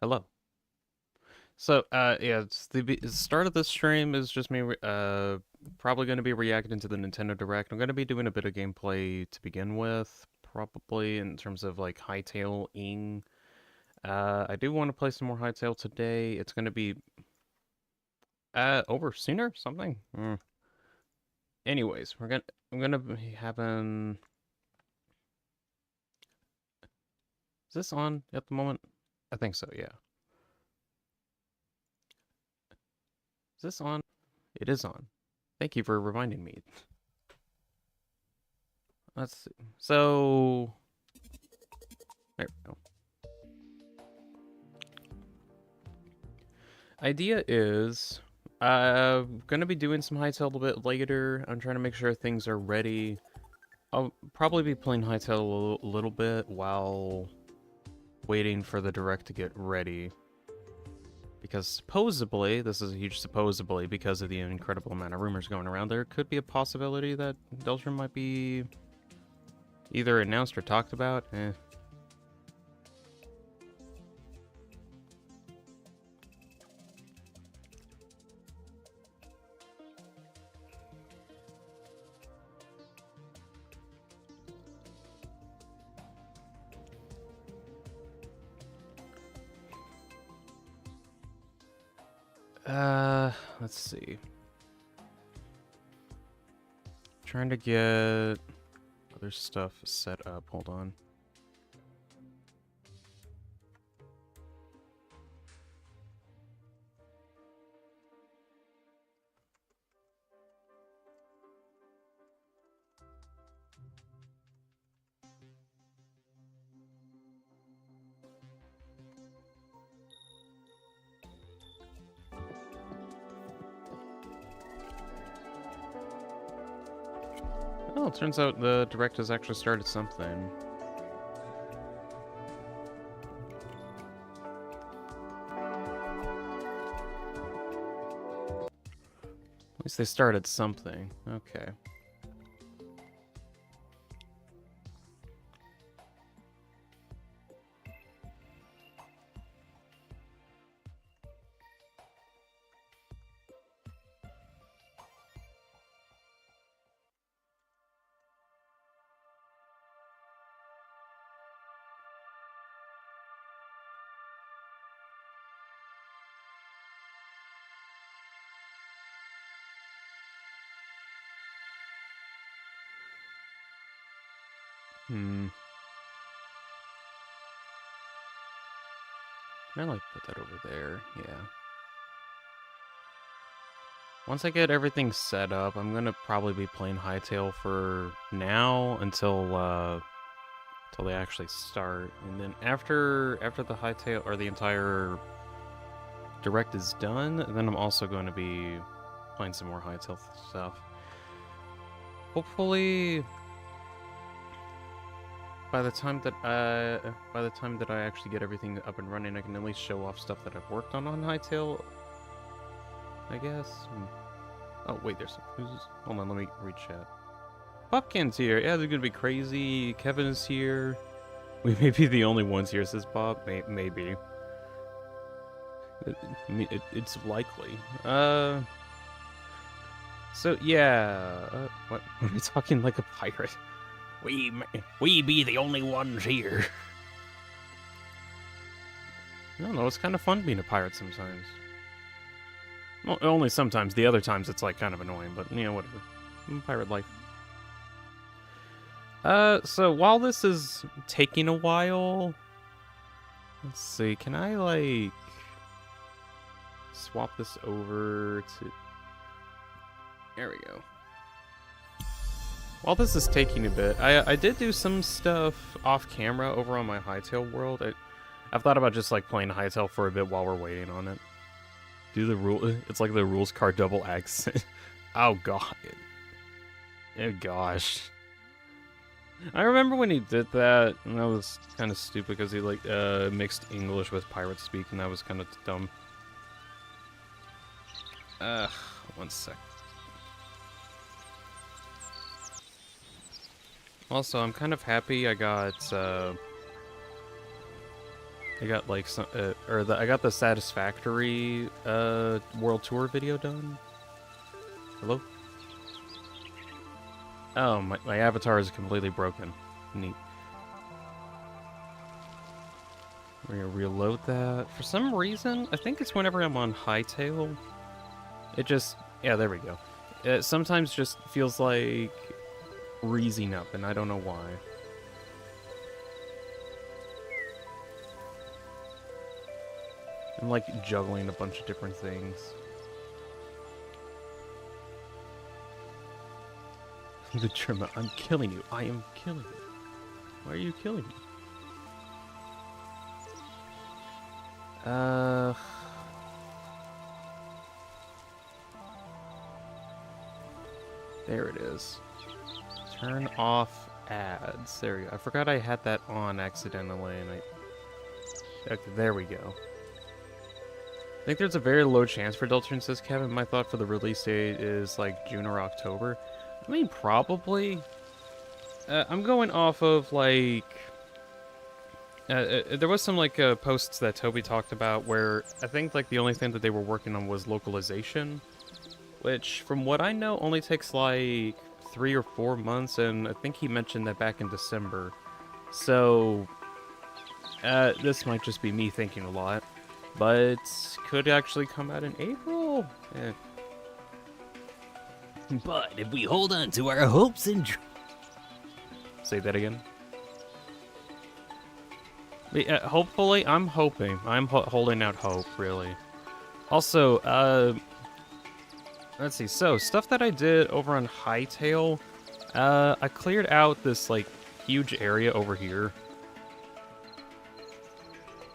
Hello. So, yeah, the start of this stream is just me, probably going to be reacting to the Nintendo Direct. I'm going to be doing a bit of gameplay to begin with, probably in terms of like Hytale-ing. I do want to play some more Hytale today. It's going to be, over sooner, something. Anyways, I'm gonna be having. Is this on at the moment? I think so. Yeah. Is this on? It is on. Thank you for reminding me. Let's see. So, there we go. Idea is, I'm gonna be doing some Hytale a bit later. I'm trying to make sure things are ready. I'll probably be playing Hytale a little bit while waiting for the direct to get ready. Because supposedly, this is a huge supposedly, because of the incredible amount of rumors going around, there could be a possibility that Deltron might be either announced or talked about. Let's see. Trying to get other stuff set up. Hold on. Oh, it turns out the direct has actually started something. At least they started something. Okay. I like put that over there. Yeah. Once I get everything set up, I'm gonna probably be playing Hytale for now until they actually start, and then after the Hytale or the entire direct is done, then I'm also going to be playing some more Hytale stuff. Hopefully, by the time that I actually get everything up and running, I can at least show off stuff that I've worked on Hytale, I guess. Oh wait, there's who's. Hold on, let me read chat. Popkin's here. Yeah, they're gonna be crazy. Kevin is here. We may be the only ones here, says Bob. Maybe. It's likely. So yeah. What? Are we talking like a pirate? We be the only ones here. I don't know. It's kind of fun being a pirate sometimes. Well, only sometimes. The other times it's like kind of annoying, but you know, whatever. Pirate life. So while this is taking a while, let's see, can I like swap this over to, there we go. While this is taking a bit, I did do some stuff off camera over on my Hytale world. I've thought about just like playing Hytale for a bit while we're waiting on it. Do the rule, it's like the rules card double accent. Oh god. Oh gosh. I remember when he did that, and that was kind of stupid because he like mixed English with pirate speak, and that was kind of dumb. One sec. Also, I'm kind of happy I got I got like some, I got the Satisfactory world tour video done. Hello? Oh, my avatar is completely broken. Neat. We're gonna reload that. For some reason, I think it's whenever I'm on Hytale. It just, yeah, there we go. It sometimes just feels like freezing up, and I don't know why. I'm like juggling a bunch of different things. The German, I'm killing you. I am killing you. Why are you killing me? There it is. Turn off ads. There we go. I forgot I had that on accidentally, and okay, there we go. I think there's a very low chance for Deltarune, says Kevin. My thought for the release date is like June or October. I mean, probably. I'm going off of like... there was some like posts that Toby talked about where I think like the only thing that they were working on was localization, which from what I know only takes like 3 or 4 months, and I think he mentioned that back in December. So this might just be me thinking a lot, but could actually come out in April. But if we hold on to our hopes and Say that again. Hopefully, I'm hoping. I'm holding out hope, really. Also, let's see. So, stuff that I did over on Hytale, I cleared out this, like, huge area over here.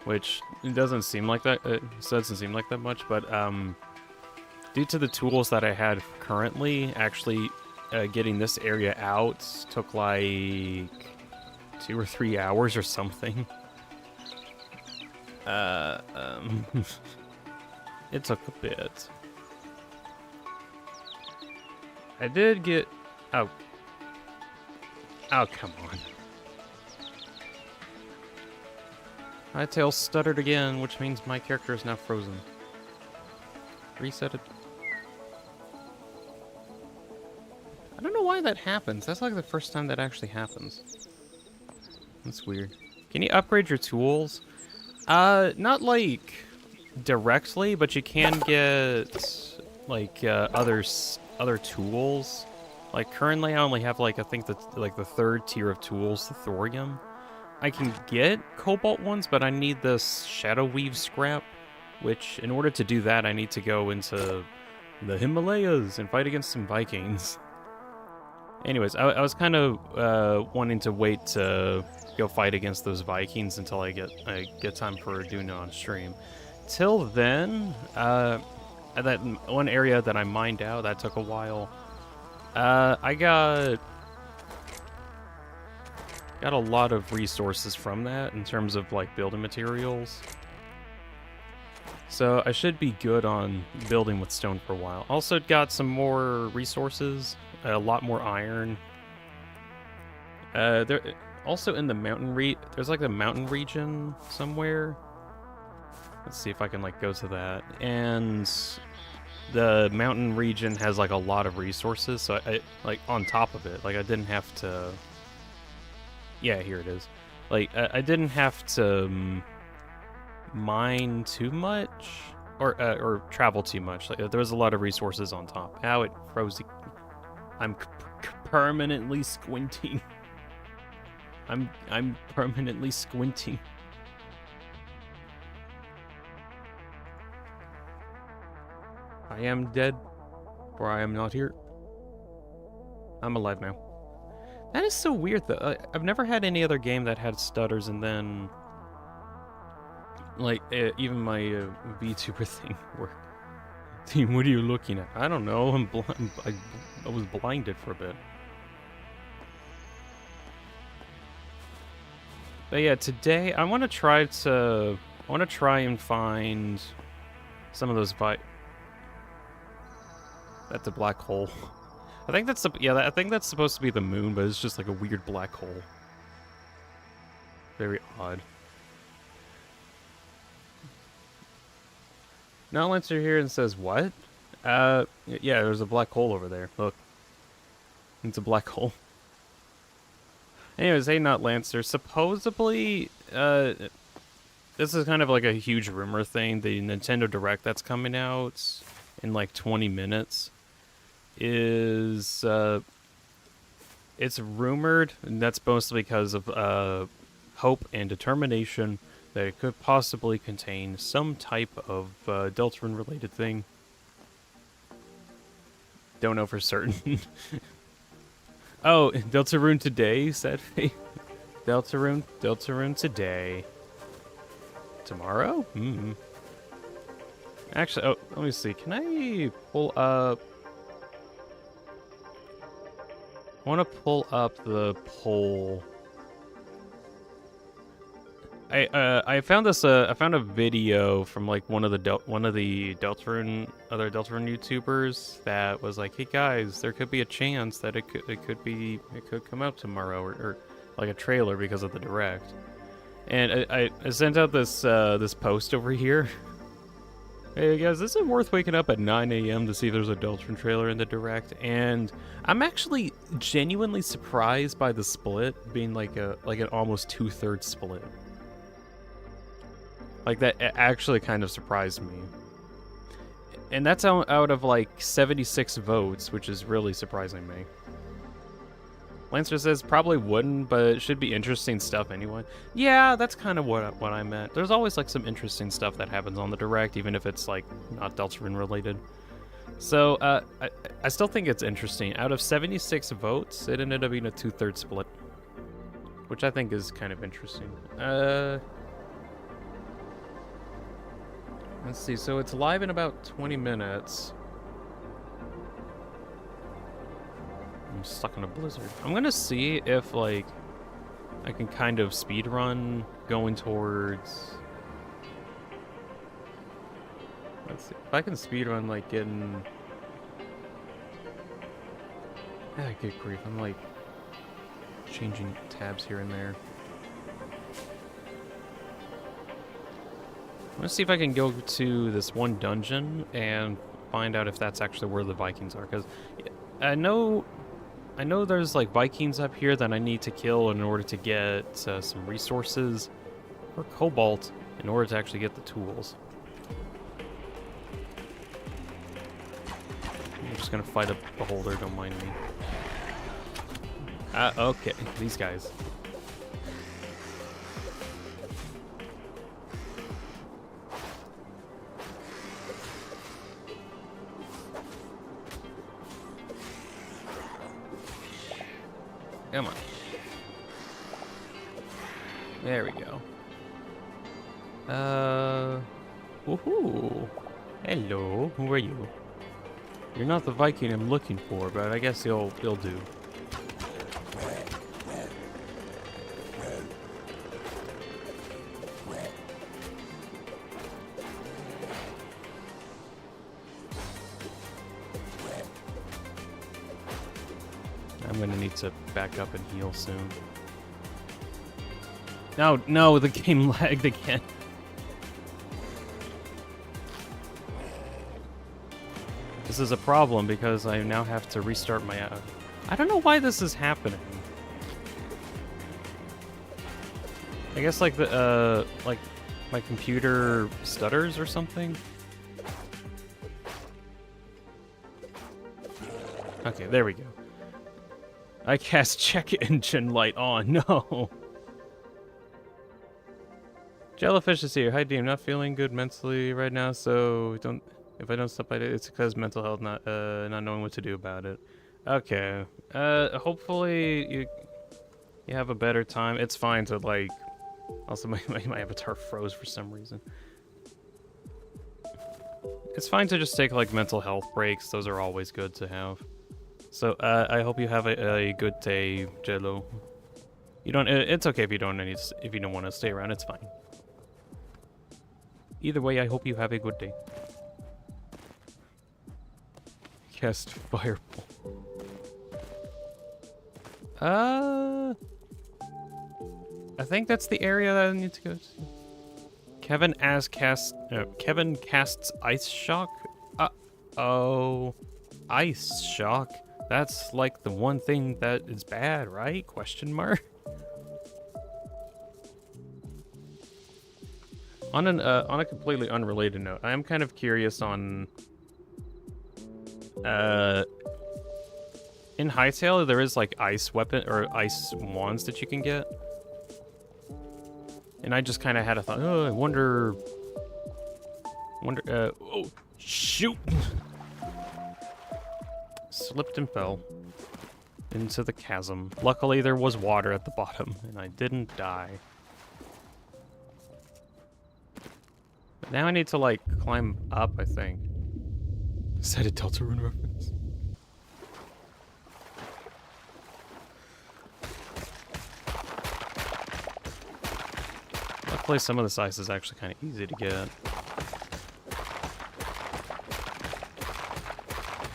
Which, it doesn't seem like that, doesn't seem like that much, but, due to the tools that I had currently, actually, getting this area out took, like, 2 or 3 hours or something. It took a bit. I did get... Oh. Oh, come on. Hytale stuttered again, which means my character is now frozen. Reset it. I don't know why that happens. That's like the first time that actually happens. That's weird. Can you upgrade your tools? Not like directly, but you can get like other tools. Like currently, I only have like I think that's like the 3rd tier of tools, the thorium. I can get cobalt ones, but I need this shadow weave scrap, which in order to do that, I need to go into the Himalayas and fight against some Vikings. Anyways, I was kind of wanting to wait to go fight against those Vikings until I get time for doing it on stream. Till then, that one area that I mined out, that took a while. I got a lot of resources from that in terms of like building materials. So I should be good on building with stone for a while. Also got some more resources, a lot more iron. There also in the mountain there's like the mountain region somewhere. Let's see if I can like go to that. And the mountain region has like a lot of resources, so I like on top of it, like I didn't have to. Yeah, here it is. Like I didn't have to mine too much or travel too much. Like there was a lot of resources on top. Ow, it froze. I'm permanently squinting. I'm permanently squinting. I am dead, or I am not here. I'm alive now. That is so weird, though. I've never had any other game that had stutters and then, like, even my VTuber thing worked. Team, what are you looking at? I don't know. I was blinded for a bit. But yeah, today I want to try and find some of those That's a black hole. I think that's I think that's supposed to be the moon, but it's just like a weird black hole. Very odd. Now Lancer here and says, what? Yeah, there's a black hole over there. Look. It's a black hole. Anyways, hey, not Lancer. Supposedly, this is kind of like a huge rumor thing. The Nintendo Direct that's coming out in like 20 minutes is, it's rumored, and that's mostly because of, hope and determination that it could possibly contain some type of, Deltarune-related thing. Don't know for certain. Oh, Deltarune today, said Faith. Deltarune today. Tomorrow? Hmm. Actually, oh, let me see. Can I pull up? I want to pull up the poll. I found this. I found a video from like one of the Deltarune YouTubers that was like, "Hey guys, there could be a chance that it could come out tomorrow or like a trailer because of the direct." And I sent out this this post over here. Hey guys, this is worth waking up at 9 a.m. to see if there's a Deltarune trailer in the direct, and I'm actually genuinely surprised by the split being like an almost 2/3 split. Like, that actually kind of surprised me. And that's out of, like, 76 votes, which is really surprising me. Lancer says probably wouldn't, but it should be interesting stuff anyway. Yeah, that's kind of what I meant. There's always, like, some interesting stuff that happens on the Direct, even if it's, like, not Deltarune related. So, I still think it's interesting. Out of 76 votes, it ended up being a 2/3 split. Which I think is kind of interesting. Let's see, so it's live in about 20 minutes. I'm stuck in a blizzard. I'm gonna see if, like, I can kind of speedrun going towards... Let's see, if I can speedrun, like, getting... Ah, good grief, I'm, like, changing tabs here and there. I'm gonna see if I can go to this one dungeon and find out if that's actually where the Vikings are, because I know there's like Vikings up here that I need to kill in order to get some resources or cobalt in order to actually get the tools. I'm just gonna fight a beholder, don't mind me. Okay, these guys. Come on. There we go. Woohoo! Hello, who are you? You're not the Viking I'm looking for, but I guess you'll do. I'm gonna need to back up and heal soon. No, the game lagged again. This is a problem because I now have to restart my... I don't know why this is happening. I guess like like my computer stutters or something. Okay, there we go. I cast check engine light on. No. Jellyfish is here. Hi, Dean. I'm not feeling good mentally right now, so if I don't stop by it, it's because mental health, not knowing what to do about it. Okay. Hopefully you have a better time. It's fine to, like... Also, my avatar froze for some reason. It's fine to just take, like, mental health breaks. Those are always good to have. So, I hope you have a good day, Jello. You don't... It's okay if you don't want to stay around. It's fine. Either way, I hope you have a good day. Cast Fireball. I think that's the area that I need to go to. Kevin casts ice shock. Oh, ice shock. That's like the one thing that is bad, right? Question mark. On a completely unrelated note, I am kind of curious on in Hytale there is like ice weapon or ice wands that you can get. And I just kind of had a thought, oh, I wonder, oh, shoot. Slipped and fell into the chasm. Luckily there was water at the bottom and I didn't die. But now I need to like climb up, I think. Is that a Deltarune reference? Luckily some of this ice is actually kind of easy to get.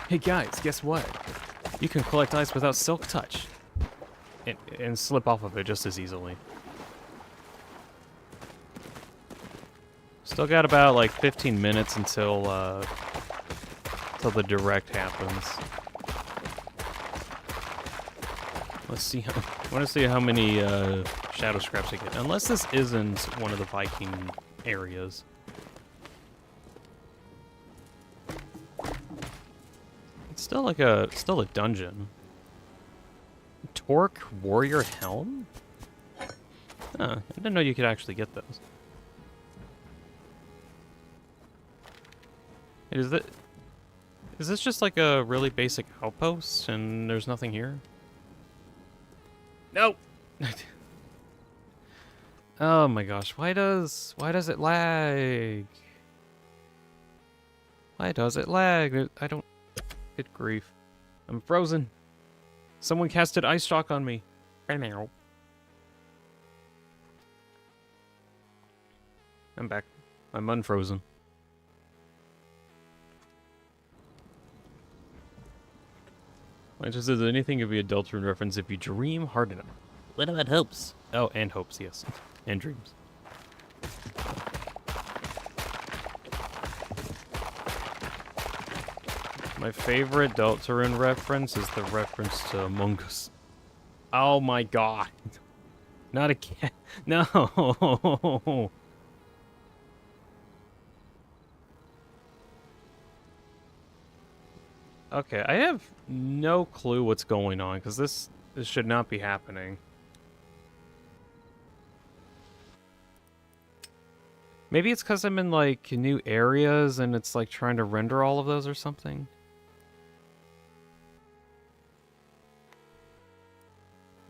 Hey guys, guess what? You can collect ice without Silk Touch. And slip off of it just as easily. Still got about like 15 minutes until the direct happens. Let's see how, I want to see how many shadow scraps I get. Unless this isn't one of the Viking areas. It's still like a dungeon. Torque Warrior Helm? Huh, I didn't know you could actually get those. Is this just like a really basic outpost and there's nothing here? No. Oh my gosh, why does it lag? Why does it lag? I don't get grief. I'm frozen. Someone casted ice shock on me. I'm back. I'm unfrozen. I just says anything could be a Deltarune reference if you dream hard enough. What about hopes? Oh, and hopes, yes. And dreams. My favorite Deltarune reference is the reference to Among Us. Oh my god. Not again. No. Okay, I have no clue what's going on, because this should not be happening. Maybe it's because I'm in, like, new areas, and it's, like, trying to render all of those or something.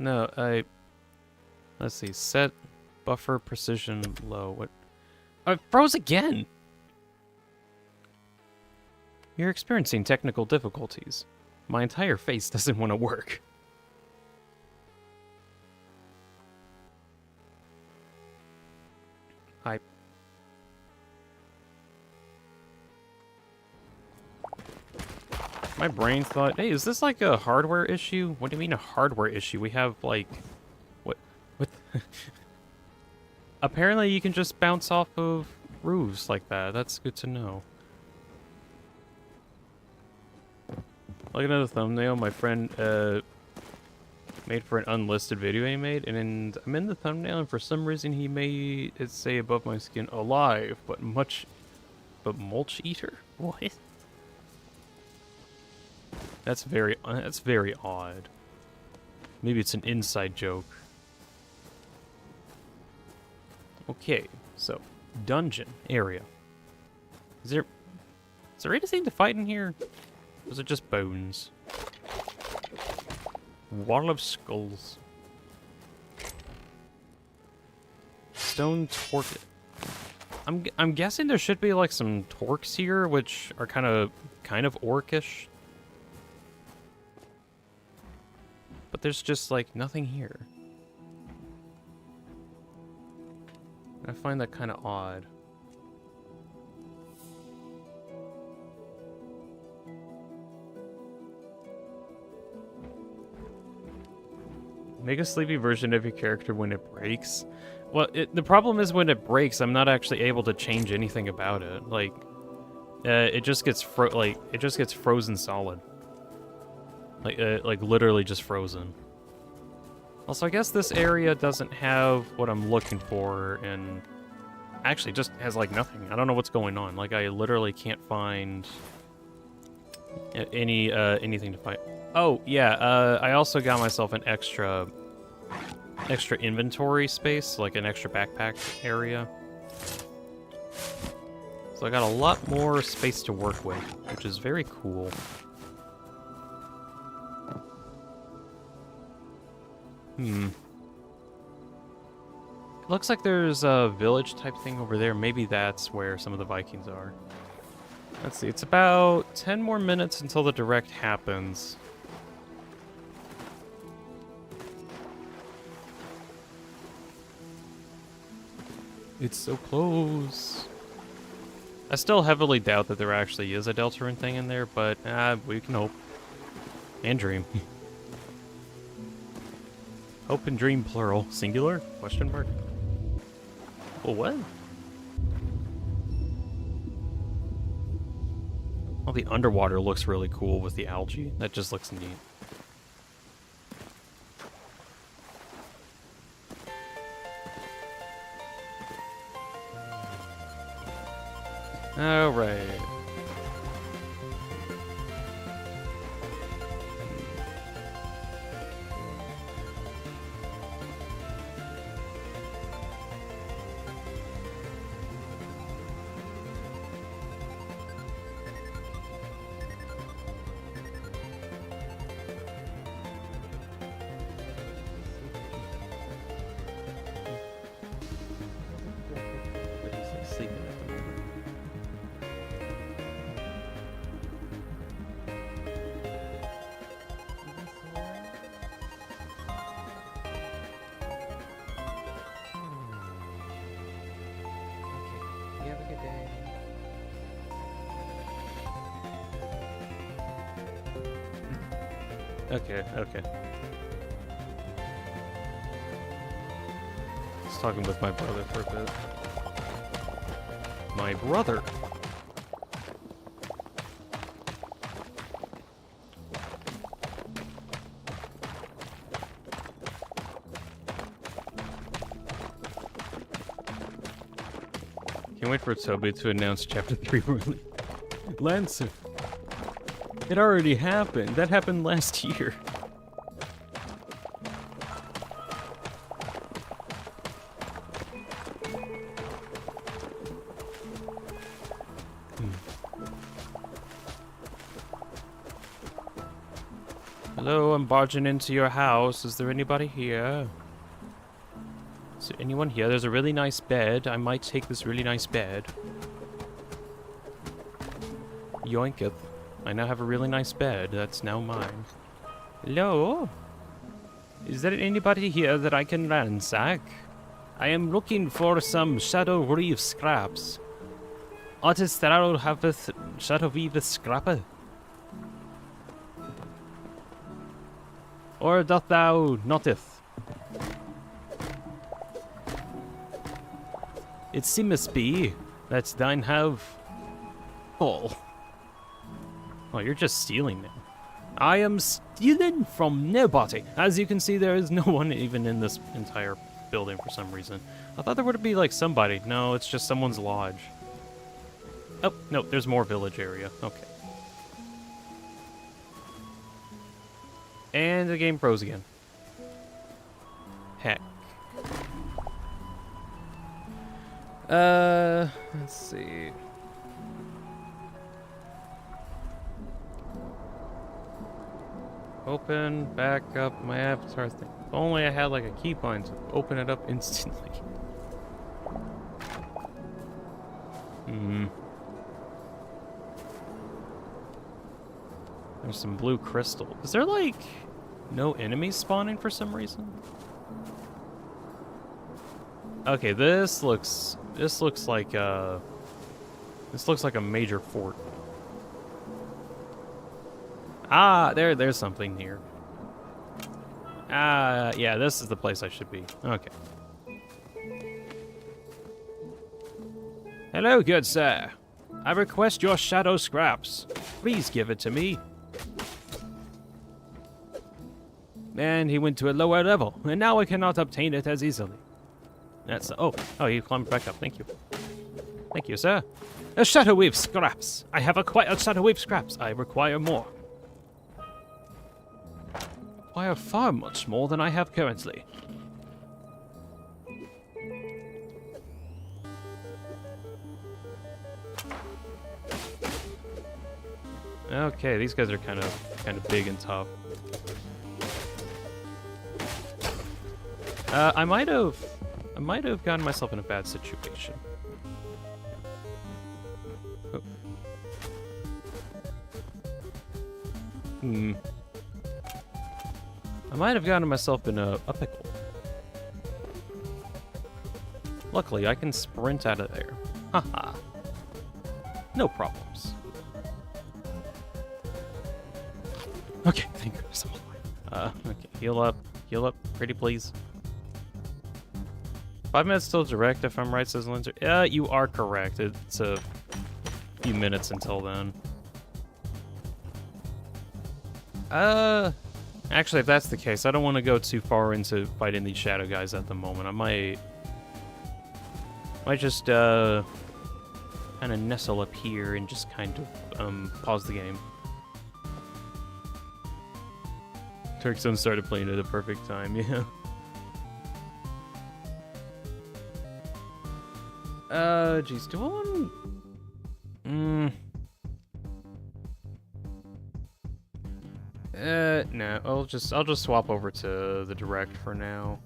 No, let's see, set buffer precision low. What? I froze again! You're experiencing technical difficulties. My entire face doesn't want to work. My brain thought, hey, is this like a hardware issue? What do you mean a hardware issue? We have like, what? Apparently you can just bounce off of roofs like that. That's good to know. Looking at the thumbnail my friend made for an unlisted video he made, and I'm in the thumbnail, and for some reason he made it say above my skin, alive, but mulch eater? What? That's very odd. Maybe it's an inside joke. Okay, so dungeon area. Is there anything to fight in here? Or is it just bones? Wall of skulls. Stone torque. I'm guessing there should be like some torques here, which are kind of orcish. But there's just like nothing here. I find that kind of odd. Make a sleepy version of your character when it breaks. Well, the problem is when it breaks, I'm not actually able to change anything about it. Like, it just gets frozen solid. Like literally just frozen. Also, I guess this area doesn't have what I'm looking for, and actually just has like nothing. I don't know what's going on. Like, I literally can't find anything to fight. Oh yeah, I also got myself an extra inventory space, like an extra backpack area. So I got a lot more space to work with, which is very cool. It looks like there's a village type thing over there. Maybe that's where some of the Vikings are. Let's see, it's about 10 more minutes until the direct happens. It's so close. I still heavily doubt that there actually is a Deltarune thing in there, but we can hope. And dream. Hope and dream, plural. Singular? Question mark? Oh, what? Oh, the underwater looks really cool with the algae. That just looks neat. All right. Sleeping at the moment. You have a good day. Okay. I was talking with my brother for a bit. My brother. Can't wait for Toby to announce Chapter 3 release. Lancer. It already happened. That happened last year. Hello, I'm barging into your house. Is there anybody here? Is there anyone here? There's a really nice bed. I might take this really nice bed. Yoinketh. I now have a really nice bed. That's now mine. Hello? Is there anybody here that I can ransack? I am looking for some Shadow Reef scraps. Artist Tharo haveth Shadow Reef scrapper? Or doth thou notteth? It seemeth be that thine have full. Oh, you're just stealing now. I am stealing from nobody. As you can see, there is no one even in this entire building for some reason. I thought there would be like somebody. No, it's just someone's lodge. Oh, no, there's more village area. Okay. And the game froze again. Heck. Let's see. Open, back up my avatar thing. If only I had like a key point to open it up instantly. There's some blue crystal. Is there like no enemies spawning for some reason? Okay, this looks like a major fort. Ah, there's something here. Yeah, this is the place I should be. Okay. Hello, good sir. I request your shadow scraps. Please give it to me. And he went to a lower level, and now I cannot obtain it as easily. That's... Oh, you climbed back up. Thank you. Thank you, sir. A shadow weave scraps. I have acquired shadow weave scraps. I require more. Require far much more than I have currently. Okay, these guys are kind of big and tough. I might have gotten myself in a bad situation. Oh. I might have gotten myself in a pickle. Luckily, I can sprint out of there. Haha. No problems. Okay, thank goodness I'm alive. Okay, heal up, pretty please. 5 minutes till direct, if I'm right, says Lindsay. Yeah, you are correct. It's a few minutes until then. Actually, if that's the case, I don't want to go too far into fighting these shadow guys at the moment. I might just, kind of nestle up here and just kind of, pause the game. Turkson started playing at a perfect time, yeah. Geez, do I want... no, I'll just swap over to the direct for now.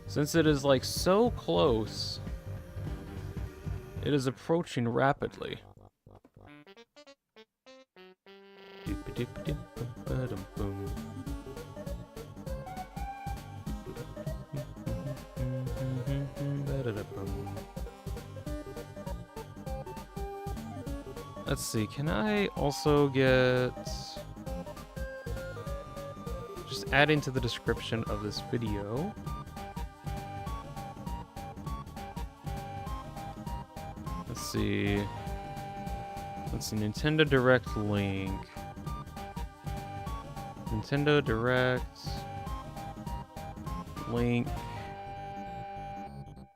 Since it is, like, so close, it is approaching rapidly. Let's see, can I also get... Just add into the description of this video. Let's see, Nintendo Direct link. Nintendo Direct link.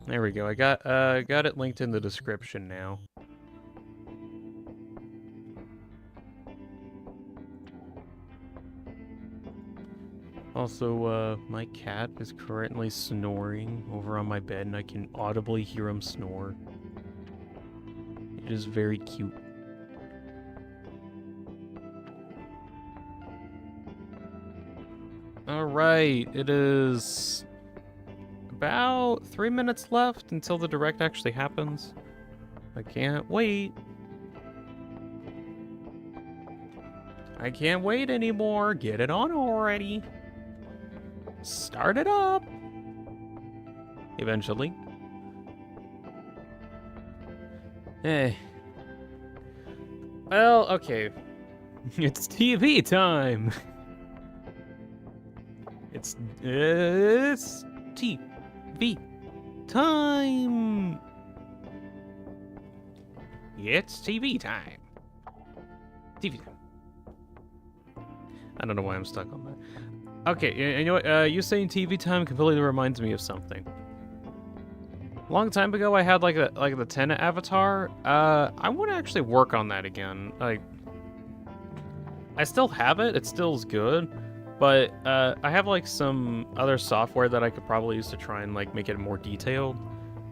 There we go. I got it linked in the description now. Also, my cat is currently snoring over on my bed, and I can audibly hear him snore. It is very cute. Alright, it is about 3 minutes left until the direct actually happens. I can't wait. I can't wait anymore. Get it on already. Start it up. Eventually. Eh. Well, okay. It's TV time. It's TV time. It's TV time. TV time. I don't know why I'm stuck on that. Okay, you know what? You saying TV time completely reminds me of something. A long time ago, I had like the Tenant avatar. I want to actually work on that again. Like, I still have it. It still is good, but I have like some other software that I could probably use to try and like make it more detailed.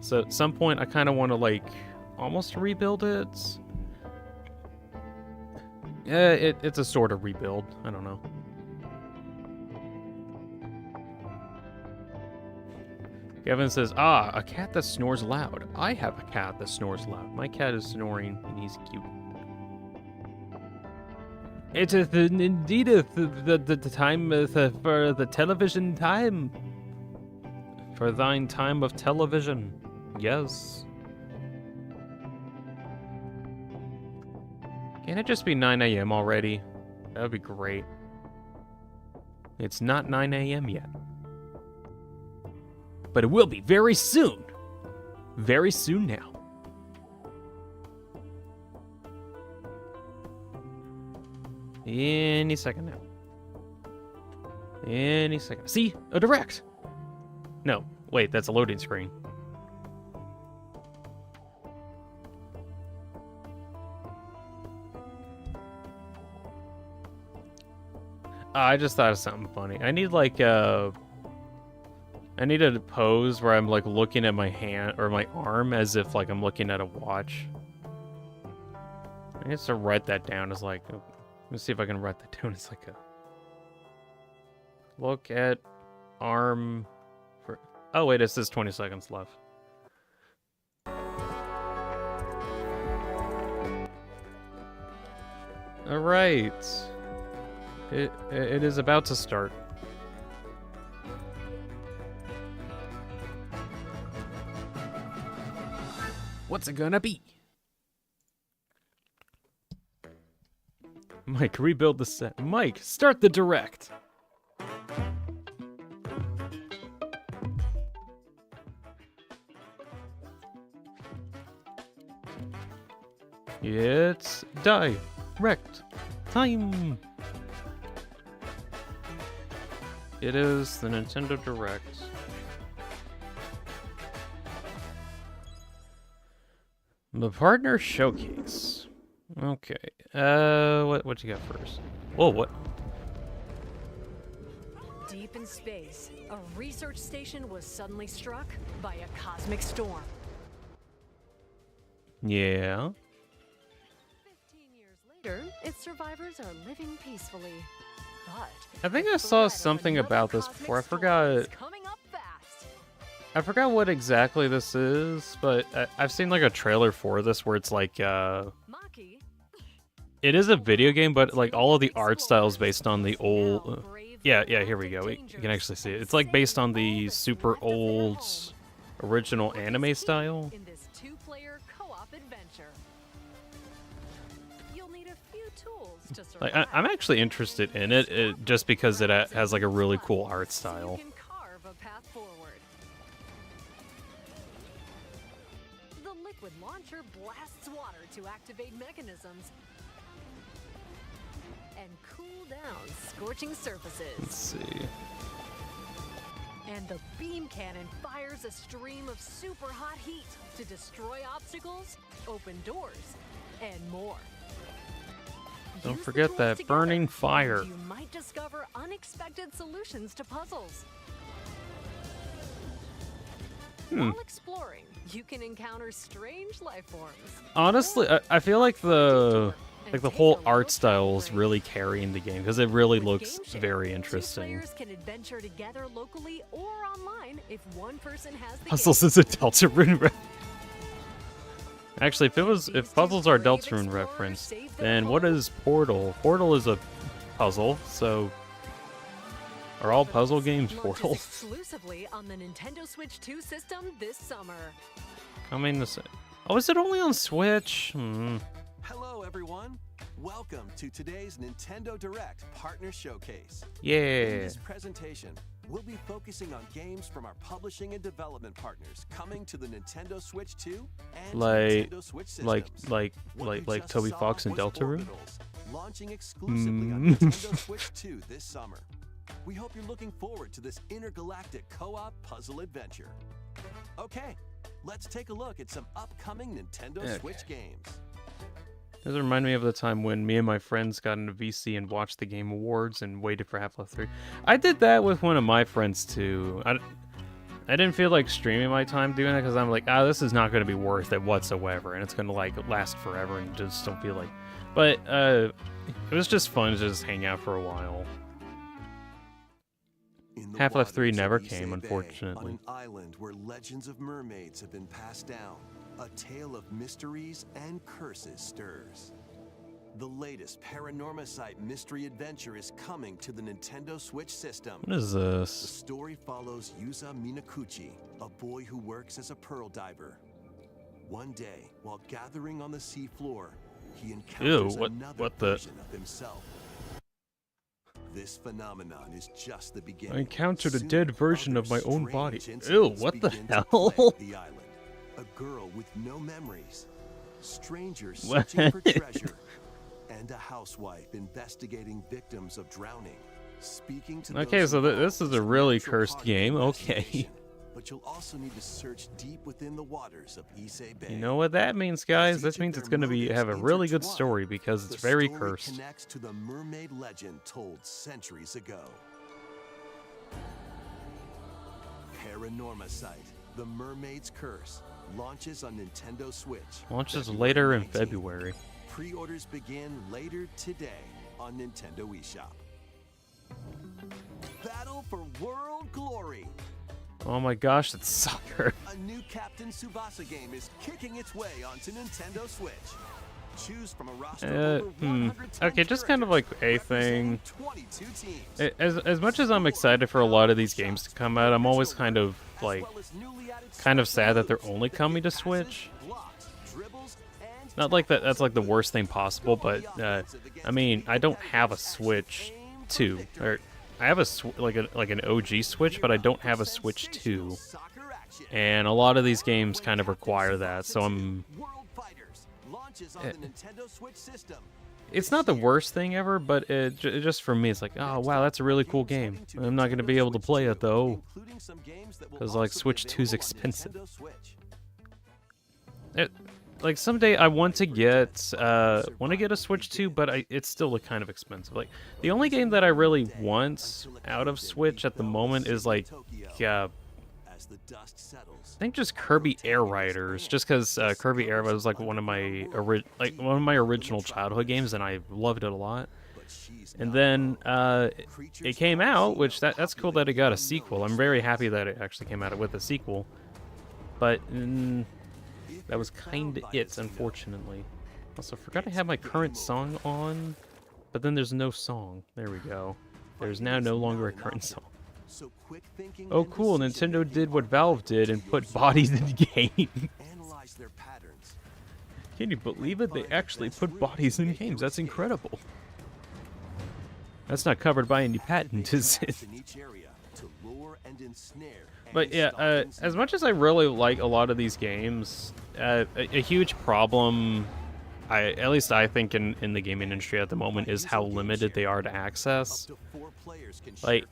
So at some point, I kind of want to like almost rebuild it. Yeah, it's a sort of rebuild. I don't know. Kevin says, a cat that snores loud. I have a cat that snores loud. My cat is snoring, and he's cute. It is indeed the time for the television time. For thine time of television. Yes. Can it just be 9 a.m. already? That would be great. It's not 9 a.m. yet. But it will be very soon. Very soon now. Any second now. Any second. See? A direct! No, wait, that's a loading screen. I just thought of something funny. I need like I need a pose where I'm like looking at my hand or my arm as if like I'm looking at a watch. I guess to write that down as like, let me see if I can write that down as like a look at arm for, oh wait, it says 20 seconds left. All right. It is about to start. What's it gonna be? Mike, rebuild the set. Mike, start the direct. It's direct time. It is the Nintendo Direct. The partner showcase. Okay. What you got first? Whoa, what? Deep in space, a research station was suddenly struck by a cosmic storm. Yeah. 15 years later, its survivors are living peacefully. But I think I the saw threat of something another about this cosmic before. I storm forgot. is coming up fast. I forgot what exactly this is, but I've seen like a trailer for this where it's like Maki, it is a video game, but like all of the art styles based on the old. Yeah, here we go. You can actually see it. It's like based on the super old original anime style. in this two-player co-op adventure. You'll need a few tools to survive. Like I'm actually interested in it, just because it has like a really cool art So style. you can carve a path forward. The liquid launcher blasts water to activate mechanisms and cool down scorching Let's surfaces. see. And the beam cannon fires a stream of super hot heat to destroy obstacles, open doors, and more. Don't Use the forget tools that together, burning and fire. You might discover unexpected solutions to puzzles. While exploring, you can encounter strange life forms. Honestly, I feel like the whole art style is really carrying the game because it really With looks Game Share, very two interesting. players can adventure together locally or online if one person has the Puzzles game. is a Deltarune reference. Actually, if puzzles are Deltarune reference, then what is Portal? Portal is a puzzle, so are all puzzle games Launches Portals? exclusively on the Nintendo Switch 2 system this summer. Coming this. Oh, is it only on Switch? Hello, everyone. Welcome to today's Nintendo Direct Partner Showcase. In Yeah. this presentation, we'll be focusing on games from our publishing and development partners coming to the Nintendo Switch 2 and to Like- Nintendo Switch systems. What you Like just Toby saw Fox and was Deltarune? Orbitals, launching exclusively on Nintendo Switch 2 this summer. We hope you're looking forward to this intergalactic co-op puzzle adventure. Okay, let's take a look at some upcoming Nintendo Okay. Switch games. Does it remind me of the time when me and my friends got into VC and watched the Game Awards and waited for Half-Life 3? I did that with one of my friends too. I didn't feel like streaming my time doing that because I'm like, this is not going to be worth it whatsoever, and it's going to like last forever, and just don't feel like. But it was just fun to just hang out for a while. In the Half-Life 3 waters of never Hytale came, Bay, unfortunately. On an island where legends of mermaids have been passed down, a tale of mysteries and curses stirs. The latest Paranormacite mystery adventure is coming to the Nintendo Switch system. What is The this? story follows Yuza Minakuchi, a boy who works as a pearl diver. One day, while gathering on the seafloor, he encounters Ew, another what the- version of himself. This phenomenon is just the beginning. I encountered a Soon, dead version of other my own strange body. incidents Ew, what the begin to hell? plague the island. A girl with no memories, strangers searching for treasure, and a housewife investigating victims of drowning. Speaking to Okay, those so involved this is a is really natural cursed part of game. the Okay. investigation, but you'll also need to search deep within the waters of Hytale. You know what that means, guys? That means it's going to have a really good story because it's very story cursed. connects to the mermaid legend told centuries ago. Paranormicite, The Mermaid's Curse, launches on Nintendo Switch. Launches February later in 19th. February. Pre-orders begin later today on Nintendo eShop. Battle for World Glory. Oh my gosh, it's soccer. A new Captain Tsubasa game is kicking its way onto Nintendo Switch. Choose from a roster of over 110 Okay, just kind of like a thing. representing 22 teams. As much as I'm excited for a lot of these games to come out, I'm always kind of like sad that they're only coming to Switch. Not like that's like the worst thing possible, but I mean, I don't have a Switch 2, or I have like an OG Switch, but I don't have a Switch 2, and a lot of these games kind of require that. So it's not the worst thing ever, but just for me, it's like, oh wow, that's a really cool game. I'm not gonna be able to play it though, because like Switch 2 is expensive. Like someday I want to get a Switch 2, but it's still kind of expensive. Like the only game that I really want out of Switch at the moment is like I think just Kirby Air Riders, just because Kirby Air Riders was like one of my original childhood games, and I loved it a lot. And then it came out, which that's cool that it got a sequel. I'm very happy that it actually came out with a sequel, but that was kind of it, unfortunately. Also, forgot I had my current song on, but then there's no song. There we go. There's now no longer a current song. Oh cool, Nintendo did what Valve did and put bodies in the game. Can you believe it? They actually put bodies in games. That's incredible. That's not covered by any patent, is it? But yeah, as much as I really like a lot of these games, a huge problem, at least I think in the gaming industry at the moment, is how limited they are to access. Like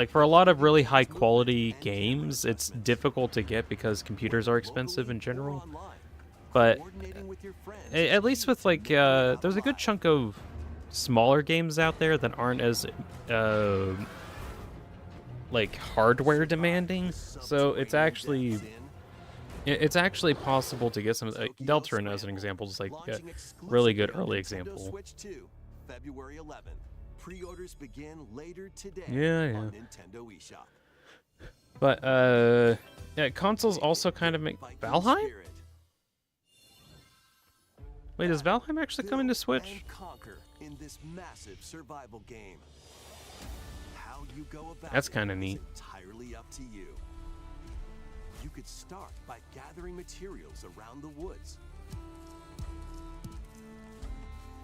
for a lot of really high quality games, it's difficult to get because computers are expensive in general. But at least with like, there's a good chunk of smaller games out there that aren't as like hardware demanding, so it's actually possible to get some. Deltarune, as an example, is like a really good early example. February 11th. Pre-orders begin later today on Nintendo eShop. But yeah, consoles also kind of make Valheim. Wait, does Valheim actually come into Switch? In this massive survival game. How you go about That's kind of neat. Entirely up to you. You could start by gathering materials around the woods.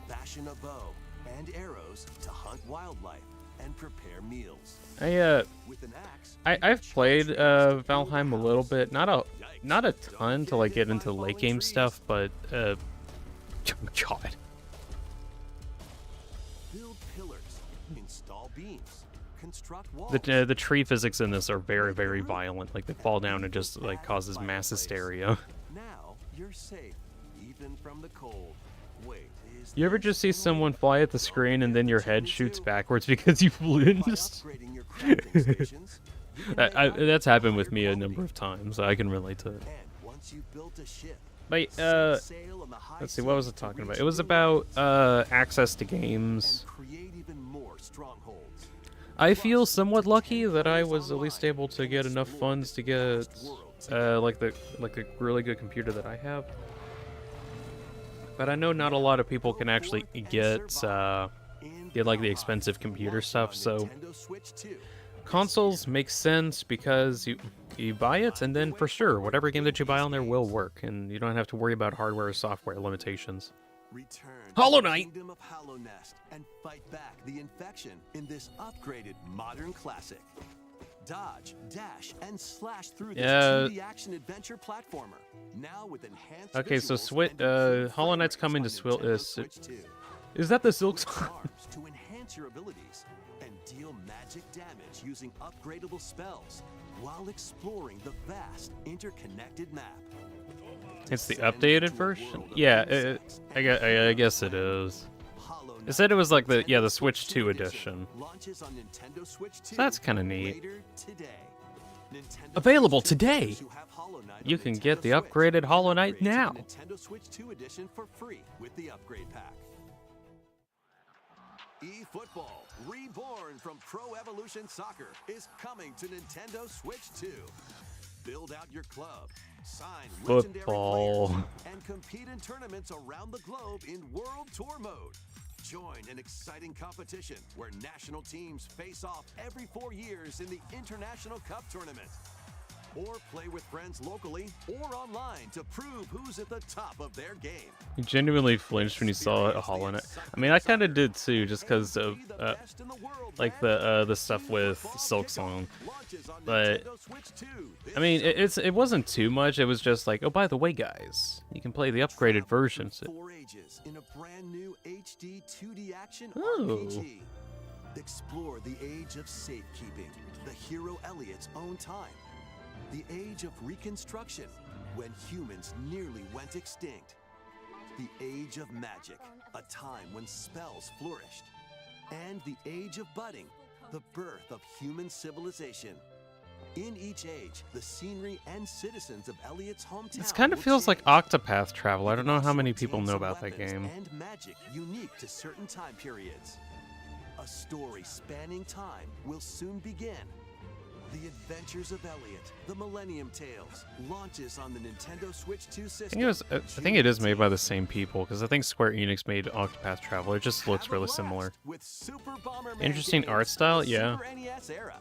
Fashion a bow and arrows to hunt wildlife and prepare meals. With an axe, I've played Valheim a little bit, not a ton to like get into late game stuff, but oh God. Build pillars, install beams, construct walls. The tree physics in this are very, very violent. Like they fall down and just like causes mass hysteria. Now you're safe, even from the cold. Wait, you ever just see someone fly at the screen and then your head shoots backwards because you flinched? That's happened with me a number of times. I can relate to it. But let's see, what was it talking about? It was about access to games. I feel somewhat lucky that I was at least able to get enough funds to get like a really good computer that I have. But I know not a lot of people can actually get like the expensive computer stuff, so consoles make sense because you buy it, and then for sure, whatever game that you buy on there will work, and you don't have to worry about hardware or software limitations. Return Hollow to the Knight. Kingdom of Hollow Nest and fight back the infection in this upgraded modern classic. Dodge, dash, and slash through this 2D action adventure platformer. Now with enhanced Okay, so visuals and improved Hollow Knight's frame coming rates to on Nintendo Switch. Switch 2. Is that the Silk Use Song? charms to enhance your abilities and deal magic damage using upgradable spells while exploring the vast interconnected map. It's the Descend updated into a version? world of Yeah, insects I and guess it is. Hollow It said it was like the Nintendo Switch 2 edition. launches on Nintendo Switch 2 So that's kind of neat. later today. Nintendo Available Switch 2 today. users who have Hollow Knight on You can Nintendo get the Switch upgraded can Hollow Knight upgrade to now. the Nintendo Switch 2 edition for free with the upgrade pack. eFootball, reborn from Pro Evolution Soccer, is coming to Nintendo Switch 2. Build out your club, sign legendary Football. players, and compete in tournaments around the globe in World Tour mode. Join an exciting competition where national teams face off every 4 years in the International Cup Tournament. Or play with friends locally or online to prove who's at the top of their game. You genuinely flinched when you saw a Hollow Knight. I mean, I kind of did too, just because of like the stuff with Silk Song. But I mean, it wasn't too much. It was just like, oh, by the way, guys, you can play the upgraded version. So, 4 ages in a brand new HD 2D action Ooh. RPG. Explore the age of safekeeping, the hero Elliot's own time. The age of reconstruction, when humans nearly went extinct. The age of magic, a time when spells flourished. And the age of budding, the birth of human civilization. In each age, the scenery and citizens of Elliot's hometown this kind of will feels like change. Octopath Travel. I don't know how many people Obtain know some about that weapons game. And magic unique to certain time periods. A story spanning time will soon begin. The Adventures of Elliot, the Millennium Tales, launches on the Nintendo Switch 2 system. I think it is made by the same people, because I think Square Enix made Octopath Travel. It just looks really similar. With Super Bomberman Interesting games art style, of the yeah. Super NES era.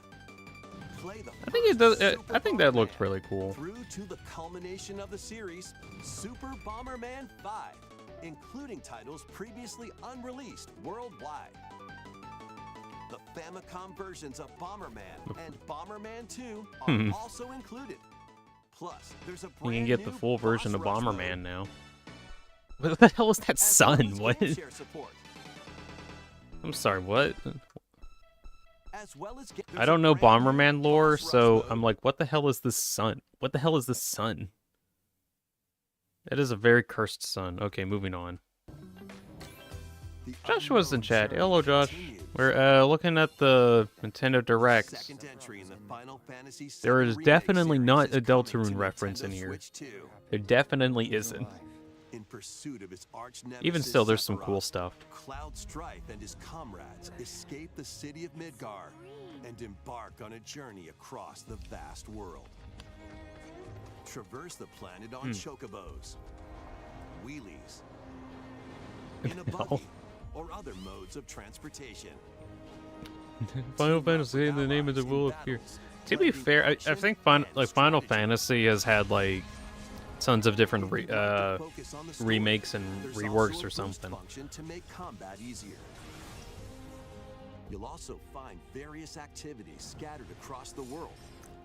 Play the I think it does. first I think Super that looked Bomberman really cool. Through to the culmination of the series, Super Bomberman 5, including titles previously unreleased worldwide. The Famicom versions of Bomberman and Bomberman 2 are also included. Plus, there's a You brand can get the new full version boss of rush mode, Bomberman now. What the hell is that as sun? well as What? game share support. I'm sorry, what? As well as I don't know Bomberman lore, so I'm like, what the hell is this sun? What the hell is this sun? It is a very cursed sun. Okay, moving on. Joshua's in chat. Hello, Josh. We're looking at the Nintendo Direct. Second entry in the Final Fantasy There VII is remake definitely series not is a coming Deltarune to reference in Nintendo here. Switch 2. There definitely isn't. In pursuit of his arch Even nemesis still, there's some Sephiroth, cool stuff. Cloud Strife and his comrades escape the city of Midgar and embark on a journey across the vast world. Traverse the planet on chocobos, wheelies, in a buggy, or other modes of transportation. Final Fantasy, the name of the will appear. To be fair, I think Final Fantasy has had like tons of different remakes and There's reworks also a or boost something. function to make combat easier. You'll also find various activities scattered across the world,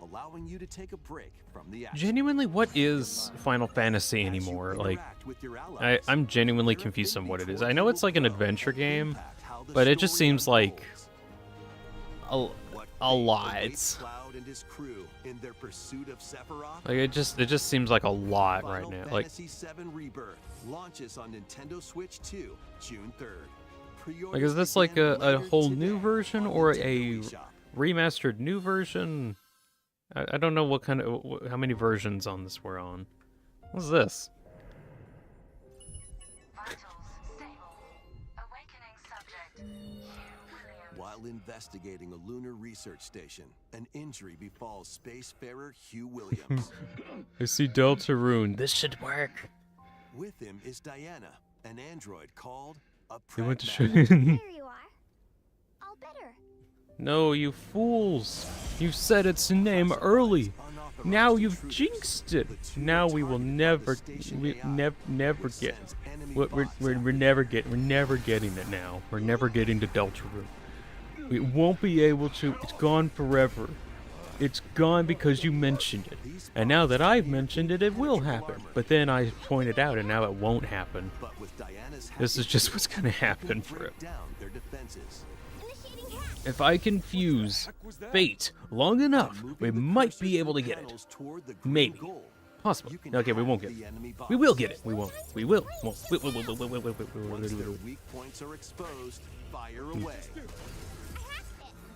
allowing you to take a break from the action. Genuinely, what is Final Fantasy anymore? Like, I'm genuinely confused on what it is. I know it's like an adventure game, but it just seems like a lot. Cloud and his crew in their pursuit of Sephiroth. Like it just seems like a lot right Final now. Like, Fantasy VII Rebirth launches on Nintendo Switch 2, June 3rd. is this like a whole new version or a remastered new version? I don't know what kind of how many versions on this we're on. What's this? Vitals stable. Awakening subject. While investigating a lunar research station, an injury befalls spacefarer Hugh Williams. I see Deltarune. This should work. With him is Diana, an android called a They went to pragmatic. show. There you are. All better. No, you fools! You said its name early. Now you've jinxed it. Now we will never get. We're never getting it now. We're never getting to Deltarune. We won't be able to. It's gone forever. It's gone because you mentioned it. And now that I've mentioned it, it will happen. But then I pointed out, and now it won't happen. This is just what's gonna happen for it. If I confuse fate long enough, we might be able to get it. Maybe. Possibly. Okay, we won't get it. We will get it. We won't. We will. Won't. Weak points are exposed. Fire away.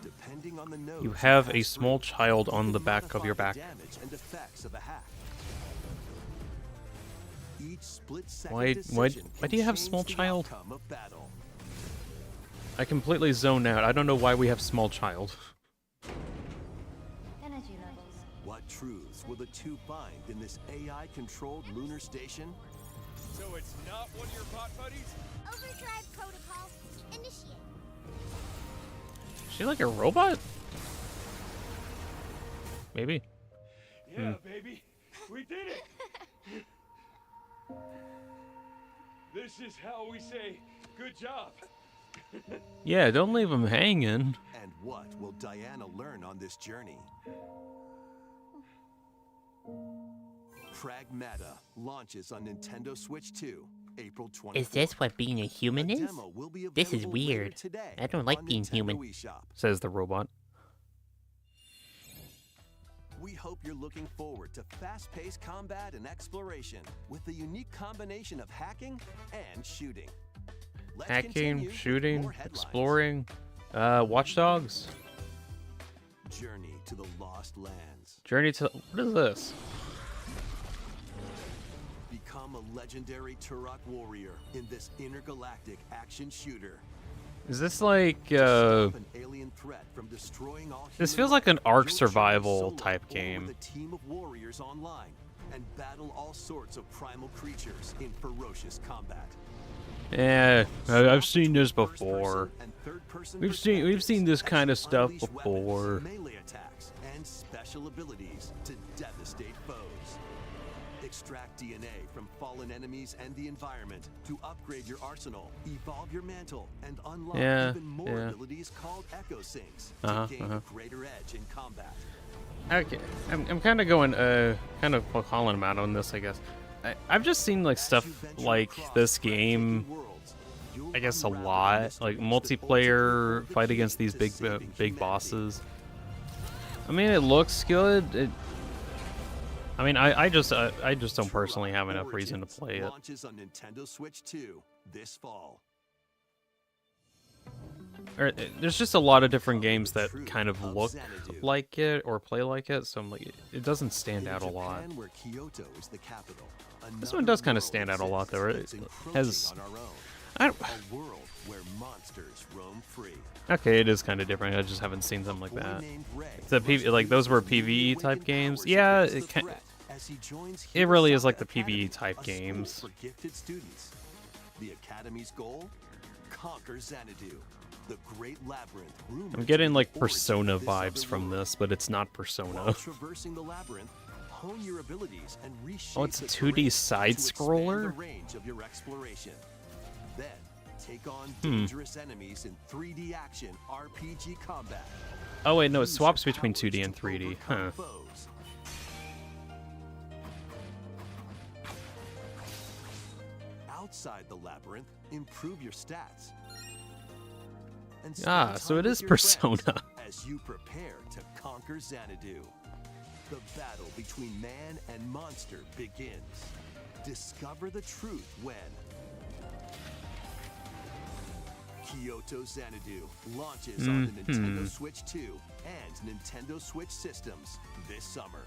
Depending on the node, You have a small child on the back of your back. damage and effects of a hack. Each split-second Why decision do can you have change small the child? outcome of battle. I completely zone out. I don't know why we have small child. Energy levels. What truths will the two find in this AI-controlled lunar station? So it's not one of your bot buddies? Overdrive protocol. Initiate. Is she like a robot? Maybe. Yeah, baby. We did it! This is how we say good job. Yeah, don't leave him hanging. And what will Diana learn on this journey? Pragmata launches on Nintendo Switch 2, April 24th. Is this what being a human A is? demo will be This is available later weird. today I don't like on being Nintendo human. eShop. Says the robot. We hope you're looking forward to fast-paced combat and exploration with the unique combination of hacking and shooting. Let's Hacking, continue shooting, more headlines. exploring. Watch Dogs. Journey to the Lost Lands. Journey to. What is this? Become a legendary Turok warrior in this intergalactic action shooter. Is this like Stop an alien threat from destroying all This human feels like an life. Ark You'll journey survival solo type or game. with a team of warriors online and battle all sorts of primal creatures in ferocious combat. Yeah, I've seen this First-person before. and third-person We've seen this perspectives kind of as you stuff unleash before. weapons, melee attacks, and special abilities to devastate foes. Extract DNA from fallen enemies and the environment to upgrade your arsenal, evolve your mantle, and unlock Yeah, even more yeah. abilities called Echo Sinks Uh-huh, to gain uh-huh. a greater edge in combat. Okay, I'm kind of going, kind of calling him out on this, I guess. I've just seen like stuff like this game, I guess a lot, like multiplayer fight against these big bosses. I mean, it looks good. I mean, I just don't personally have enough reason to play it. Launches on Nintendo Switch 2 this fall. There's just a lot of different games that kind of look like it or play like it, so I'm like, it doesn't stand out a lot. Japan, where Kyoto is the capital, This one does kind of stand out a lot, though. It exists that's has. encroaching on our own. I don't, A world where monsters roam free. okay, it is kind of different. I just haven't seen something like Boy that. named Ray The must like those were use new PvE type awakened games. powers Yeah, against it the can. threat as he joins It really is Hirosaka like the Academy, PvE type a school games. for gifted students. The Academy's goal? Conquer Xanadu, the great labyrinth. rumored I'm to getting be like the origin Persona of this vibes other from world. this, but it's not While Persona. traversing the labyrinth, hone your abilities and reshape Oh, it's a the 2D terrain side to expand scroller? the range of your exploration. Then take on Hmm. dangerous enemies in 3D action RPG combat. Oh wait, no, it Use swaps your between powers 2D and to 3D. overcome Huh. foes. Outside the labyrinth, improve your stats. And spend So it time is with your Persona. friends as you prepare to conquer Xanadu. The battle between man and monster begins. Discover the truth when Kyoto Xanadu launches on the Nintendo Switch 2 and Nintendo Switch systems this summer.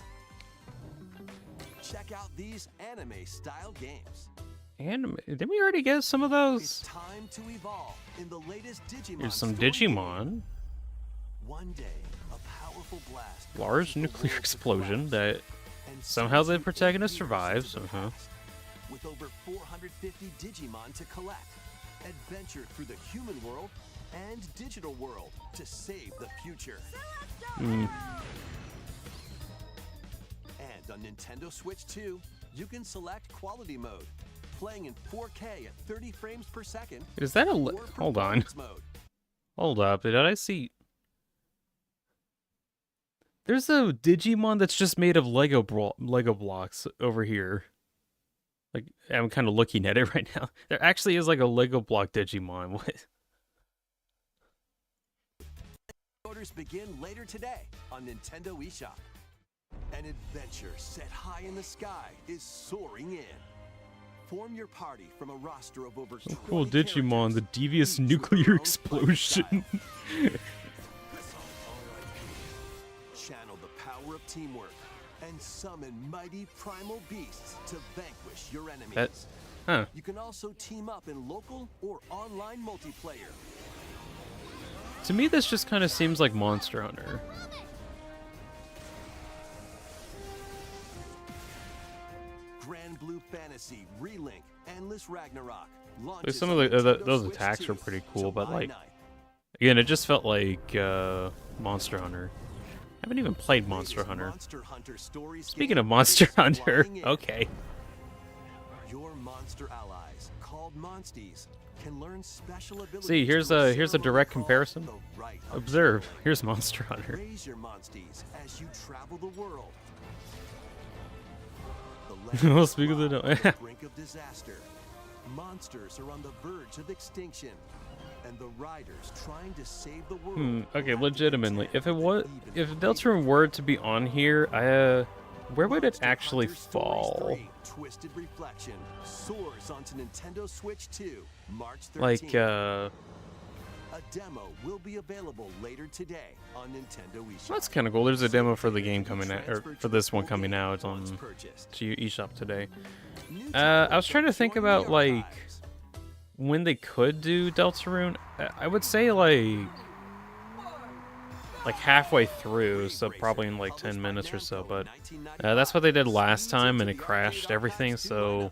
Check out these anime-style games. And didn't we already get some of It's those? time to evolve in the latest Digimon. There's some story Digimon. game. One day, a powerful blast. Large causes the nuclear world to explosion collapse, that and somehow sends the you protagonist 80 survives, years into the uh-huh. past. With over 450 Digimon to collect, adventure through the human world and digital world to save the future. Hmm. And on Nintendo Switch 2, you can select quality mode, playing in 4K at 30 frames per second. Is that a... or Hold on. performance mode. Hold up. Did I see... There's a Digimon that's just made of Lego blocks over here. Like, I'm kind of looking at it right now. There actually is like a Lego block Digimon. What? Orders begin later today on Nintendo eShop. An adventure set high in the sky is soaring in. Form your party from a roster of over 20 Cool Digimon, the characters, devious each with nuclear their own explosion. fighting style. Channel the power of teamwork and summon mighty primal beasts to vanquish your enemies. Huh. You can also team up in local or online multiplayer. To me, this just kind of seems like Monster Hunter. Grand Blue Fantasy Relink Endless Ragnarok Like launches some of on the Nintendo those Switch attacks 2, are pretty cool, but July like 9th. again, it just felt like Monster Hunter. I haven't even played Monster Latest Hunter. Monster Hunter stories Speaking game of Monster is Hunter, flying in. okay. Your monster allies, called Monsties, can learn special abilities. See, here's to a observe direct and recall comparison. the right of Observe. journey. Here's Monster Hunter. Raise your Monsties as you travel the world. The Well, legends speak of the lie no- on the brink of disaster. Monsters are on the verge of extinction, and the riders trying to save the world. Okay, will legitimately, have if to it was, contend if even Deltarune were to be on here, where would it Monster actually Hunter Stories fall? 3: Twisted Reflection soars onto Nintendo Switch 2, March 13th. Like, A demo will be available later today on Nintendo eShop. that's kind of cool. There's a demo for the game coming out, or for this one coming out on Once purchased. to eShop today. New I was titles trying to are think joining about the like archives. when they could do Deltarune. I would say like halfway through, so probably in like 10 minutes or so. But that's what they did last time, and it crashed everything. So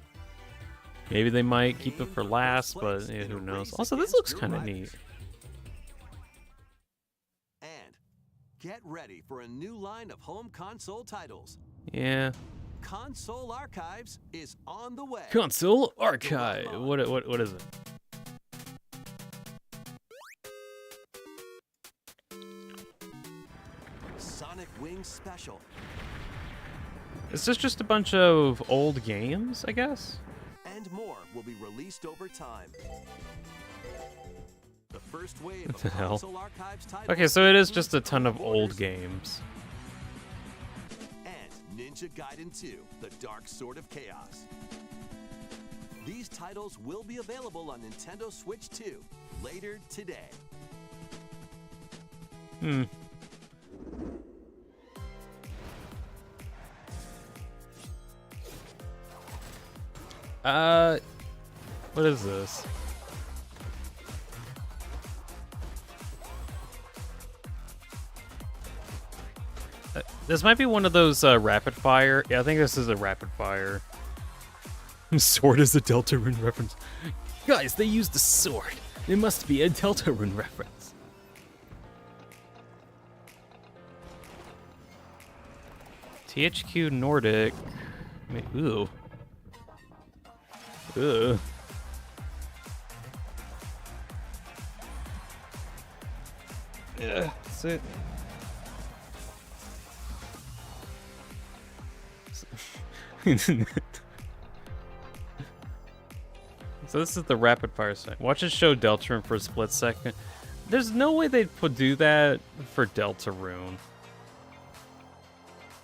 maybe they might keep it for last, but yeah, who knows? Also, this looks kind of neat. And get ready for a new line of home console titles. Yeah. Console Archives is on the way. Console Archive. What is it? Sonic Wings Special. Is this just a bunch of old games, I guess? And more will be released over time. The first wave What of the hell? Console Archives titles Okay, so it is include just a ton of Borders old games. and Ninja Gaiden 2: The Dark Sword of Chaos. These titles will be available on Nintendo Switch 2 later today. Hmm. What is this? This might be one of those rapid fire. Yeah, I think this is a rapid fire. Sword is a Deltarune reference. Guys, they used a sword. It must be a Deltarune reference. THQ Nordic. Ooh. Ugh. Yeah, that's it. So this is the rapid fire segment. Watch it show Deltarune for a split second. There's no way they'd do that for Deltarune.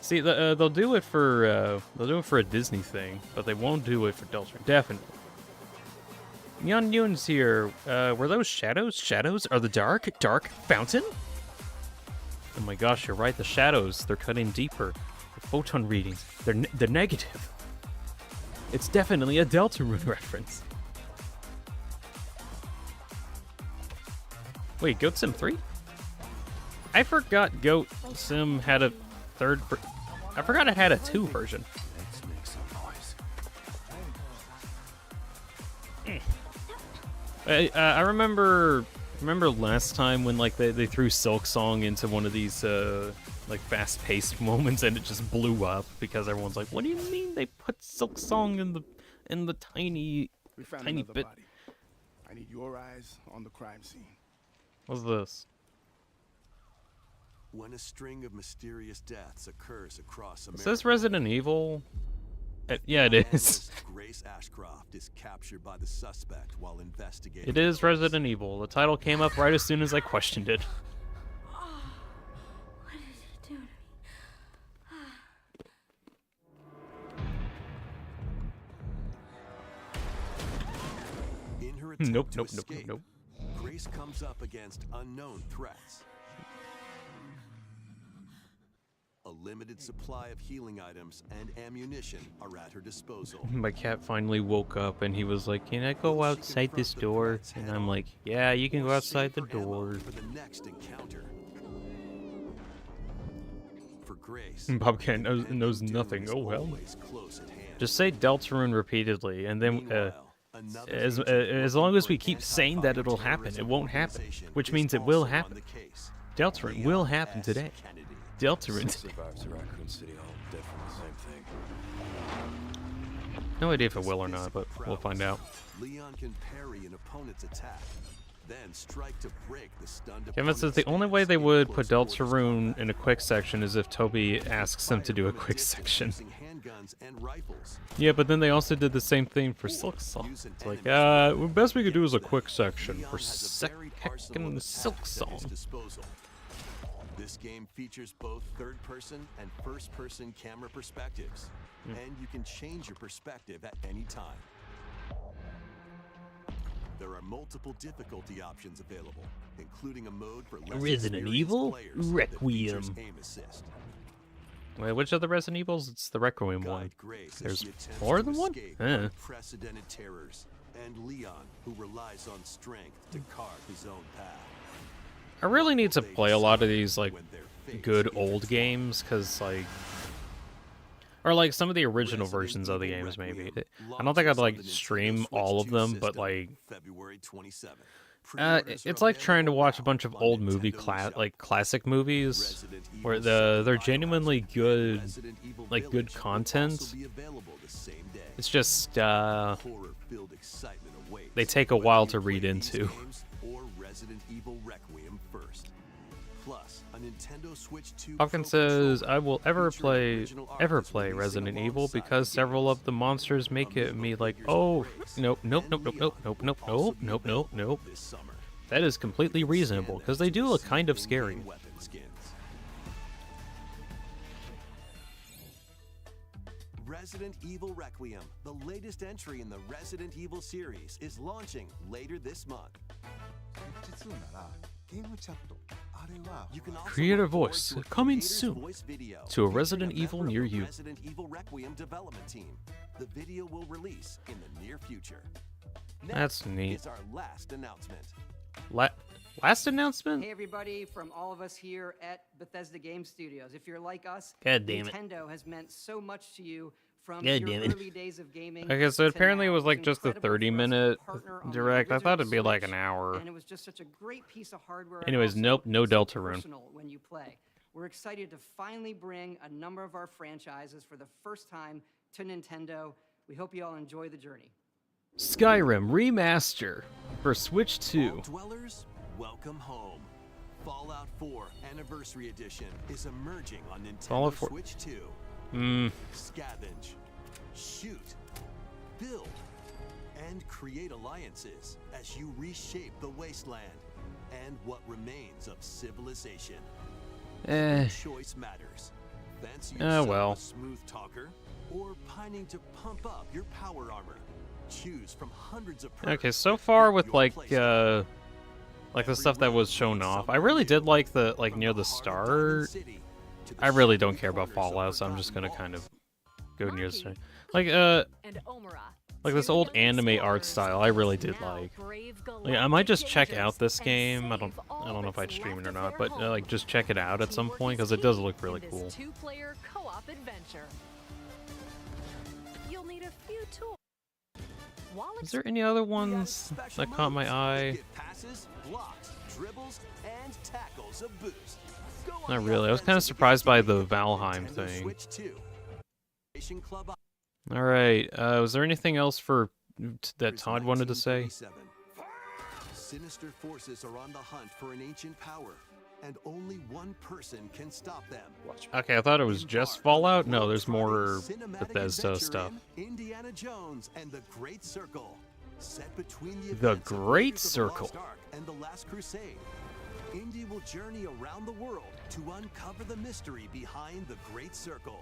See, they'll do it for a Disney thing, but they won't do it for Deltarune. Definitely. Neon Yun's here. Were those shadows? Shadows are the dark fountain? Oh my gosh, you're right. The shadows, they're cutting deeper. The photon readings, they're negative. It's definitely a Deltarune reference. Wait, Goat Sim 3? I forgot Goat Sim had a third. I forgot it had a 2 version. Let's make some noise. I remember last time when like they threw Silk Song into one of these like fast-paced moments and it just blew up because everyone's like, "What do you mean they put Silk Song and the tiny We found Tiny another bit- body. I need your eyes on the crime scene. what's this? When a string of mysterious deaths occurs across Is America, this Resident Evil? Yeah, it is. analyst Grace Ashcroft is captured by the suspect while investigating. It is Resident Evil. The title came up right as soon as I questioned it. What did it do to me? In her attempt Nope, to nope, nope, escape, nope. Grace comes up against unknown threats. A limited supply of healing items and ammunition are at her disposal. My cat finally woke up and he was like, "Can I go outside this door?" And I'm like, "Yeah, you can go outside the door." For the next encounter. For Grace, Bobcat knows impending nothing. doom is Oh well. always close at hand. Just say Deltarune repeatedly, and then Meanwhile, another as agent long as working we for keep saying that it'll happen, it anti-terrorism won't happen. organization Which is means it will also on happen. the case. Deltarune Leon will happen S. today. Kennedy. Deltarune. Survivors of Raccoon City all dead from the same thing. No idea if it will or not, but we'll find out. Leon can parry an opponent's attack, then strike to break the stunned Kevin says the only way they would put Deltarune in a quick section is if Toby asks them to do a quick section. handguns and rifles. Yeah, but then they also did the same thing for Silk Song. It's like, best we could do is a quick section for second Silk Song. This game features both third-person and first-person camera perspectives, and you can change your perspective at any time. There are multiple difficulty options available, including a mode for less Resident experienced Evil players that Requiem. features aim assist. Wait, which of the Resident Evils? It's the Requiem one. Guide Grace as There's she attempts more to than one? escape Huh. unprecedented terrors, and Leon, who relies on strength to carve his own path. I really need to play a lot of these, like, When their fates good begin old to games, because, like... Or, like, some of the original Resident versions of the Evil games, maybe. Requiem I don't think I'd, launches on like, the Nintendo stream Switch all of 2 them, but, system like... February 27th. It's like trying to watch a bunch of old movie classic movies where they're genuinely good, like good content. It's just they take a while to read into. Or Resident Evil Requiem first. Plus, a Nintendo Switch 2 Hawkins Pro says, controller "I will ever featuring play original artists releasing Resident Evil alongside because the several games. of the monsters make it me like, oh, nope, nope, nope, nope, nope, nope, nope, nope, nope, nope, nope." This summer. That is completely reasonable because they do look kind of scary. Weapon skins. Resident Evil Requiem, the latest entry in the Resident Evil series, is launching later this month. You can also Creator look forward voice to a coming creator's soon voice video to a featuring Resident member Evil of near the you. Resident Evil Requiem development team. The video will release in the near future. That's Next neat. is our last announcement. Last announcement? Hey everybody, from all of us here at Bethesda Game Studios. If you're like us, God damn it. Nintendo has meant so much to you from God your damn it. early days of gaming. Okay, so to apparently it now. was like It's just a incredible for us to 30-minute partner on the direct. I thought original it'd be like Switch, an hour. And it was just such a great piece of hardware. and Anyways, also nope, no so Deltarune. personal when you play. We're excited to finally bring a number of our franchises for the first time to Nintendo. We hope you all enjoy the journey. Skyrim Remaster for Switch 2. All dwellers, welcome home. Fallout 4 Anniversary Edition is emerging on Fallout Nintendo 4 Switch 2. Scavenge, shoot, build, and create alliances as you reshape the wasteland and what remains of civilization. Every choice matters. Fancy yourself well. a smooth talker or pining to pump up your power armor. Choose from hundreds of perks Okay, so that far fit with your like playstyle. the stuff that was shown off, I really did like the near the start. I really don't care about Fallout, so I'm just gonna kind of go near the start. Like And Omura. like this old anime art style, I really did like. Like, I might just check out this game. I don't know if I'd stream it or not, but like just check it out at some point because it does look really cool. Two-player co-op adventure. You'll need a few tools. While Is there any other ones that caught my eye? Get passes, blocks, dribbles, and tackles of boost. Go on Not the really. I was kind of offensive surprised by against the the Valheim Nintendo thing. Switch 2. Club All right. Was there anything else that Here's Todd wanted to say? 1937. Sinister forces are on the hunt for an ancient power, and only one person can stop them. Okay, I thought it was just Fallout. No, there's more Cinematic Bethesda adventure stuff. in Indiana Jones and the Great Circle, set between the The events of Great Raiders of the Lost Circle. Ark and the Last Crusade. Indy will journey around the world to uncover the mystery behind the Great Circle.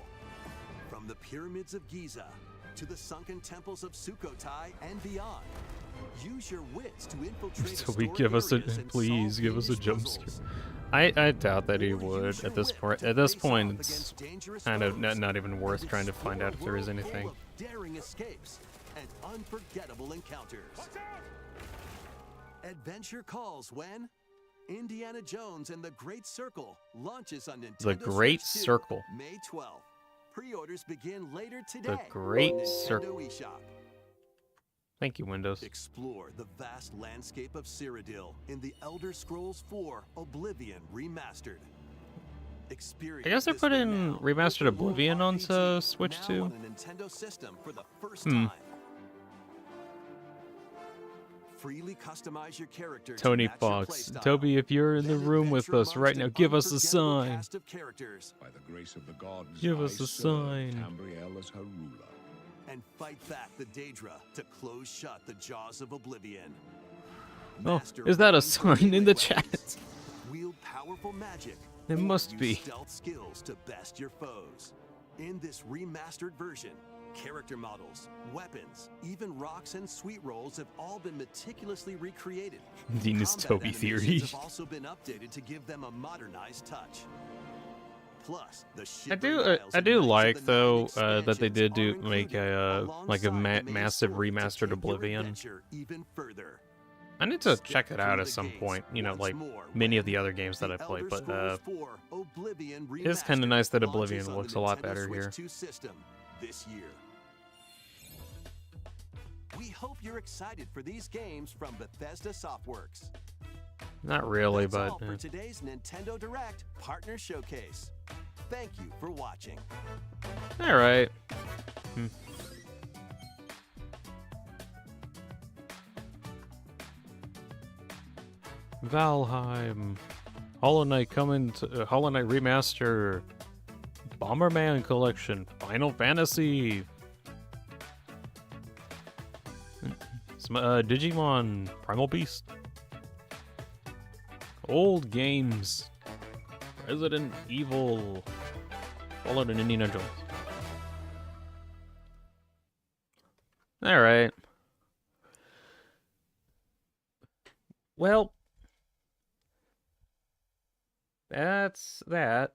From the pyramids of Giza to the sunken temples of Sukhothai and beyond. Use your wits to infiltrate So we historic give us a areas and please solve give us a English jump puzzles. scare. I doubt that he Or would use your at this wit point. to At this face point, off it's against dangerous kind of foes not even worth and trying to find out if there is explore a world anything. full of daring escapes and unforgettable encounters. Adventure calls when Indiana Jones and the Great Circle launches on Nintendo The Great Switch 2, Circle. May 12th. Pre-orders begin later today. Great on Nintendo Circle. eShop. Thank you, Windows. Explore the vast landscape of Cyrodiil in the Elder Scrolls 4 Oblivion Remastered. Experience I guess they're this putting renowned remastered open world Oblivion onto RPG Switch now too. on a Nintendo system for the first Hmm. time. Freely customize your character to Tony match your Fox. playstyle. Toby, if you're in the Then room with adventure us right amongst now, an give us a unforgettable sign. cast of characters By the grace of the gods, Give I us a serve sign. Tambriel as her ruler. and fight back the Daedra to close shut the jaws of Oblivion. Oh, Master is that a range of sign in the melee chat? weapons, wield powerful magic. It or must use be. stealth skills to best your foes. In this remastered version, character models, weapons, even rocks and sweet rolls have all been meticulously recreated. Dean's Combat Toby animations theory. have also been updated to give them a modernized touch. Plus, the I shivering do isles I and do Knights of like the though Nine that they did expansions are make included, a alongside the main massive story to remastered take your Oblivion. adventure even further. I need to Step check it out through at the some gates point. You know, once like more many of when the other games that The I played, Elder but Scrolls 4 Oblivion it is kind of Remastered nice that launches Oblivion on the looks a lot Nintendo better Switch here. 2 system this year. We hope you're excited for these games from Bethesda Softworks. Not really, That's but all for today's Nintendo Direct Partner Showcase. Thank you for watching. all right. Valheim, Hollow Knight coming to Hollow Knight Remaster, Bomberman Collection, Final Fantasy, Digimon, Primal Beast, old games, Resident Evil, Fallout and Indiana Jones. All right. Well, that's that.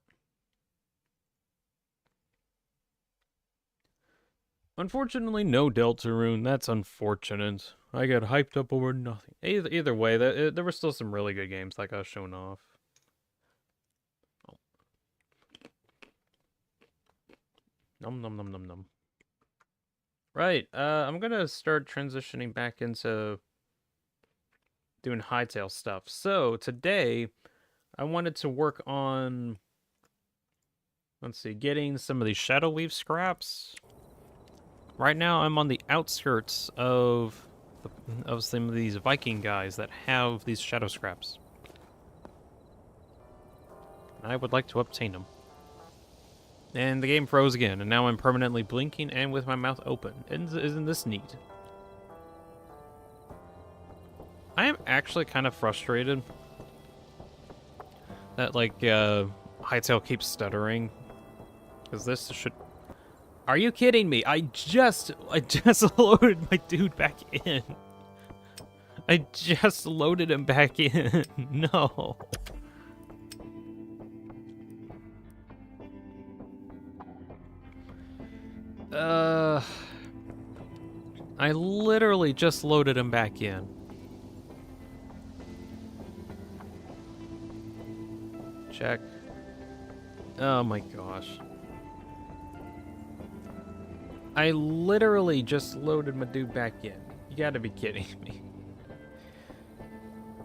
Unfortunately, no Deltarune. That's unfortunate. I got hyped up over nothing. Either way, there were still some really good games that got shown off. Oh. Num num num num num. Right, I'm gonna start transitioning back into doing Hytale stuff. So, today, I wanted to work on, let's see, getting some of these Shadow Weave scraps. Right now, I'm on the outskirts of some of these Viking guys that have these Shadow Scraps. I would like to obtain them. And the game froze again, and now I'm permanently blinking and with my mouth open. Isn't this neat? I am actually kind of frustrated that, like, Hytale keeps stuttering. Because this should... Are you kidding me? I just loaded my dude back in. I just loaded him back in. No. I literally just loaded him back in. Check. Oh my gosh. I literally just loaded my dude back in. You gotta be kidding me.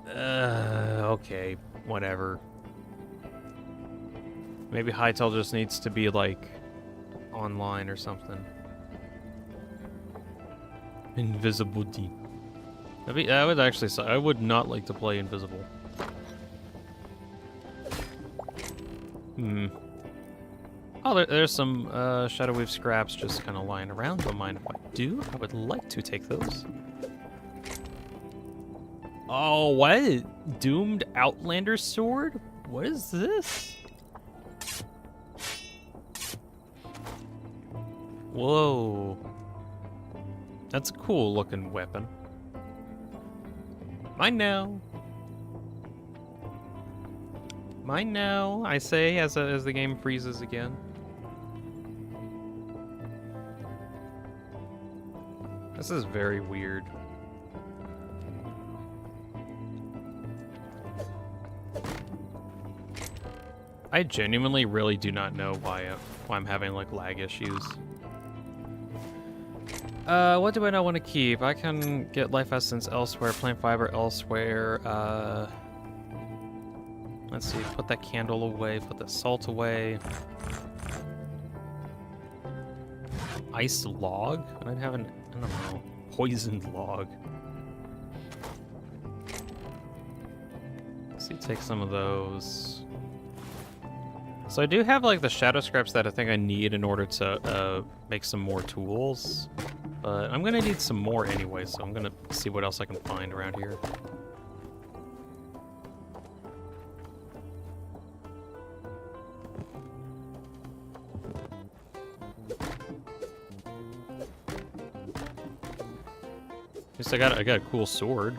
Okay, whatever. Maybe Hytale just needs to be, like, online or something. Invisible Dean. I would actually say I would not like to play invisible. Hmm. Oh, there's some Shadow Weave scraps just kind of lying around. Don't mind if I do. I would like to take those. Oh, what? Doomed Outlander Sword? What is this? Whoa. That's a cool looking weapon. Mine now. Mine now, I say, as the game freezes again. This is very weird. I genuinely really do not know why I'm having like lag issues. What do I not want to keep? I can get life essence elsewhere, plant fiber elsewhere. Let's see, put that candle away, put the salt away. Ice log? I don't have an, I don't know, poisoned log. Let's see, take some of those. So I do have like the shadow scraps that I think I need in order to make some more tools. But I'm gonna need some more anyway, so I'm gonna see what else I can find around here. At least I got a cool sword.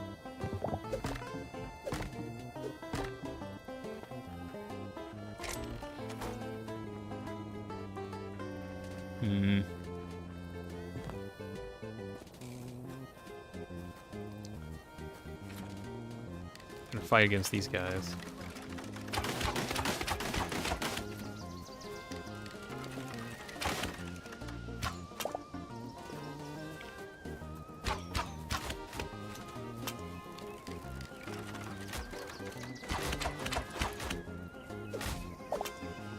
Hmm. Gonna fight against these guys.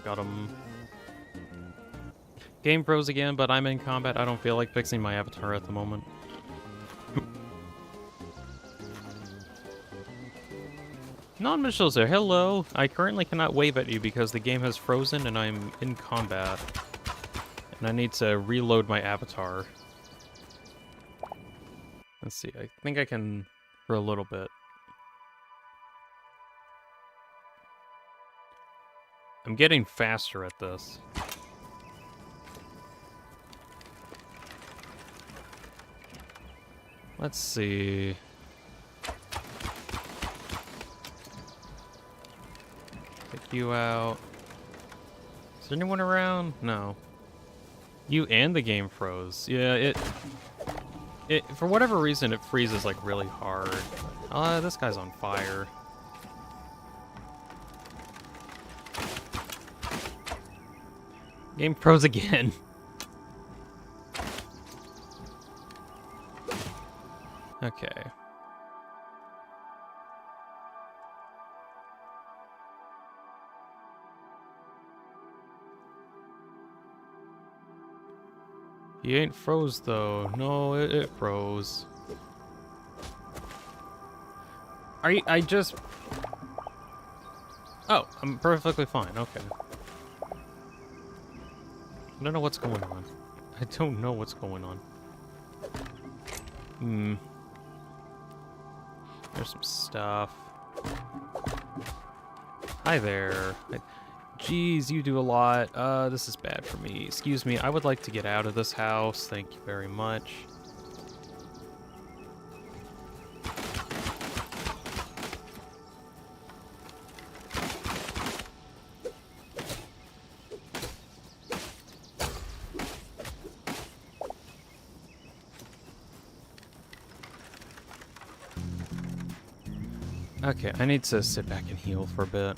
Got him. Game froze again, but I'm in combat. I don't feel like fixing my avatar at the moment. Non-Mitchell's there. Hello. I currently cannot wave at you because the game has frozen and I'm in combat. And I need to reload my avatar. Let's see. I think I can for a little bit. I'm getting faster at this. Let's see. Take you out. Is there anyone around? No. You and the game froze. Yeah, it for whatever reason it freezes like really hard. This guy's on fire. Game froze again. Okay. He ain't froze though. No, it froze. I just... Oh, I'm perfectly fine. Okay. I don't know what's going on. I don't know what's going on. Hmm. There's some stuff. Hi there. Jeez, you do a lot. This is bad for me. Excuse me, I would like to get out of this house. Thank you very much. Okay, I need to sit back and heal for a bit.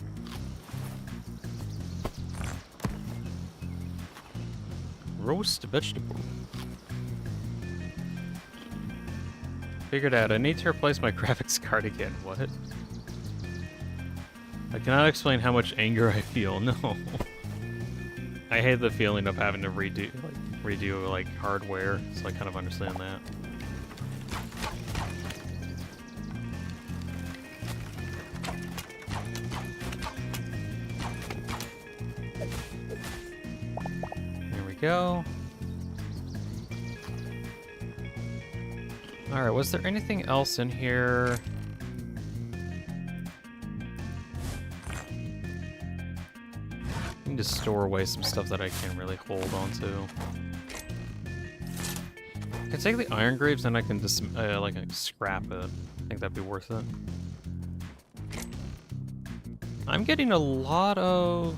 Roast vegetable. Figured out, I need to replace my graphics card again. What? I cannot explain how much anger I feel. No. I hate the feeling of having to redo like hardware, so I kind of understand that. go. Alright, was there anything else in here? I need to store away some stuff that I can't really hold on to. I can take the iron graves and I can just like scrap it. I think that'd be worth it. I'm getting a lot of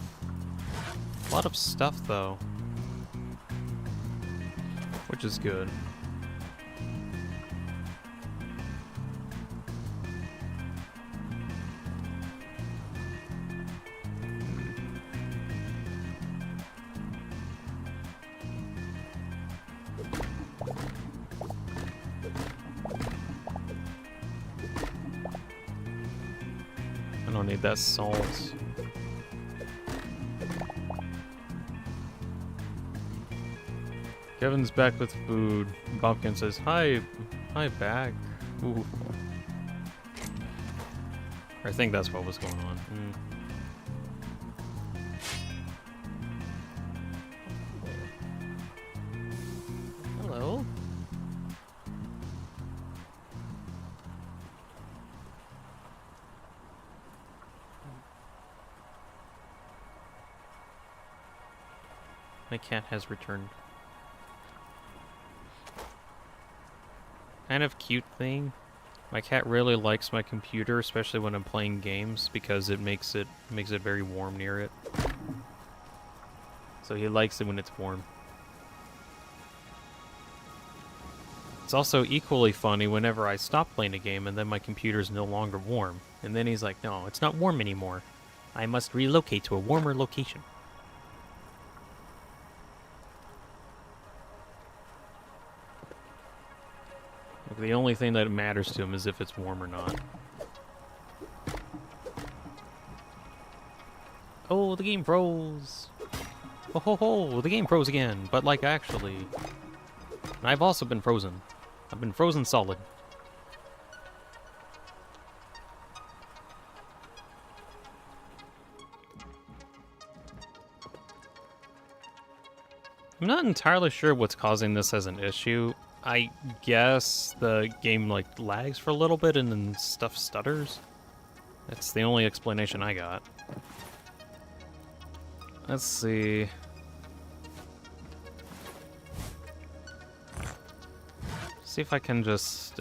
stuff though, which is good. I don't need that salt. Kevin's back with food. Bumpkin says, hi back. Ooh. I think that's what was going on. Hello. My cat has returned. Kind of cute thing. My cat really likes my computer, especially when I'm playing games, because it makes it very warm near it. So he likes it when it's warm. It's also equally funny whenever I stop playing a game and then my computer's no longer warm. And then he's like, no, it's not warm anymore. I must relocate to a warmer location. The only thing that matters to him is if it's warm or not. Oh, the game froze! Oh ho ho, the game froze again, but like actually. I've also been frozen. I've been frozen solid. I'm not entirely sure what's causing this as an issue. I guess the game like lags for a little bit and then stuff stutters. That's the only explanation I got. Let's see. See if I can just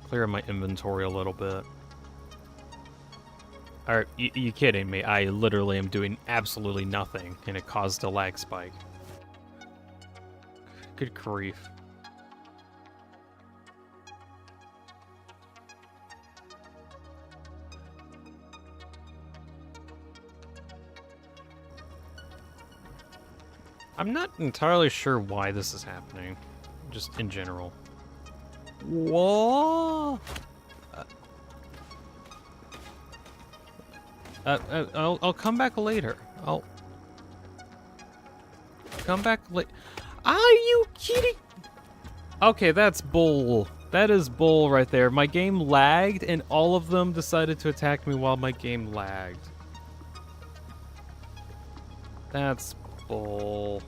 clear my inventory a little bit. Are you kidding me? I literally am doing absolutely nothing and it caused a lag spike. Good grief. I'm not entirely sure why this is happening, just in general. Whoa! I'll come back later. I'll come back later. Are you kidding? Okay, that's bull. That is bull right there. My game lagged, and all of them decided to attack me while my game lagged. That's bull.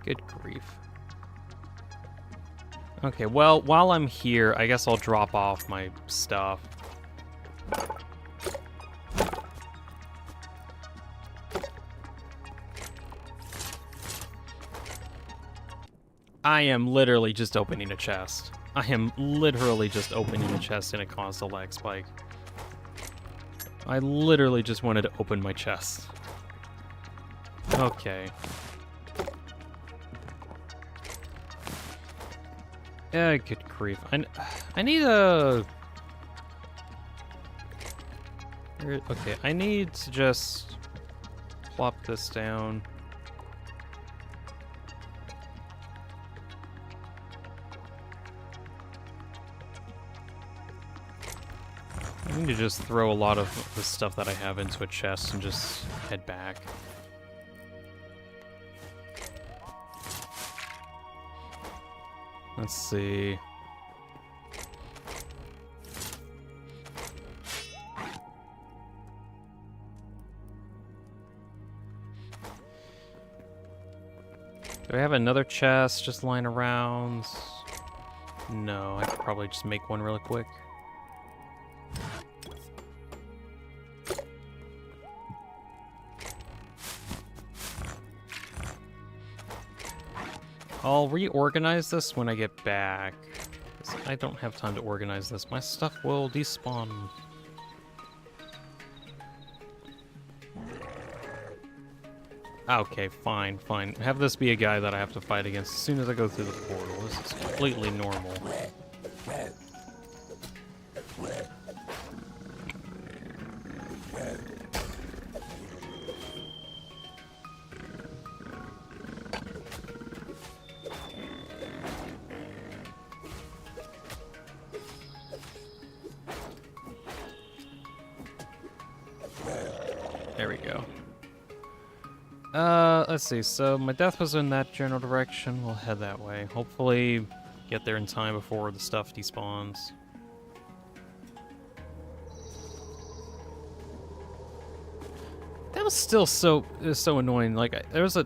Good grief. Okay, well, while I'm here, I guess I'll drop off my stuff. I am literally just opening a chest. I am literally just opening a chest and it caused a lag spike. I literally just wanted to open my chest. Okay. Good grief. I need a... Okay, I need to just plop this down. I need to just throw a lot of the stuff that I have into a chest and just head back. Let's see. I have another chest just lying around? No, I could probably just make one really quick. I'll reorganize this when I get back. 'Cause I don't have time to organize this. My stuff will despawn. Okay, fine, fine. Have this be a guy that I have to fight against as soon as I go through the portal. This is completely normal. There we go. Let's see. So my death was in that general direction. We'll head that way. Hopefully get there in time before the stuff despawns. That was still so annoying. Like, there was a...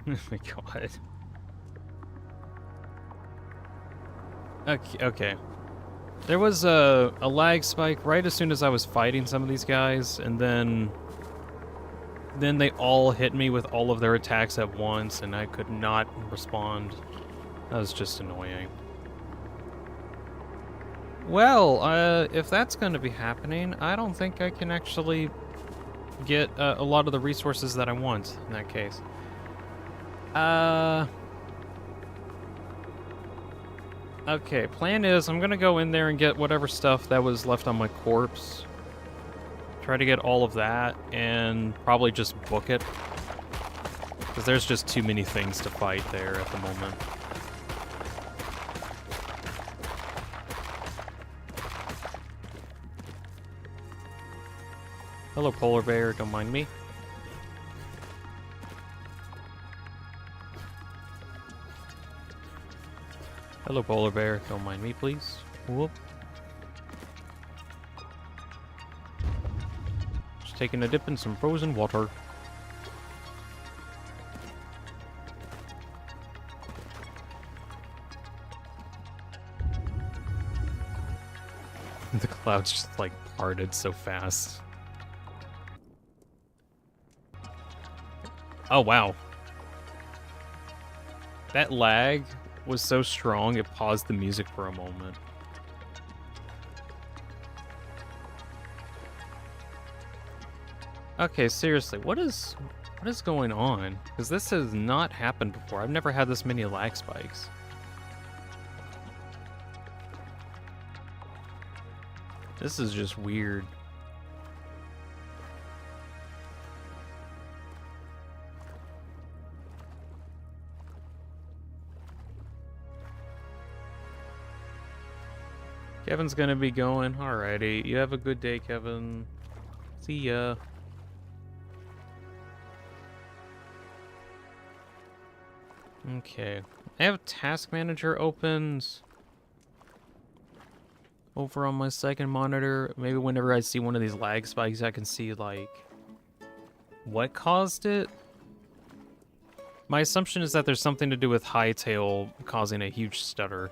Oh my god. Okay. There was a lag spike right as soon as I was fighting some of these guys, and then they all hit me with all of their attacks at once, and I could not respond. That was just annoying. Well, if that's going to be happening, I don't think I can actually get a lot of the resources that I want in that case. Okay, plan is I'm gonna go in there and get whatever stuff that was left on my corpse. Try to get all of that, and probably just book it. Because there's just too many things to fight there at the moment. Hello, polar bear, don't mind me. Hello, polar bear. Don't mind me, please. Whoop. Just taking a dip in some frozen water. The clouds just, like, parted so fast. Oh, wow. That lag was so strong, it paused the music for a moment. Okay, seriously, what is going on? Because this has not happened before. I've never had this many lag spikes. This is just weird. Kevin's gonna be going. Alrighty. You have a good day, Kevin. See ya. Okay. I have Task Manager opened over on my second monitor. Maybe whenever I see one of these lag spikes, I can see, like, what caused it. My assumption is that there's something to do with Hytale causing a huge stutter.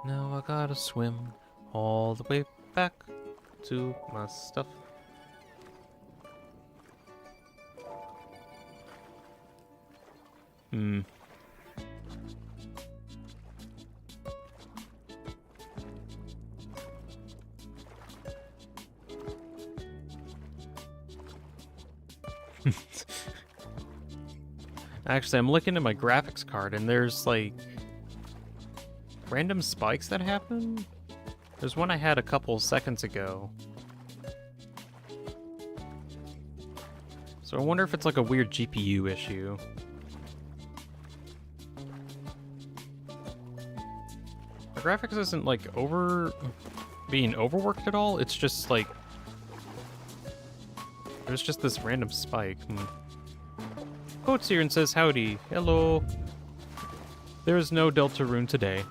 Now I gotta swim all the way back to my stuff. Actually, I'm looking at my graphics card and there's like random spikes that happen? There's one I had a couple seconds ago. So I wonder if it's like a weird GPU issue. The graphics isn't like being overworked at all, it's just like there's just this random spike. Goat's here and says howdy. Hello. There is no Deltarune today.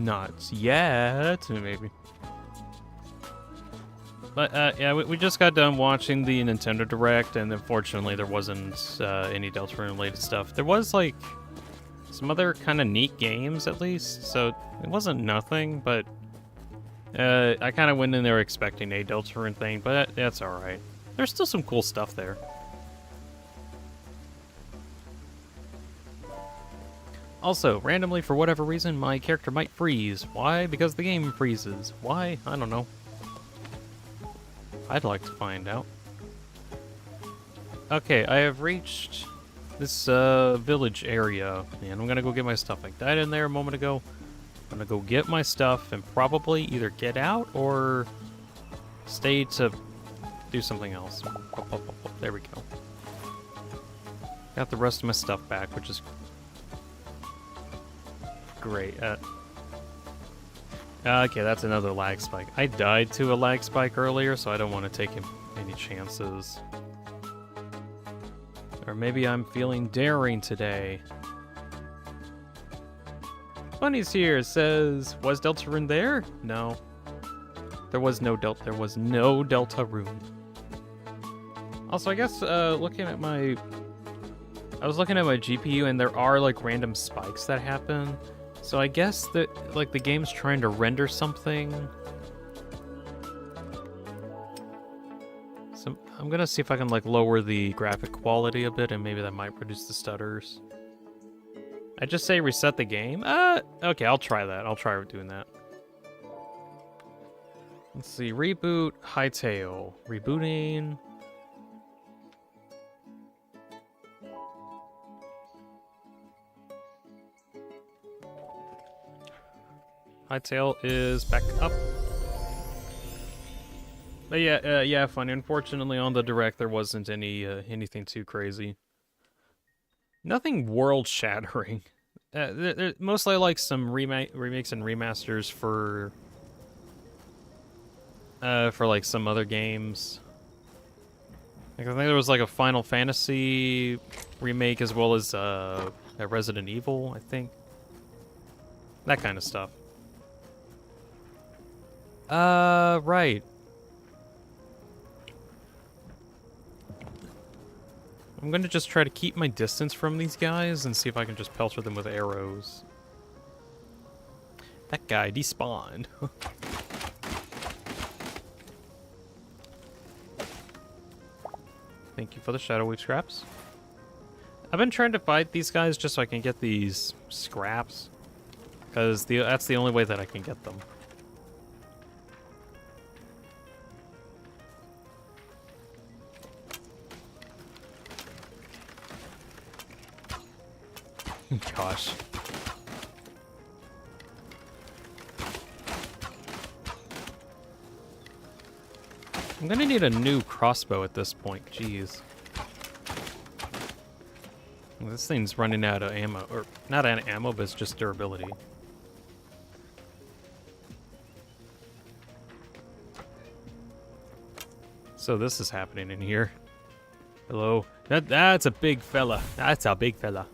Not yet, maybe. But yeah, we just got done watching the Nintendo Direct, and unfortunately there wasn't any Deltarune related stuff. There was like some other kind of neat games at least, so it wasn't nothing, but I kind of went in there expecting a Deltarune thing, but that's alright. There's still some cool stuff there. Also, randomly, for whatever reason, my character might freeze. Why? Because the game freezes. Why? I don't know. I'd like to find out. Okay, I have reached this village area, and I'm gonna go get my stuff. I died in there a moment ago. I'm gonna go get my stuff and probably either get out or stay to do something else. There we go. Got the rest of my stuff back, which is great. Okay, that's another lag spike. I died to a lag spike earlier, so I don't want to take any chances. Or maybe I'm feeling daring today. Bunny's here, says, was Deltarune there? No. There was no Deltarune. Also, I guess looking at my GPU, and there are like random spikes that happen. So I guess that like the game's trying to render something. So I'm gonna see if I can like lower the graphic quality a bit, and maybe that might reduce the stutters. I just say reset the game? Okay, I'll try that. I'll try doing that. Let's see, reboot Hytale. Rebooting. Hytale is back up. But yeah, funny. Unfortunately, on the Direct, there wasn't anything too crazy. Nothing world-shattering. Mostly like some remakes and remasters for like some other games. Like, I think there was like a Final Fantasy remake as well as a Resident Evil, I think. That kind of stuff. Right. I'm gonna just try to keep my distance from these guys and see if I can just pelter them with arrows. That guy despawned. Thank you for the Shadow Weave scraps. I've been trying to fight these guys just so I can get these scraps, because that's the only way that I can get them. Gosh. I'm gonna need a new crossbow at this point, jeez. This thing's running out of ammo, or not out of ammo, but it's just durability. So this is happening in here. Hello. That's a big fella. That's a big fella.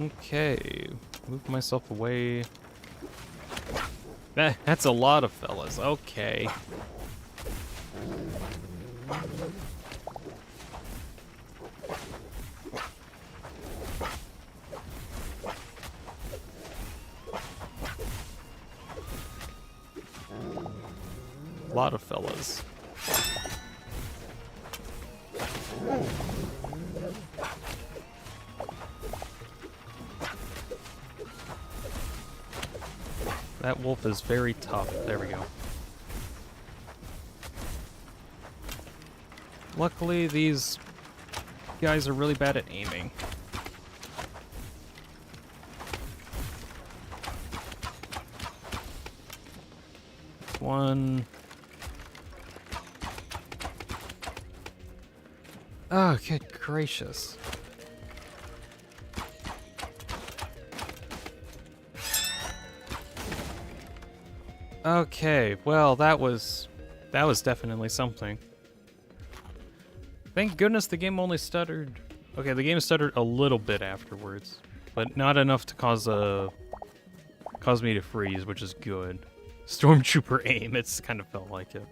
Okay, move myself away. That's a lot of fellas. Okay. A lot of fellas. That wolf is very tough. There we go. Luckily, these guys are really bad at aiming. One. Oh, good gracious. Okay, well, that was definitely something. Thank goodness the game only stuttered. Okay, the game stuttered a little bit afterwards, but not enough to cause me to freeze, which is good. Stormtrooper aim, it's kind of felt like it.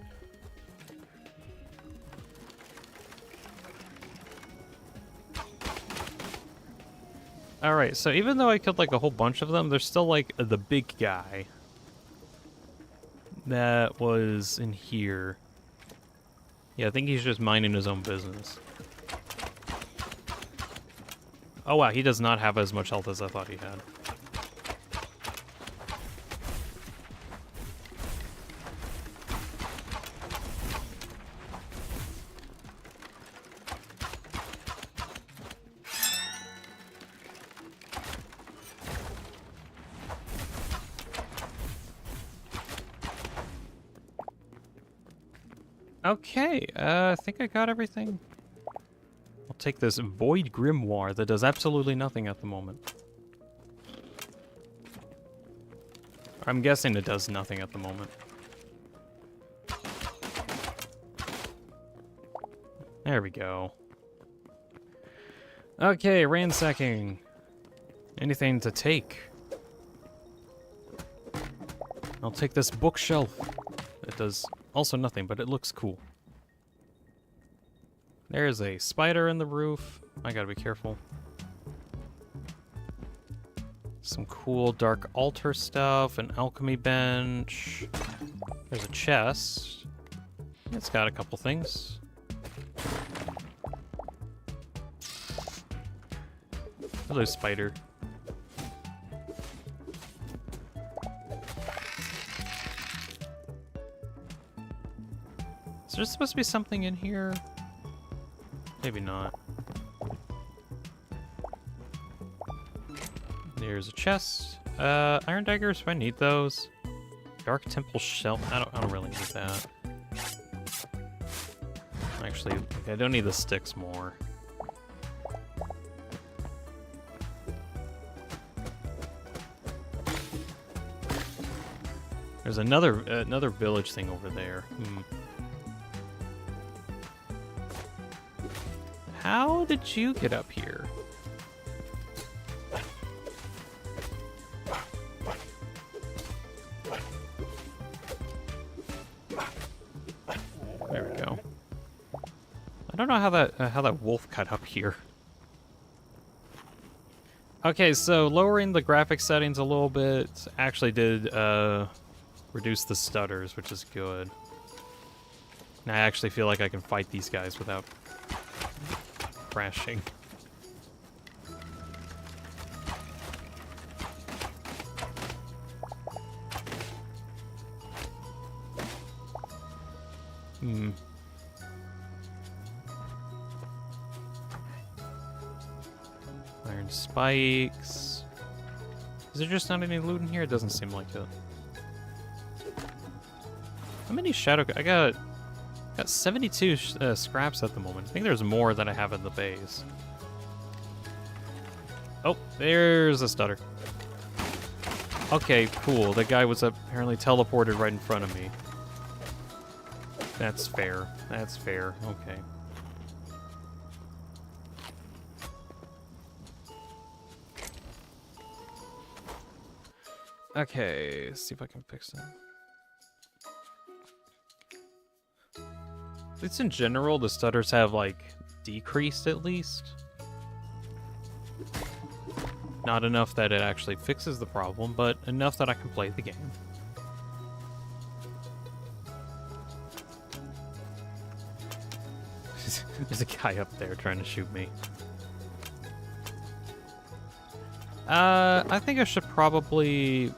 Alright, so even though I killed like a whole bunch of them, there's still like the big guy that was in here. Yeah, I think he's just minding his own business. Oh wow, he does not have as much health as I thought he had. Okay, I think I got everything. I'll take this Void Grimoire that does absolutely nothing at the moment. I'm guessing it does nothing at the moment. There we go. Okay, ransacking. Anything to take? I'll take this bookshelf. It does also nothing, but it looks cool. There's a spider in the roof. I gotta be careful. Some cool dark altar stuff, an alchemy bench. There's a chest. It's got a couple things. Hello, spider. Is there supposed to be something in here? Maybe not. There's a chest. Iron daggers, if I need those. Dark temple shell. I don't really need that. Actually, I don't need the sticks more. There's another village thing over there. How did you get up here? There we go. I don't know how that wolf got up here. Okay, so lowering the graphics settings a little bit actually did reduce the stutters, which is good. And I actually feel like I can fight these guys without crashing. Iron spikes. Is there just not any loot in here? It doesn't seem like it. How many shadow... I got 72 scraps at the moment. I think there's more than I have in the base. Oh, there's a stutter. Okay, cool. The guy was apparently teleported right in front of me. That's fair. That's fair. Okay. Okay, let's see if I can fix that. At least in general, the stutters have, like, decreased at least. Not enough that it actually fixes the problem, but enough that I can play the game. There's a guy up there trying to shoot me. I think I should probably...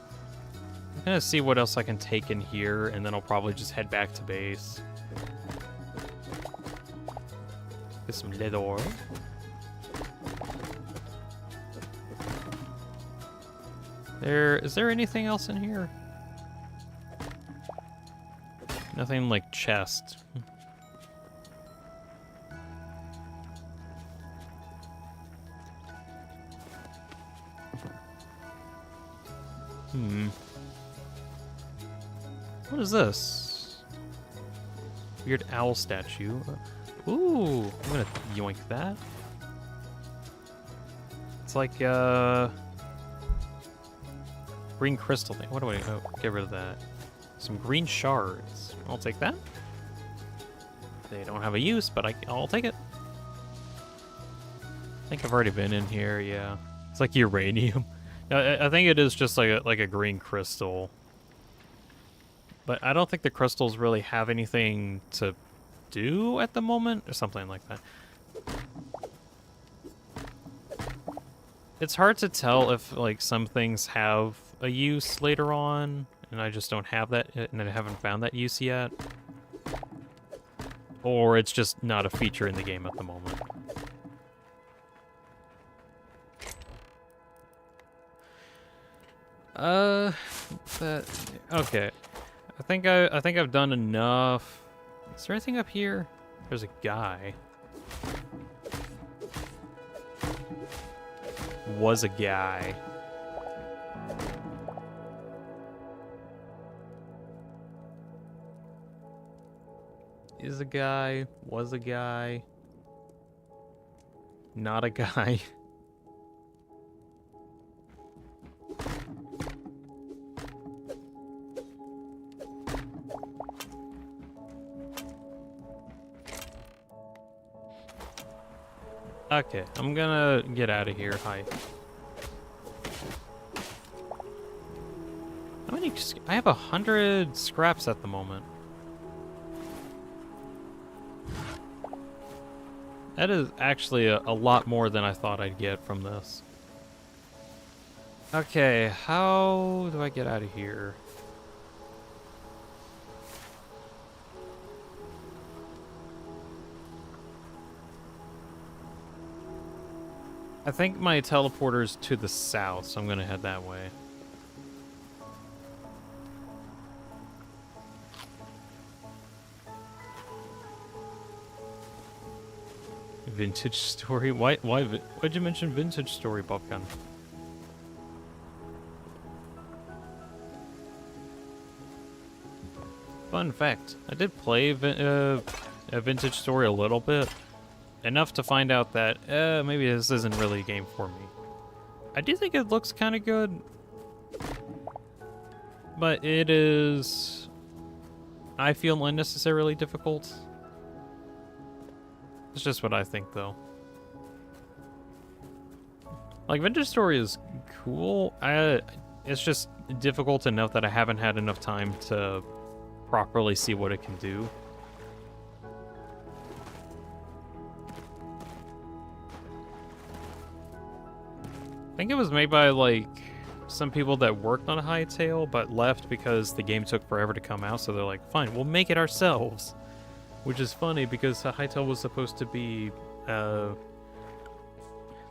I'm gonna see what else I can take in here, and then I'll probably just head back to base. Get some leather. Is there anything else in here? Nothing like chest. What is this? Weird owl statue. Ooh, I'm gonna yoink that. It's like, green crystal thing. What do I, oh, get rid of that. Some green shards. I'll take that. They don't have a use, but I'll take it. I think I've already been in here, yeah. It's like uranium. I think it is just like a green crystal. But I don't think the crystals really have anything to do at the moment, or something like that. It's hard to tell if like some things have a use later on, and I just don't have that, and I haven't found that use yet. Or it's just not a feature in the game at the moment. Okay. I think I've done enough. Is there anything up here? There's a guy. Was a guy. Is a guy. Was a guy. Not a guy. Okay, I'm gonna get out of here. Hi. How many? I have 100 scraps at the moment. That is actually a lot more than I thought I'd get from this. Okay, how do I get out of here? I think my teleporter's to the south, so I'm gonna head that way. Vintage story? Why'd you mention vintage story, Bobcan? Fun fact, I did play a vintage story a little bit. Enough to find out that, maybe this isn't really a game for me. I do think it looks kind of good. But it is, I feel, unnecessarily difficult. It's just what I think, though. Like, Vintage Story is cool. It's just difficult enough that I haven't had enough time to properly see what it can do. I think it was made by, like, some people that worked on Hytale, but left because the game took forever to come out, so they're like, fine, we'll make it ourselves. Which is funny, because Hytale was supposed to be,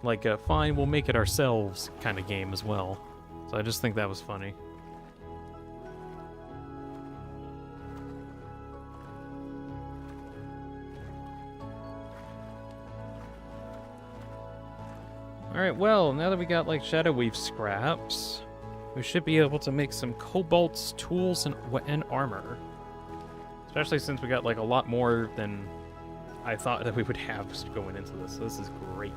like a fine, we'll make it ourselves kind of game as well. So I just think that was funny. Alright, well, now that we got, like, Shadow Weave scraps, we should be able to make some kobolds, tools, and armor. Especially since we got, like, a lot more than I thought that we would have going into this. So this is great.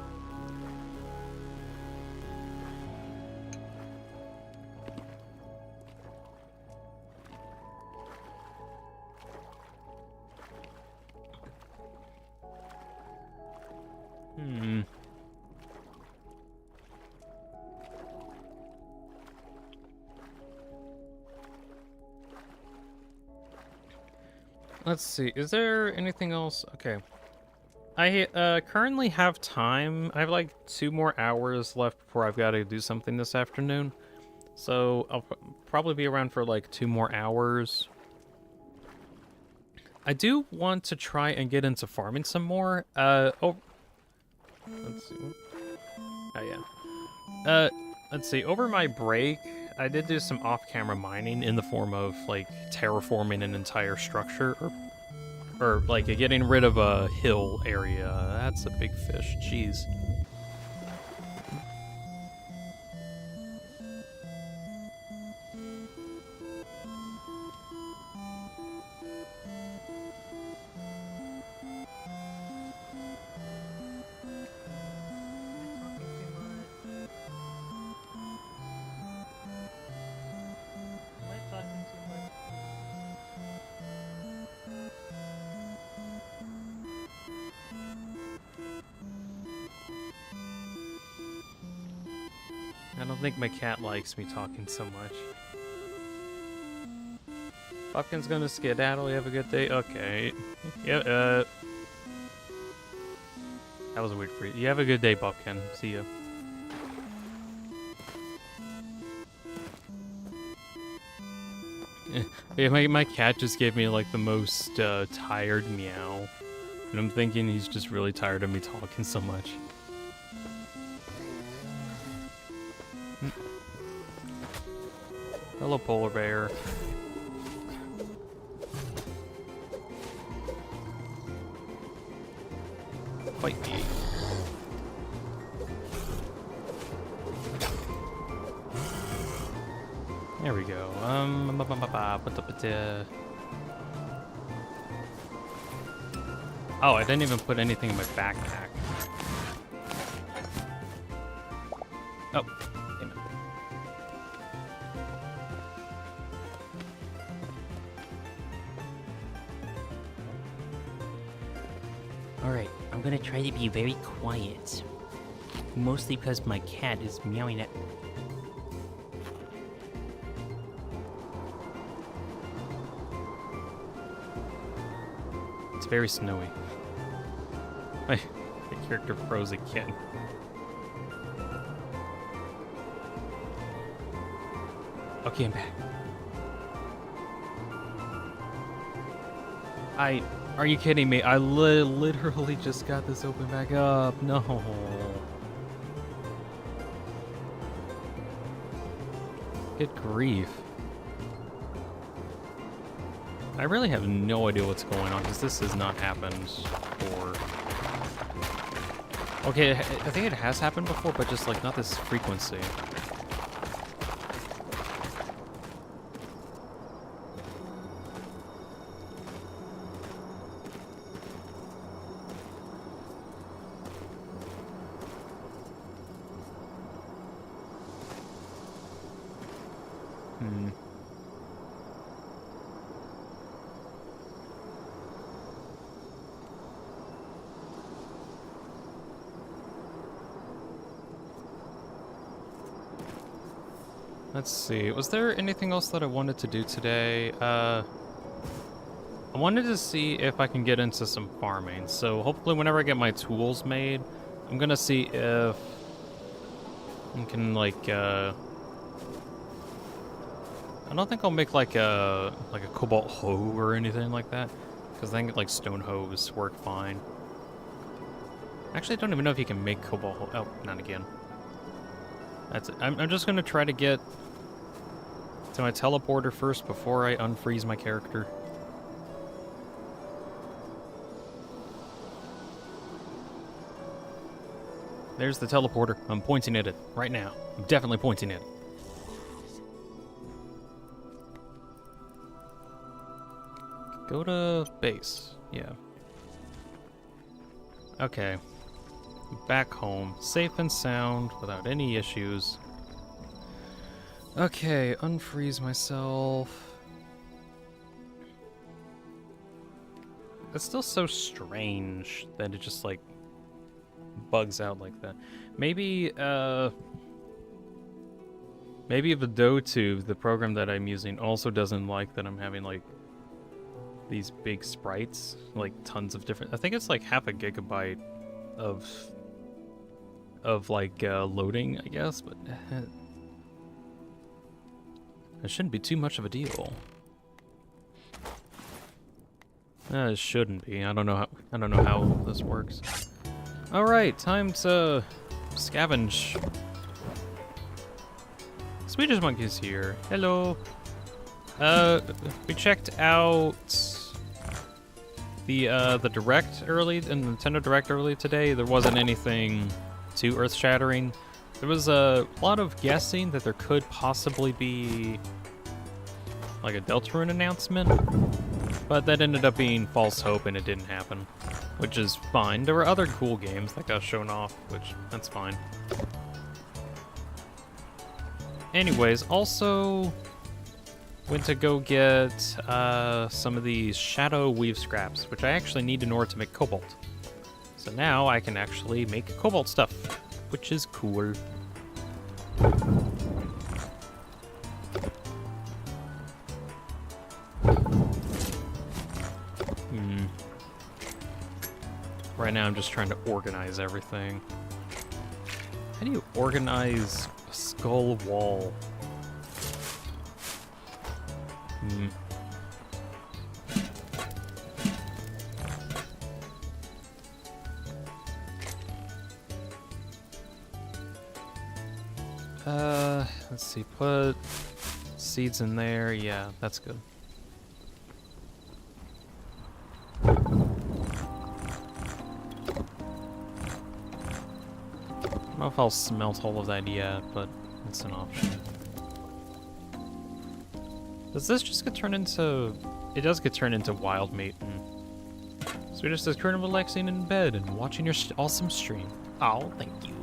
Let's see, is there anything else? Okay. I currently have time. I have like 2 more hours left before I've got to do something this afternoon. So I'll probably be around for like 2 more hours. I do want to try and get into farming some more. Let's see. Oh yeah. Let's see, over my break, I did do some off-camera mining in the form of, like, terraforming an entire structure, or like, getting rid of a hill area. That's a big fish, jeez. I don't think my cat likes me talking so much. Pumpkin's gonna skedaddle. You have a good day. Okay. Yeah. That was a weird freeze. You have a good day, Pumpkin. See ya. Yeah, my cat just gave me like the most tired meow. And I'm thinking he's just really tired of me talking so much. Hello, polar bear. Fight me. There we go. Oh, I didn't even put anything in my backpack. Oh, damn it. Alright, I'm gonna try to be very quiet. Mostly because my cat is meowing at. It's very snowy. My character froze again. Okay, I'm back. Are you kidding me? I literally just got this open back up. No. Good grief. I really have no idea what's going on because this has not happened before. Okay, I think it has happened before, but just like not this frequency. Let's see, was there anything else that I wanted to do today? I wanted to see if I can get into some farming. So hopefully whenever I get my tools made, I'm gonna see if I can like, I don't think I'll make like a cobalt hoe or anything like that. Because I think like stone hoes work fine. Actually, I don't even know if you can make cobalt hoe. Oh, not again. That's it. I'm just gonna try to get to my teleporter first before I unfreeze my character. There's the teleporter. I'm pointing at it right now. I'm definitely pointing at it. Go to base. Yeah. Okay. Back home. Safe and sound without any issues. Okay, unfreeze myself. It's still so strange that it just like bugs out like that. Maybe maybe Vidotube, the program that I'm using, also doesn't like that I'm having like these big sprites, like tons of different. I think it's like half a gigabyte of like loading, I guess, but it shouldn't be too much of a deal. It shouldn't be. I don't know how this works. All right, time to scavenge. Swedish monkey's here. Hello. We checked out the Direct early, and Nintendo Direct early today. There wasn't anything too earth-shattering. There was a lot of guessing that there could possibly be like a Deltarune announcement, but that ended up being false hope and it didn't happen, which is fine. There were other cool games that got shown off, which that's fine. Anyways, also went to go get some of these Shadow Weave scraps, which I actually need in order to make cobalt. So now I can actually make cobalt stuff, which is cool. Right now I'm just trying to organize everything. How do you organize a skull wall? Let's see, put seeds in there. Yeah, that's good. I don't know if I'll smelt all of that yet, but it's an option. Does this just get turned into... It does get turned into wild meat. So we just currently relaxing in bed and watching your awesome stream. Oh, thank you.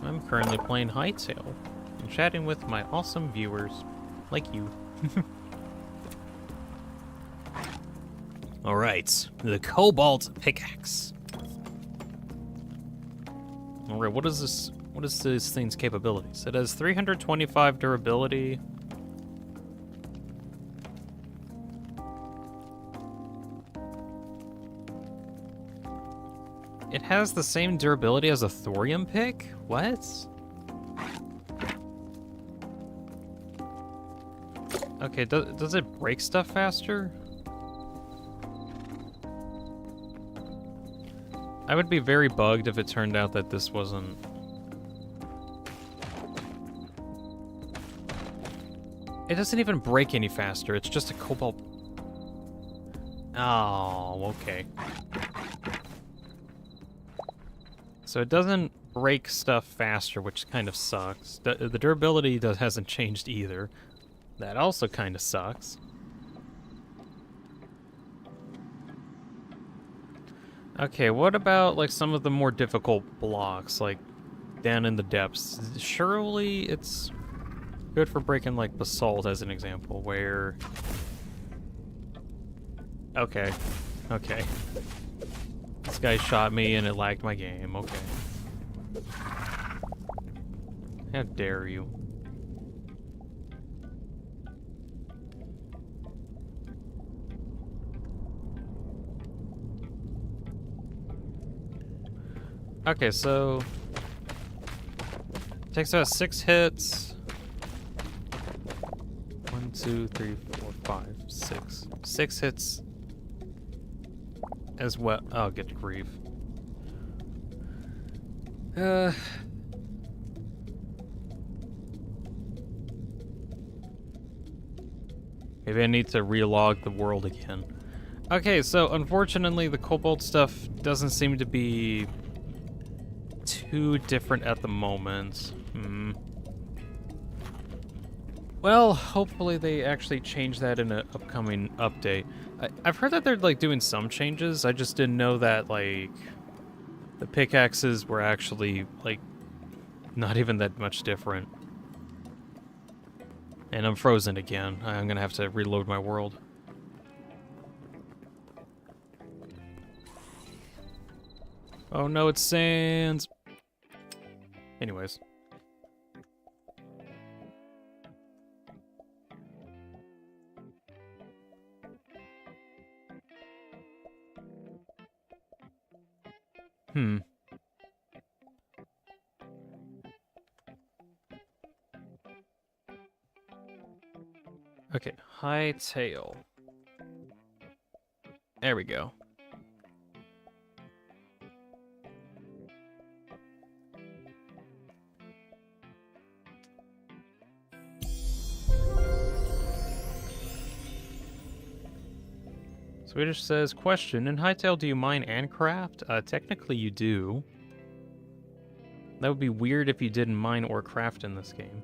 I'm currently playing Hytale and chatting with my awesome viewers, like you. Alright, the Cobalt Pickaxe. Alright, what is this? What is this thing's capabilities? It has 325 durability. It has the same durability as a thorium pick? What? Okay, does it break stuff faster? I would be very bugged if it turned out that this wasn't... It doesn't even break any faster, it's just a cobalt... Oh, okay. So it doesn't break stuff faster, which kind of sucks. The durability hasn't changed either. That also kind of sucks. Okay, what about like some of the more difficult blocks, like down in the depths? Surely it's good for breaking like basalt as an example, where... Okay. Okay. This guy shot me and it lagged my game, okay. How dare you. Okay, so... Takes about 6 hits. 1, 2, 3, 4, 5, 6. 6 hits as well. Oh, good grief. Maybe I need to relog the world again. Okay, so unfortunately the cobalt stuff doesn't seem to be too different at the moment. Well, hopefully they actually change that in an upcoming update. I've heard that they're like doing some changes. I just didn't know that like the pickaxes were actually like not even that much different. And I'm frozen again. I'm gonna have to reload my world. Oh no, it's sands. Anyways. Okay, Hytale. There we go. Swedish says, question, in Hytale do you mine and craft? Technically you do. That would be weird if you didn't mine or craft in this game.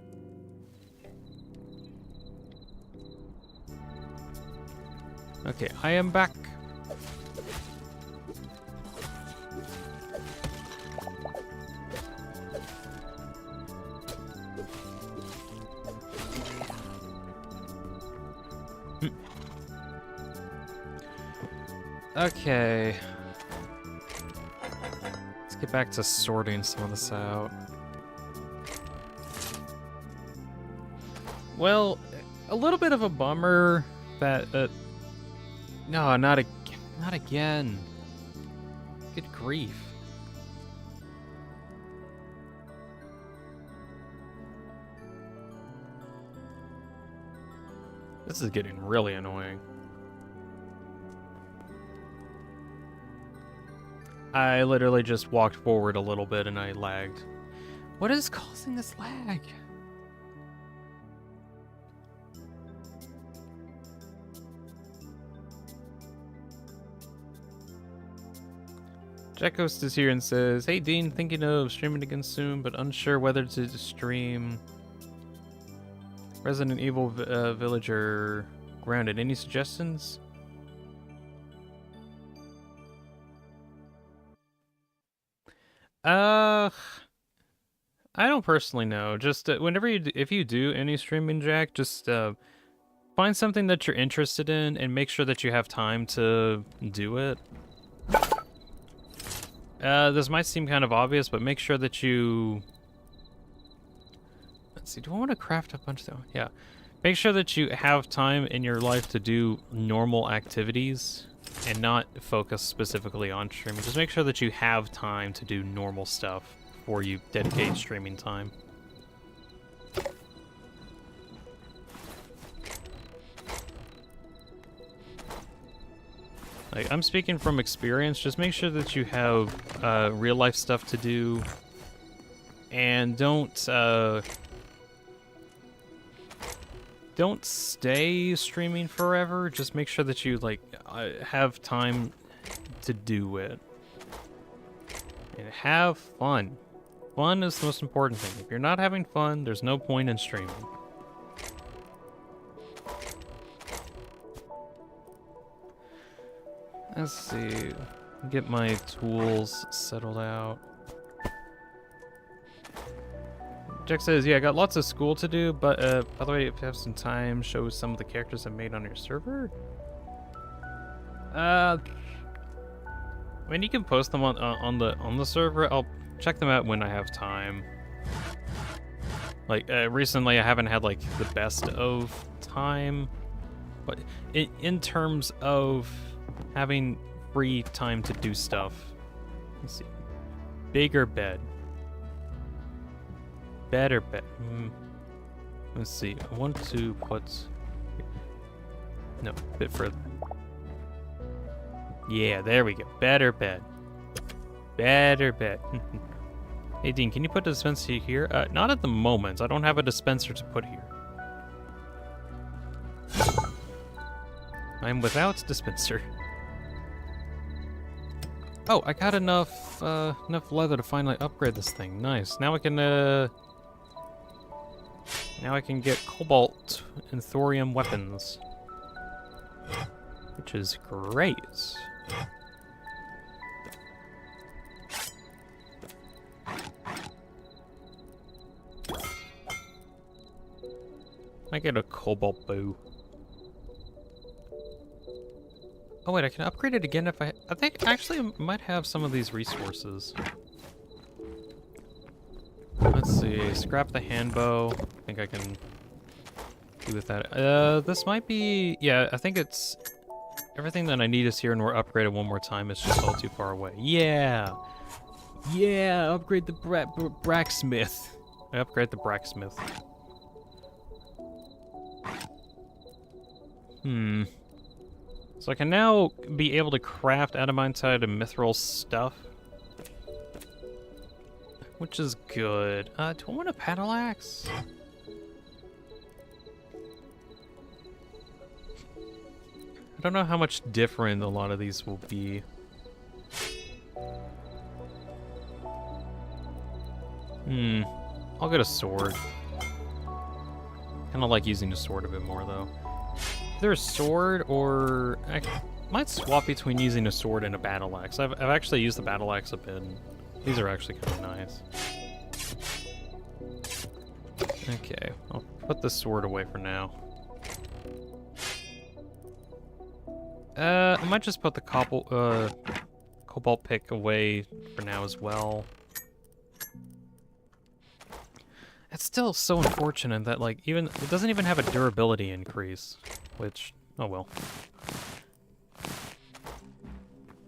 Okay, I am back. Okay. get back to sorting some of this out. Well, a little bit of a bummer that no, not again. Good grief. This is getting really annoying. I literally just walked forward a little bit and I lagged. What is causing this lag? Jack Ghost is here and says, "Hey Dean, thinking of streaming again soon, but unsure whether to stream Resident Evil Village or Grounded. Any suggestions?" I don't personally know. Just whenever if you do any streaming, Jack, just find something that you're interested in and make sure that you have time to do it. This might seem kind of obvious, but make sure that you... Let's see, do I want to craft a bunch of them? Yeah. Make sure that you have time in your life to do normal activities and not focus specifically on streaming. Just make sure that you have time to do normal stuff before you dedicate streaming time. Like, I'm speaking from experience. Just make sure that you have real life stuff to do, and don't stay streaming forever. Just make sure that you like have time to do it, and have fun. Fun is the most important thing. If you're not having fun, there's no point in streaming. Let's see, get my tools settled out. Jack says, yeah, I got lots of school to do, but by the way, if you have some time, show some of the characters I made on your server. I mean, you can post them on the server. I'll check them out when I have time. Like recently, I haven't had like the best of time, but in terms of having free time to do stuff. Let's see. Bigger bed. Better bed. Let's see. I want to put... No, a bit further. Yeah, there we go. Better bed. Better bed. Hey, Dean, can you put a dispenser here? Not at the moment. I don't have a dispenser to put here. I'm without dispenser. Oh, I got enough leather to finally upgrade this thing. Nice. Now I can get cobalt and thorium weapons, which is great. I get a cobalt bow. Oh wait, I can upgrade it again if I think actually I might have some of these resources. Let's see, scrap the handbow. I think I can do with that. This might be, yeah, I think it's, everything that I need is here and we're upgraded one more time. It's just all too far away. Yeah! Yeah, upgrade the bracksmith. I upgrade the bracksmith. So I can now be able to craft adamantite and mithril stuff, which is good. Do I want a paddle axe? I don't know how much different a lot of these will be. I'll get a sword. Kind of like using a sword a bit more though. Either a sword or I might swap between using a sword and a battle axe. I've actually used the battle axe a bit. These are actually kind of nice. Okay, I'll put the sword away for now. I might just put the Cobalt pick away for now as well. It's still so unfortunate that, like, even it doesn't even have a durability increase, which, oh well.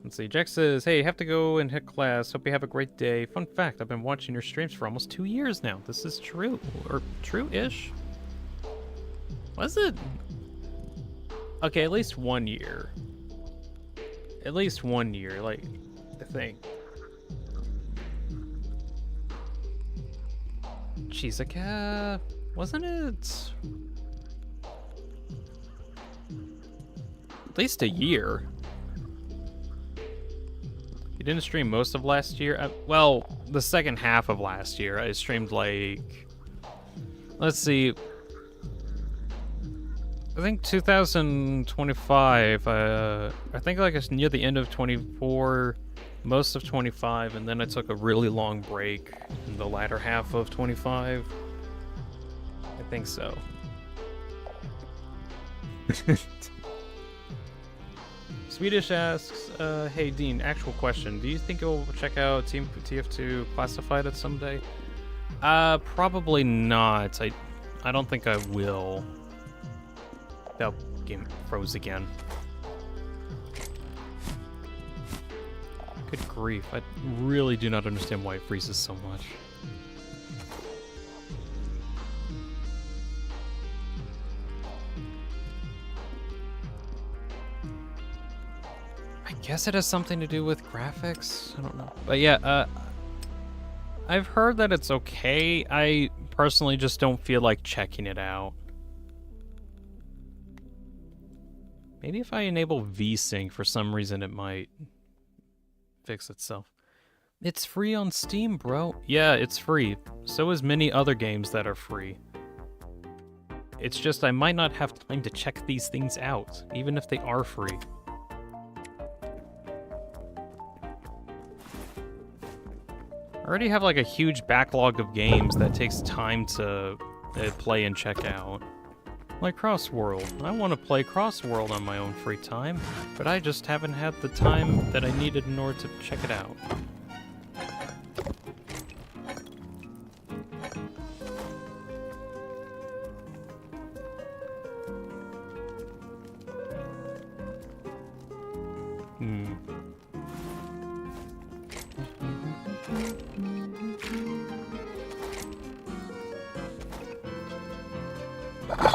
Let's see, Jack says, hey, have to go and hit class. Hope you have a great day. Fun fact, I've been watching your streams for almost 2 years now. This is true, or true-ish? Was it? Okay, at least 1 year. At least 1 year, like, I think. Chizaka, wasn't it? At least a year. You didn't stream most of last year? Well, the second half of last year. I streamed like... Let's see. I think 2025. I think like it's near the end of 24, most of 25, and then I took a really long break in the latter half of 25. I think so. Swedish asks, hey Dean, actual question. Do you think you'll check out Team TF2 Classified someday? Probably not. I don't think I will. That game froze again. Good grief, I really do not understand why it freezes so much. I guess it has something to do with graphics? I don't know. But yeah, I've heard that it's okay. I personally just don't feel like checking it out. Maybe if I enable VSync for some reason it might fix itself. It's free on Steam, bro. Yeah, it's free. So is many other games that are free. It's just I might not have time to check these things out, even if they are free. I already have like a huge backlog of games that takes time to play and check out. Like Crossworld. I want to play Crossworld on my own free time, but I just haven't had the time that I needed in order to check it out.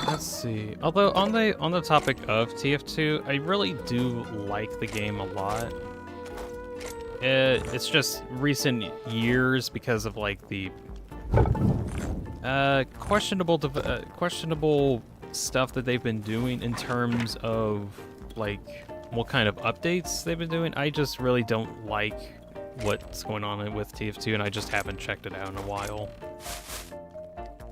Let's see. Although on the topic of TF2, I really do like the game a lot. It's just recent years because of like the questionable stuff that they've been doing in terms of like what kind of updates they've been doing. I just really don't like what's going on with TF2, and I just haven't checked it out in a while.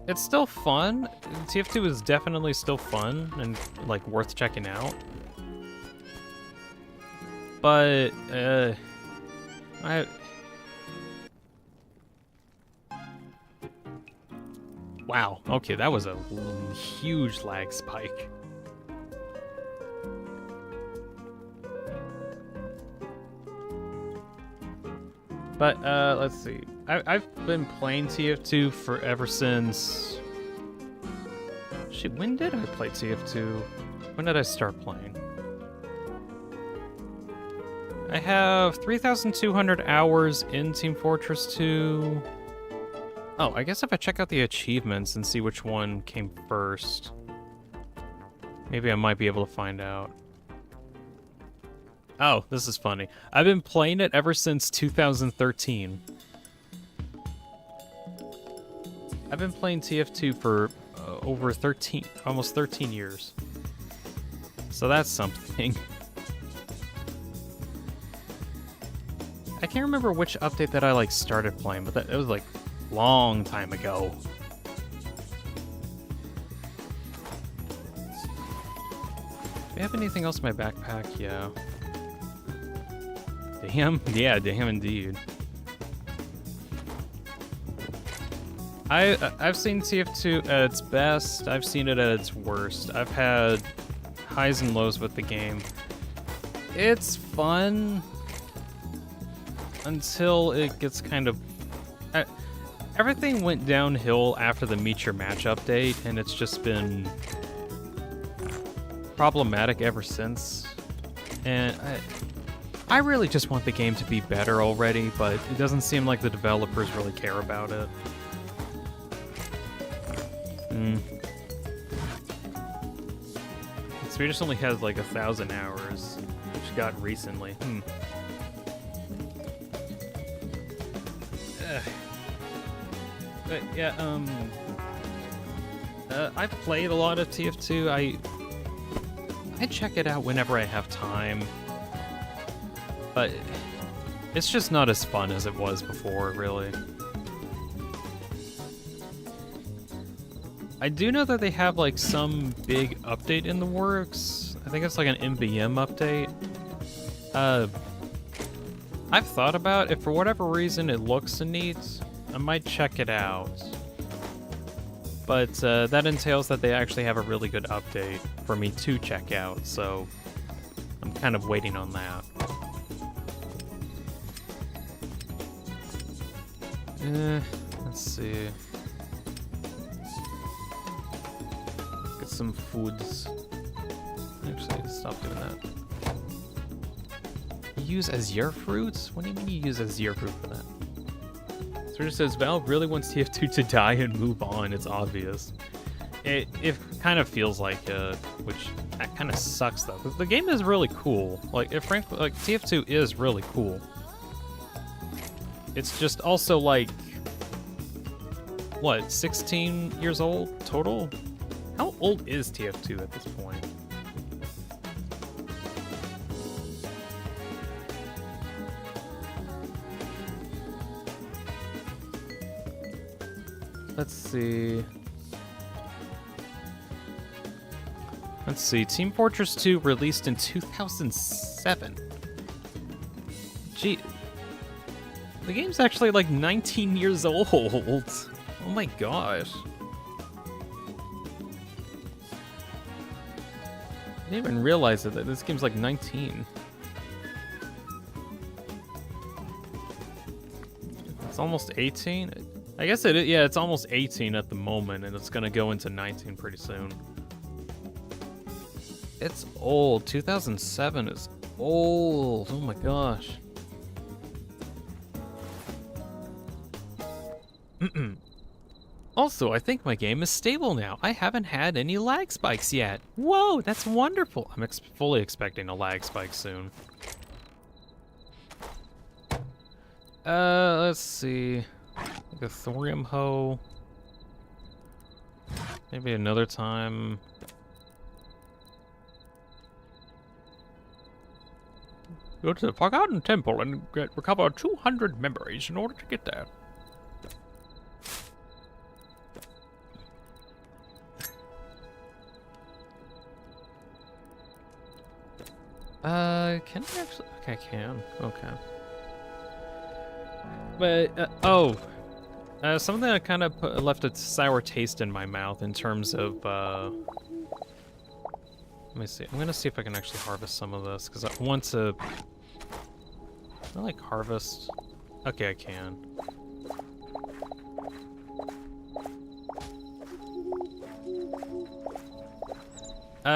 It's still fun. TF2 is definitely still fun and like worth checking out. But wow, okay, that was a huge lag spike. But let's see. I've been playing TF2 ever since... Shit, when did I play TF2? When did I start playing? I have 3,200 hours in Team Fortress 2. Oh, I guess if I check out the achievements and see which one came first, maybe I might be able to find out. Oh, this is funny. I've been playing it ever since 2013. I've been playing TF2 for over almost 13 years. So that's something. I can't remember which update that I like started playing, but it was like long time ago. Do we have anything else in my backpack? Yeah. Damn. Yeah, damn indeed. I've seen TF2 at its best. I've seen it at its worst. I've had highs and lows with the game. It's fun. until it gets kind of... everything went downhill after the Meet Your Match update, and it's just been problematic ever since. And I really just want the game to be better already, but it doesn't seem like the developers really care about it. Swedish only has like 1,000 hours, which got recently. But yeah, I've played a lot of TF2. I check it out whenever I have time, but it's just not as fun as it was before, really. I do know that they have like some big update in the works. I think it's like an MVM update. I've thought about if for whatever reason it looks neat, I might check it out. But that entails that they actually have a really good update for me to check out, so I'm kind of waiting on that. Let's see. Get some foods. Actually, stop doing that. Use Azure fruits? What do you mean you use Azure fruit for that? So it says Valve really wants TF2 to die and move on. It's obvious. It kind of feels like which that kind of sucks though. The game is really cool. Like frankly, like TF2 is really cool. It's just also like what, 16 years old total? How old is TF2 at this point? Let's see. Team Fortress 2 released in 2007. Gee. The game's actually like 19 years old. Oh my gosh. I didn't even realize that this game's like 19. It's almost 18? I guess it is, yeah, it's almost 18 at the moment, and it's gonna go into 19 pretty soon. It's old. 2007 is old. Oh my gosh. Also, I think my game is stable now. I haven't had any lag spikes yet. Whoa, that's wonderful. I'm fully expecting a lag spike soon. Let's see. Like a thorium hoe. Maybe another time. Go to the Forgotten Temple and recover 200 memories in order to get there. Can I actually? Okay, I can. Okay. But, something that kind of left a sour taste in my mouth in terms of, let me see. I'm gonna see if I can actually harvest some of this, because I want to... Can I, like, harvest? Okay, I can.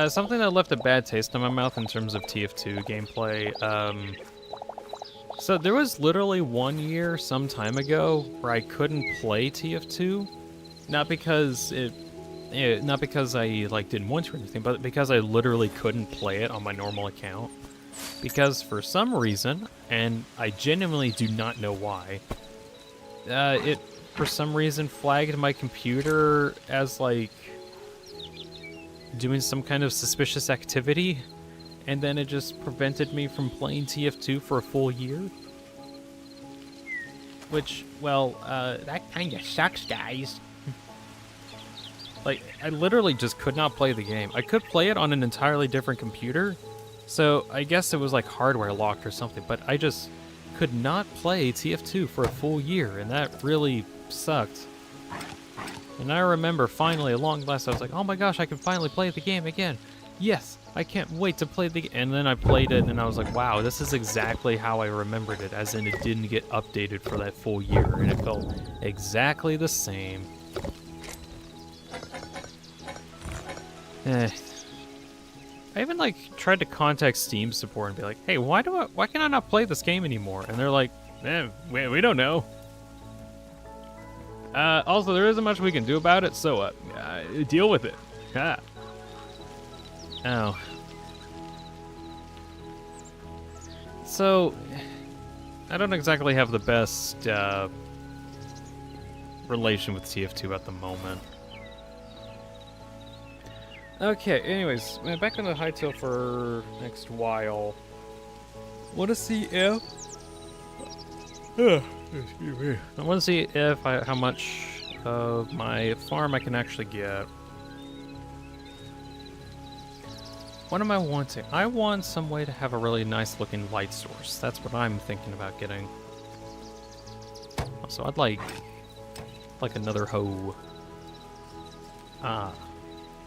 Something that left a bad taste in my mouth in terms of TF2 gameplay, so there was literally 1 year some time ago where I couldn't play TF2, not because not because I like didn't want to or anything, but because I literally couldn't play it on my normal account. Because for some reason, and I genuinely do not know why, it for some reason flagged my computer as like doing some kind of suspicious activity, and then it just prevented me from playing TF2 for a full year. Which, well, that kinda sucks, guys. Like, I literally just could not play the game. I could play it on an entirely different computer, so I guess it was like hardware locked or something, but I just could not play TF2 for a full year, and that really sucked. And I remember finally, at long last, I was like, oh my gosh, I can finally play the game again. Yes, I can't wait to play the game. And then I played it and I was like, wow, this is exactly how I remembered it, as in it didn't get updated for that full year, and it felt exactly the same. I even like tried to contact Steam support and be like, hey, why can I not play this game anymore? And they're like, we don't know. Also, there isn't much we can do about it, so deal with it. Ah. Oh. So, I don't exactly have the best relation with TF2 at the moment. Okay, anyways, back on the Hytale for next while. Want to see if... excuse me. I want to see if how much of my farm I can actually get. What am I wanting? I want some way to have a really nice looking light source. That's what I'm thinking about getting. So I'd like another hoe. Ah,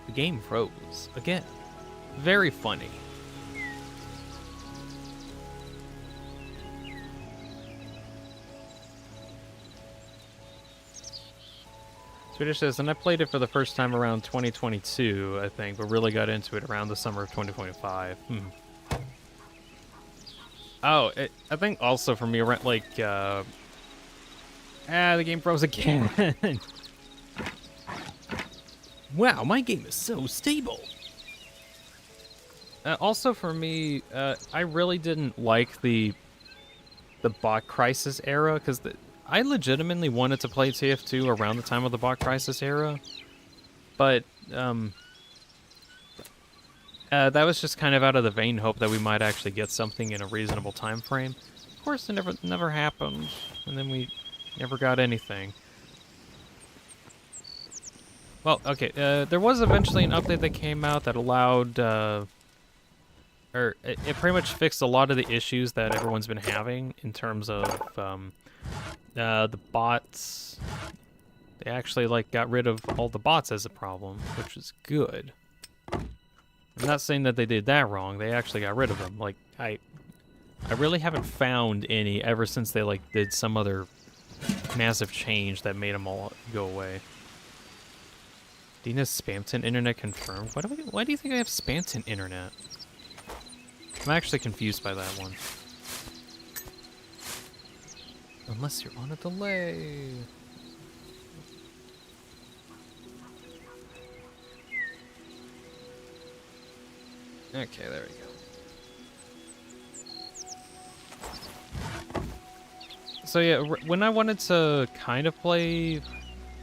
the game froze again. Very funny. Swedish says, and I played it for the first time around 2022, I think, but really got into it around the summer of 2025. Oh, I think also for me, around, like, the game froze again. Wow, my game is so stable. Also for me, I really didn't like the bot crisis era, because I legitimately wanted to play TF2 around the time of the bot crisis era, but that was just kind of out of the vain hope that we might actually get something in a reasonable time frame. Of course, it never happened, and then we never got anything. Well, okay, there was eventually an update that came out that allowed, or it pretty much fixed a lot of the issues that everyone's been having in terms of the bots. They actually like got rid of all the bots as a problem, which is good. I'm not saying that they did that wrong. They actually got rid of them. Like I really haven't found any ever since they like did some other massive change that made them all go away. Dina's Spamton internet confirmed. Why do you think I have Spamton internet? I'm actually confused by that one. Unless you're on a delay. Okay, there we go. So yeah, when I wanted to kind of play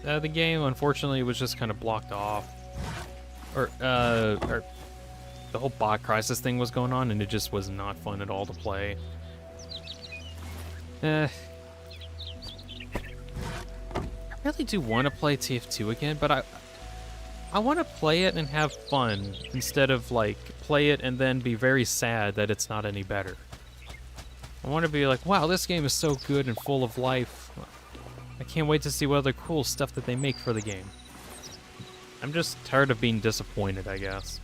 the game, unfortunately it was just kind of blocked off. Or the whole bot crisis thing was going on, and it just was not fun at all to play. I really do want to play TF2 again, but I want to play it and have fun instead of like play it and then be very sad that it's not any better. I want to be like, wow, this game is so good and full of life. I can't wait to see what other cool stuff that they make for the game. I'm just tired of being disappointed, I guess.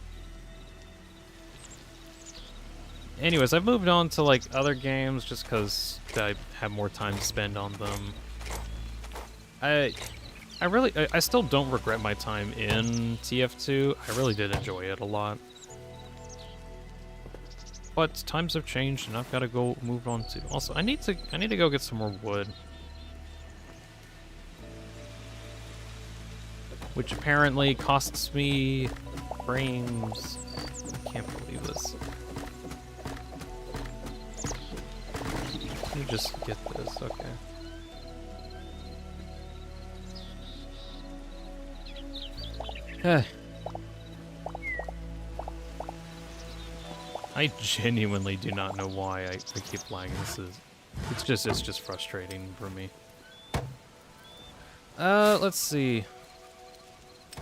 Anyways, I've moved on to like other games just because I have more time to spend on them. I still don't regret my time in TF2. I really did enjoy it a lot. But times have changed and I've got to go move on to. Also, I need to go get some more wood. Which apparently costs me frames. I can't believe this. Let me just get this, okay. I genuinely do not know why I keep lagging. It's just frustrating for me. Let's see.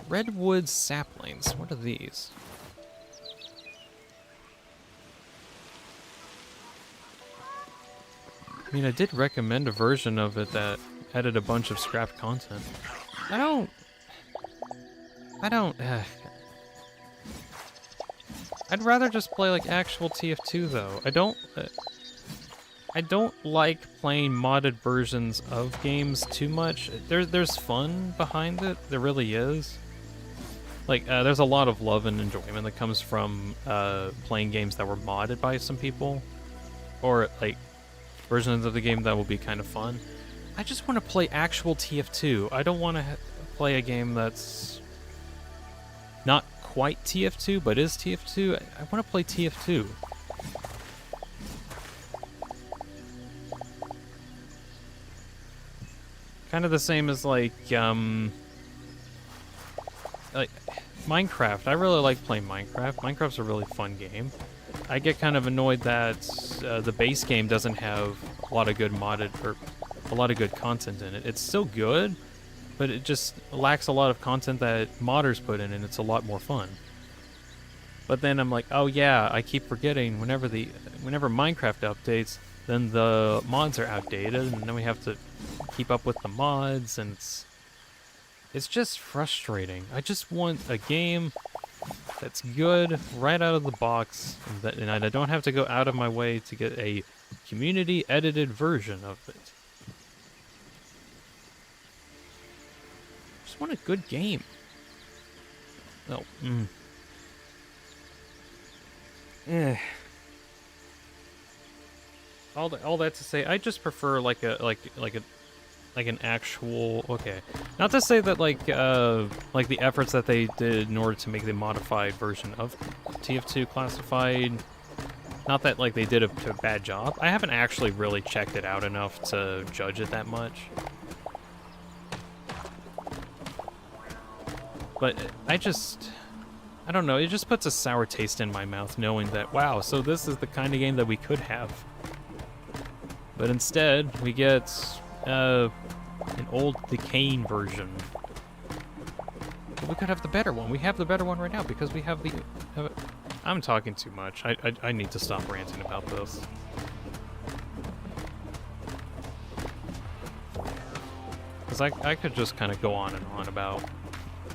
Redwood saplings, what are these? I mean, I did recommend a version of it that added a bunch of scrapped content. I don't I'd rather just play like actual TF2 though. I don't like playing modded versions of games too much. There's fun behind it. There really is. Like, there's a lot of love and enjoyment that comes from playing games that were modded by some people, or like versions of the game that will be kind of fun. I just want to play actual TF2. I don't want to play a game that's not quite TF2, but is TF2. I want to play TF2. Kind of the same as like Minecraft. I really like playing Minecraft. Minecraft's a really fun game. I get kind of annoyed that the base game doesn't have a lot of good modded or a lot of good content in it. It's still good, but it just lacks a lot of content that modders put in, and it's a lot more fun. But then I'm like, oh yeah, I keep forgetting whenever Minecraft updates, then the mods are outdated, and then we have to keep up with the mods, and it's just frustrating. I just want a game that's good right out of the box, and I don't have to go out of my way to get a community edited version of it. Just want a good game. Oh, All that to say, I just prefer like an actual, okay. Not to say that like the efforts that they did in order to make the modified version of TF2 classified, not that like they did a bad job. I haven't actually really checked it out enough to judge it that much. But I don't know, it just puts a sour taste in my mouth knowing that, wow, so this is the kind of game that we could have. But instead, we get an old decaying version. But we could have the better one. We have the better one right now because we have the... I'm talking too much. I need to stop ranting about this. Because I could just kind of go on and on about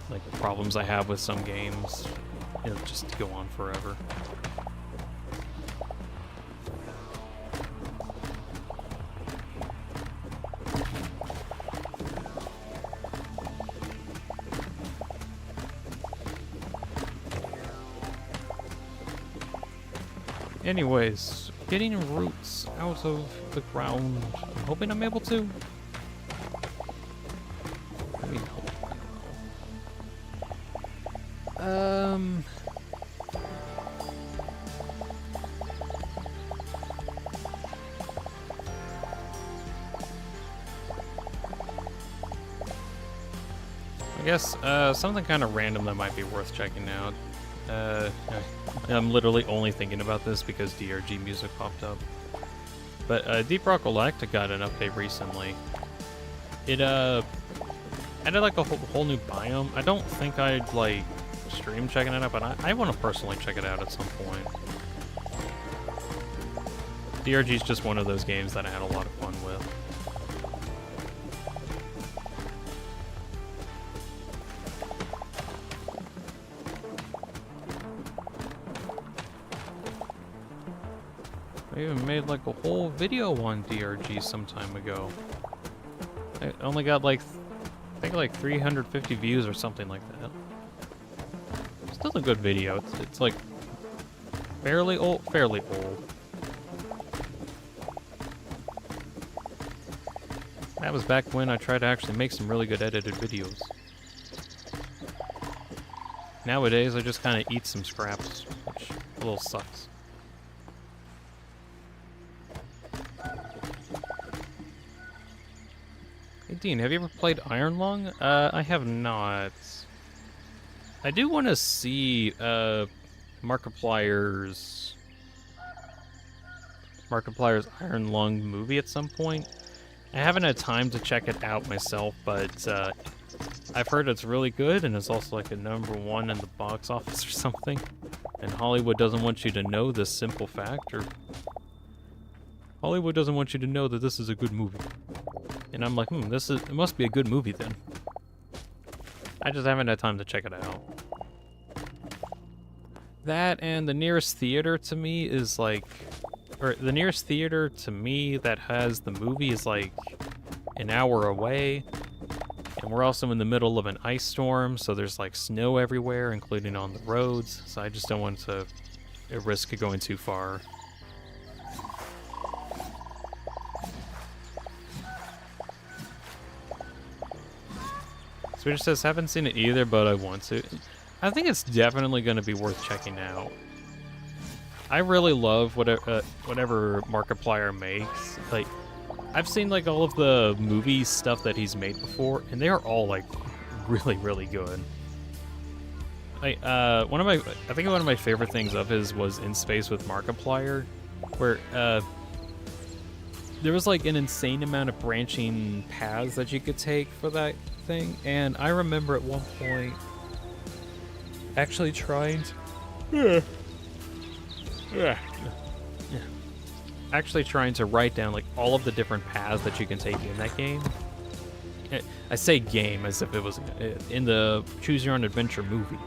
like the problems I have with some games. You know, just go on forever. Anyways, getting roots out of the ground. I'm hoping I'm able to. Let me know. I guess something kind of random that might be worth checking out. I'm literally only thinking about this because DRG music popped up. But Deep Rock Galactic got an update recently. It added like a whole new biome. I don't think I'd like stream checking it out, but I want to personally check it out at some point. DRG is just one of those games that I had a lot of fun with. I even made like a whole video on DRG some time ago. I only got like, I think like 350 views or something like that. Still a good video. It's like fairly old. That was back when I tried to actually make some really good edited videos. Nowadays, I just kind of eat some scraps, which a little sucks. Hey Dean, have you ever played Iron Lung? I have not. I do want to see Markiplier's Iron Lung movie at some point. I haven't had time to check it out myself, but I've heard it's really good, and it's also like a #1 in the box office or something. And Hollywood doesn't want you to know this simple fact, or Hollywood doesn't want you to know that this is a good movie. And I'm like, it must be a good movie then. I just haven't had time to check it out. That and the nearest theater to me is like, or the nearest theater to me that has the movie is like an hour away. And we're also in the middle of an ice storm, so there's like snow everywhere, including on the roads. So I just don't want to risk going too far. Swedish says, haven't seen it either, but I want to. I think it's definitely going to be worth checking out. I really love whatever Markiplier makes. Like, I've seen like all of the movie stuff that he's made before, and they are all like really, really good. I think one of my favorite things of his was In Space with Markiplier, where there was like an insane amount of branching paths that you could take for that thing, and I remember at one point actually trying to actually trying to write down like all of the different paths that you can take in that game. I say game as if it was in the Choose Your Own Adventure movie.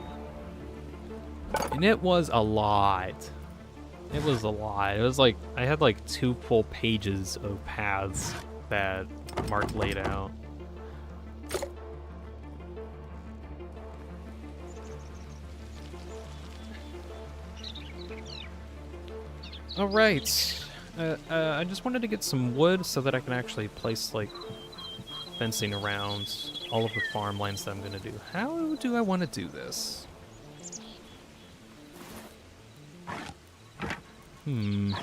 And it was a lot. It was a lot. It was like, I had like 2 full pages of paths that Mark laid out. Alright. I just wanted to get some wood so that I can actually place like fencing around all of the farmlands that I'm going to do. How do I want to do this? I'm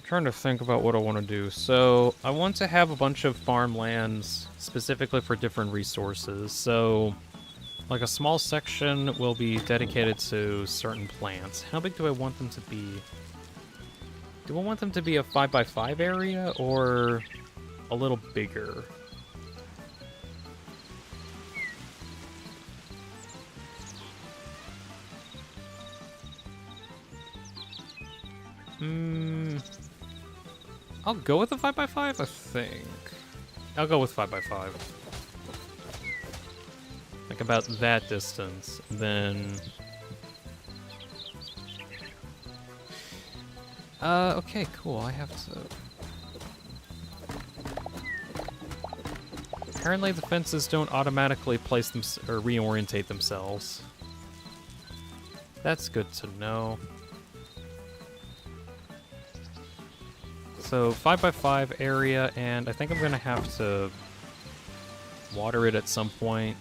trying to think about what I want to do. So I want to have a bunch of farmlands specifically for different resources. So like a small section will be dedicated to certain plants. How big do I want them to be? Do I want them to be a 5x5 area or a little bigger? I'll go with the 5x5, I think. I'll go with 5x5. Like about that distance, then... okay, cool, I have to... Apparently the fences don't automatically place them or reorientate themselves. That's good to know. So 5x5 area, and I think I'm gonna have to water it at some point.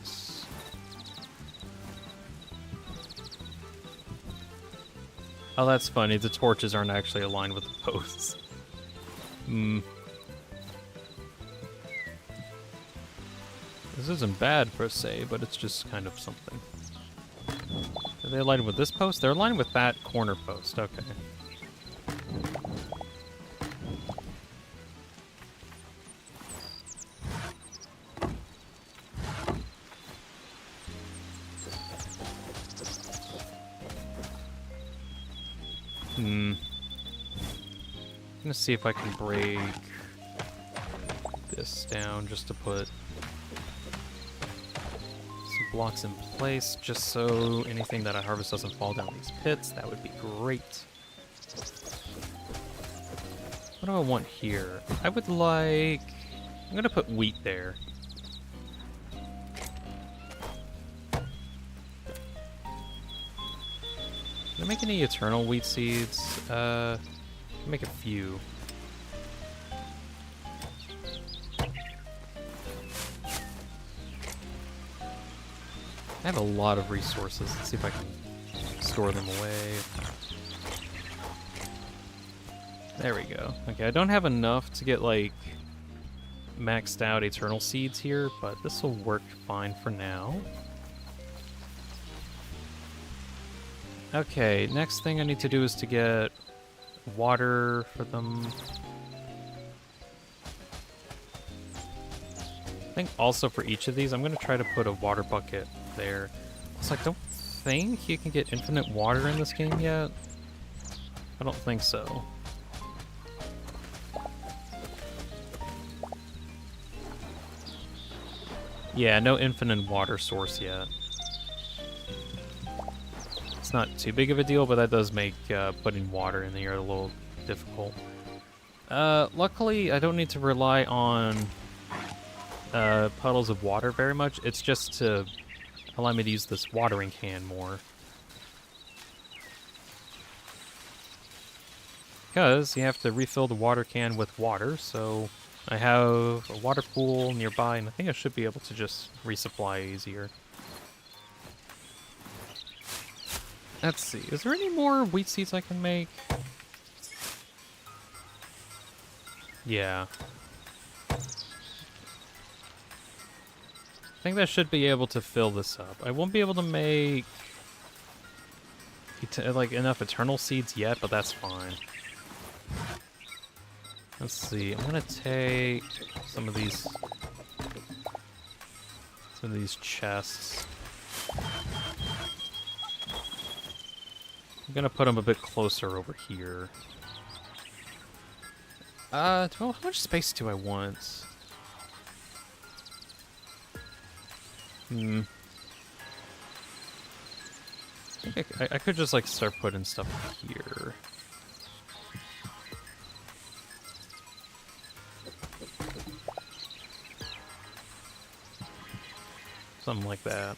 Oh, that's funny. The torches aren't actually aligned with the posts. This isn't bad per se, but it's just kind of something. Are they aligned with this post? They're aligned with that corner post. Okay. I'm gonna see if I can break this down just to put some blocks in place, just so anything that I harvest doesn't fall down these pits. That would be great. What do I want here? I would like... I'm gonna put wheat there. Can I make any eternal wheat seeds? Make a few. I have a lot of resources. Let's see if I can store them away. There we go. Okay, I don't have enough to get, like, maxed out eternal seeds here, but this will work fine for now. Okay, next thing I need to do is to get water for them. I think also for each of these, I'm going to try to put a water bucket there. So I don't think you can get infinite water in this game yet. I don't think so. Yeah, no infinite water source yet. It's not too big of a deal, but that does make putting water in the air a little difficult. Luckily, I don't need to rely on puddles of water very much. It's just to allow me to use this watering can more. Because you have to refill the water can with water, so I have a water pool nearby, and I think I should be able to just resupply easier. Let's see, is there any more wheat seeds I can make? Yeah. I think that should be able to fill this up. I won't be able to make like enough eternal seeds yet, but that's fine. Let's see, I'm gonna take some of these chests. I'm gonna put them a bit closer over here. Well, how much space do I want? I think I could just like start putting stuff here. Something like that.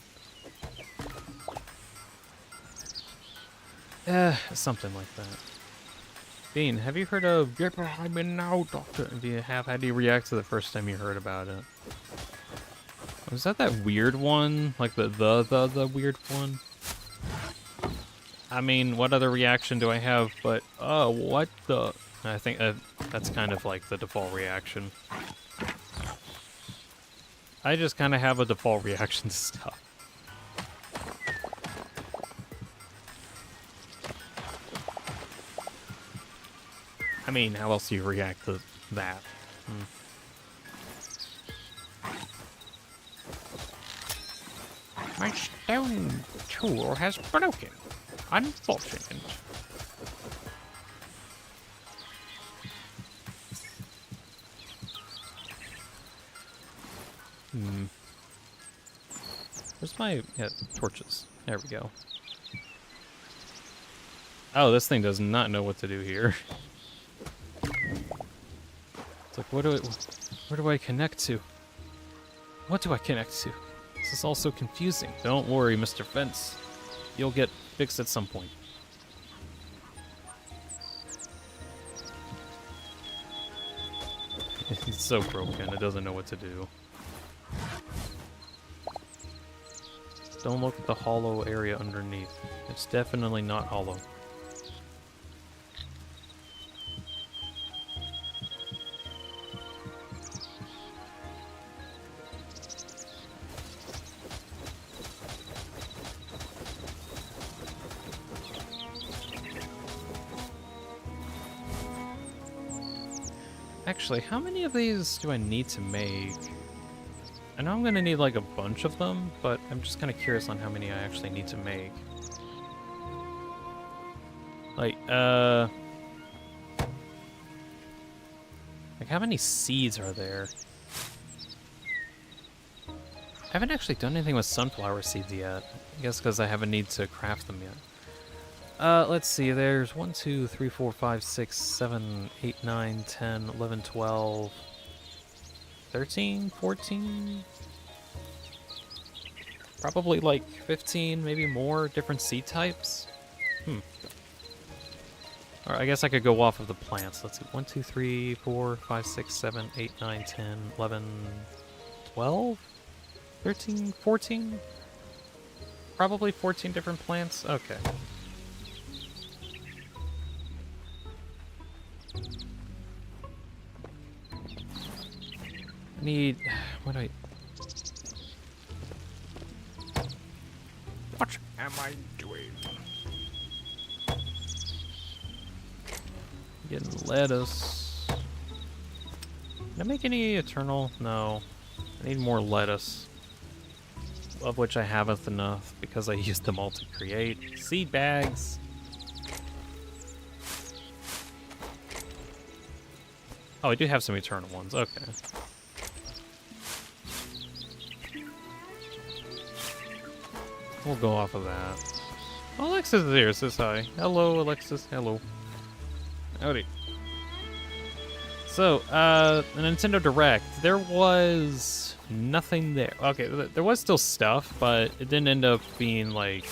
Something like that. Bean, have you heard of Get Behind Me Now, Doctor? Do you have? How do you react to the first time you heard about it? Was that weird one? Like the weird one? I mean, what other reaction do I have but, oh, what the? I think that's kind of like the default reaction. I just kind of have a default reaction to stuff. I mean, how else do you react to that? My stone tool has broken. Unfortunate. Where's my torches? There we go. Oh, this thing does not know what to do here. It's like, where do I connect to? What do I connect to? This is all so confusing. Don't worry, Mr. Fence. You'll get fixed at some point. It's so broken, it doesn't know what to do. Don't look at the hollow area underneath. It's definitely not hollow. Actually, how many of these do I need to make? I know I'm gonna need like a bunch of them, but I'm just kind of curious on how many I actually need to make. Like how many seeds are there? I haven't actually done anything with sunflower seeds yet. I guess because I haven't need to craft them yet. Let's see, there's 1, 2, 3, 4, 5, 6, 7, 8, 9, 10, 11, 12, 13, 14? Probably like 15, maybe more different seed types? Alright, I guess I could go off of the plants. Let's see, 1, 2, 3, 4, 5, 6, 7, 8, 9, 10, 11, 12? 13, 14? Probably 14 different plants? Okay. I need... What am I doing? Getting lettuce. Did I make any eternal? No. I need more lettuce. Of which I haven't enough because I used them all to create seed bags. Oh, I do have some eternal ones. Okay. we'll go off of that. Alexis is here, says hi. Hello, Alexis. Hello. Howdy. So, the Nintendo Direct, there was nothing there. Okay, there was still stuff, but it didn't end up being like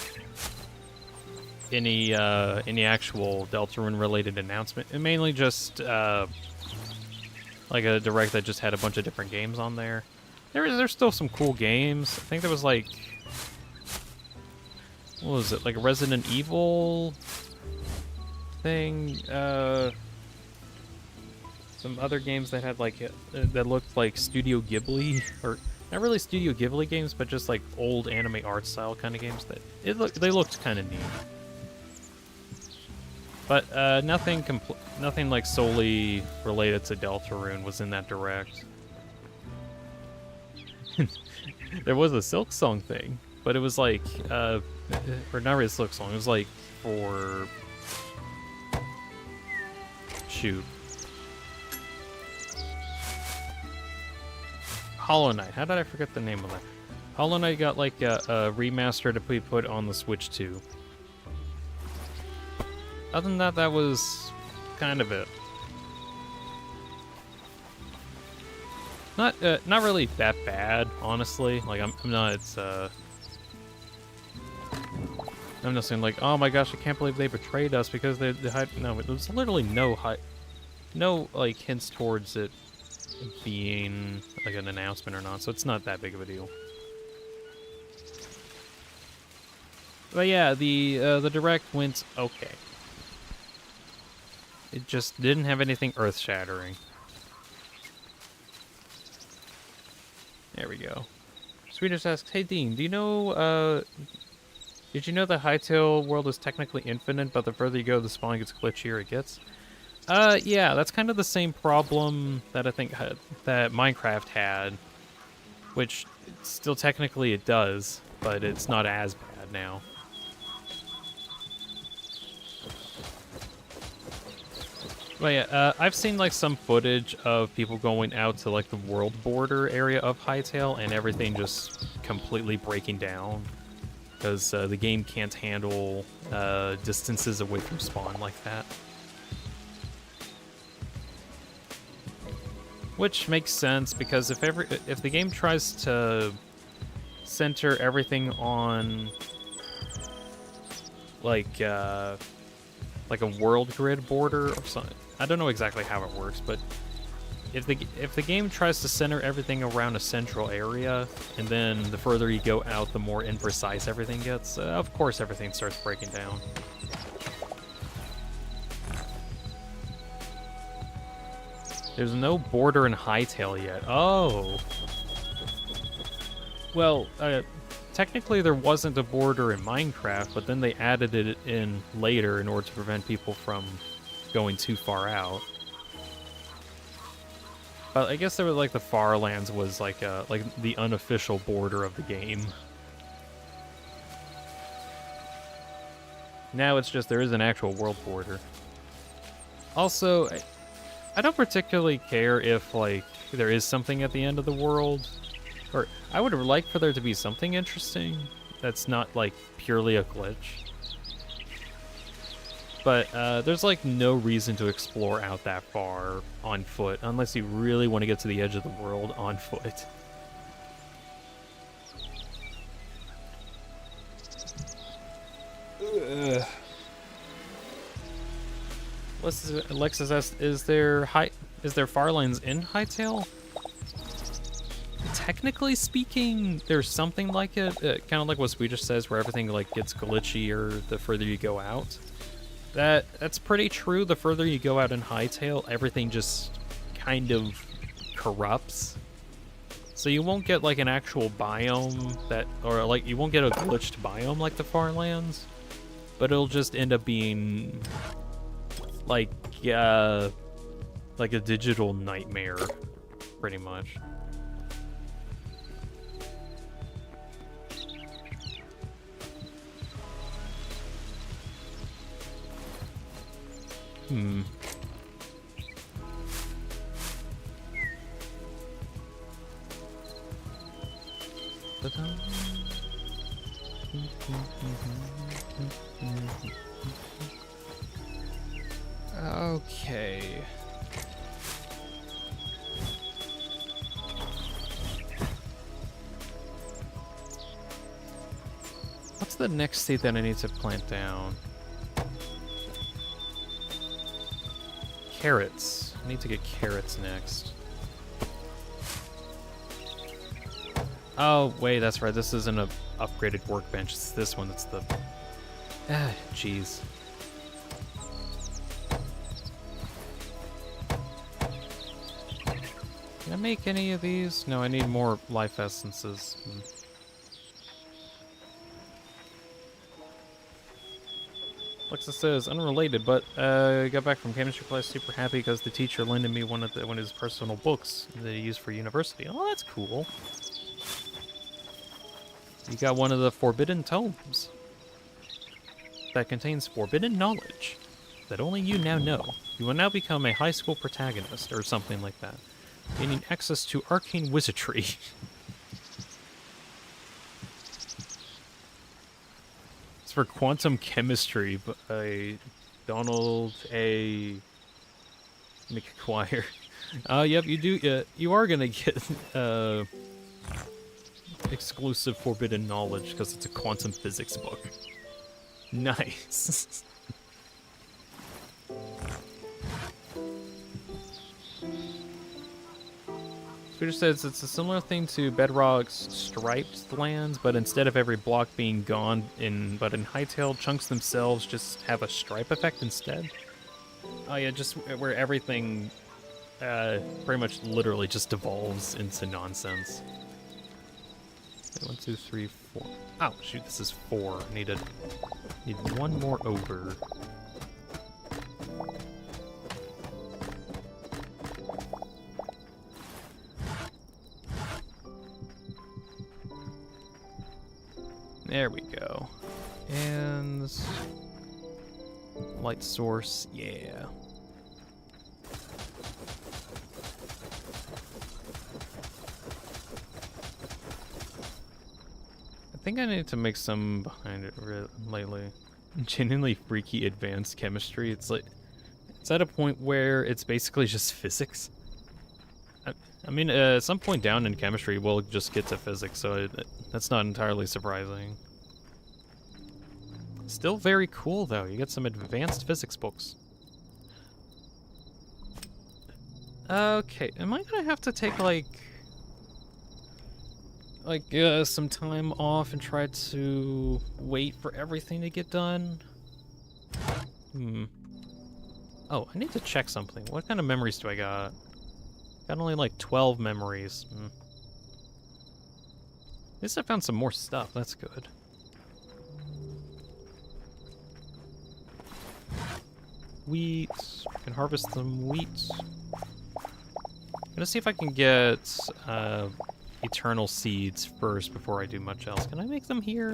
any actual Deltarune related announcement. It mainly just like a Direct that just had a bunch of different games on there. There's still some cool games. I think there was like, what was it, like a Resident Evil thing? Some other games that had like that looked like Studio Ghibli, or not really Studio Ghibli games, but just like old anime art style kind of games that they looked kind of neat. But nothing like solely related to Deltarune was in that Direct. There was a Silk Song thing, but it was like, or not really a Silk Song, it was like for, shoot. Hollow Knight, how did I forget the name of that? Hollow Knight got like a remaster to be put on the Switch 2. Other than that, that was kind of it. Not really that bad, honestly. Like I'm not saying like, oh my gosh, I can't believe they betrayed us because they no, there's literally no like hints towards it being like an announcement or not, so it's not that big of a deal. But yeah, the Direct went okay. It just didn't have anything earth-shattering. There we go. Swedish asks, hey Dean, do you know, did you know the Hytale world is technically infinite, but the further you go, the spawn gets glitchier it gets? Yeah, that's kind of the same problem that I think that Minecraft had, which still technically it does, but it's not as bad now. But yeah, I've seen like some footage of people going out to like the world border area of Hytale and everything just completely breaking down because the game can't handle distances away from spawn like that. Which makes sense because if the game tries to center everything on like a world grid border or something. I don't know exactly how it works, but if the game tries to center everything around a central area, and then the further you go out, the more imprecise everything gets, of course everything starts breaking down. There's no border in Hytale yet. Oh. Well, technically there wasn't a border in Minecraft, but then they added it in later in order to prevent people from going too far out. But I guess there was like the Farlands was like the unofficial border of the game. Now it's just there is an actual world border. Also, I don't particularly care if like there is something at the end of the world. Or I would like for there to be something interesting that's not like purely a glitch. But there's like no reason to explore out that far on foot unless you really want to get to the edge of the world on foot. Alexis asked, is there Farlands in Hytale? Technically speaking, there's something like it, kind of like what Swedish says, where everything like gets glitchier the further you go out. That's pretty true. The further you go out in Hytale, everything just kind of corrupts. So you won't get like an actual biome or like you won't get a glitched biome like the Farlands, but it'll just end up being like a digital nightmare, pretty much. Okay. What's the next seed that I need to plant down? Carrots. I need to get carrots next. Oh, wait, that's right. This isn't an upgraded workbench. It's this one that's the... Ah, jeez. Can I make any of these? No, I need more life essences. Alexa says, unrelated, but got back from chemistry class super happy because the teacher lended me one of his personal books that he used for university. Oh, that's cool. You got one of the forbidden tomes that contains forbidden knowledge that only you now know. You will now become a high school protagonist or something like that, gaining access to arcane wizardry. For quantum chemistry by Donald A. McQuire. Yep, you do. You are gonna get exclusive forbidden knowledge because it's a quantum physics book. Nice. Scooter says it's a similar thing to Bedrock's striped lands, but instead of every block being gone, in Hytale, chunks themselves just have a stripe effect instead. Oh yeah, just where everything pretty much literally just devolves into nonsense. Okay, 1, 2, 3, 4. Oh shoot, this is 4. Need one more over. There we go. And light source, yeah. I think I need to make some behind it lately. Genuinely freaky advanced chemistry. It's like, it's at a point where it's basically just physics. I mean, at some point down in chemistry, we'll just get to physics, so that's not entirely surprising. Still very cool, though. You get some advanced physics books. Okay, am I gonna have to take, some time off and try to wait for everything to get done? Oh, I need to check something. What kind of memories do I got? Got only 12 memories. At least I found some more stuff. That's good. Wheat. I can harvest some wheat. I'm gonna see if I can get eternal seeds first before I do much else. Can I make them here?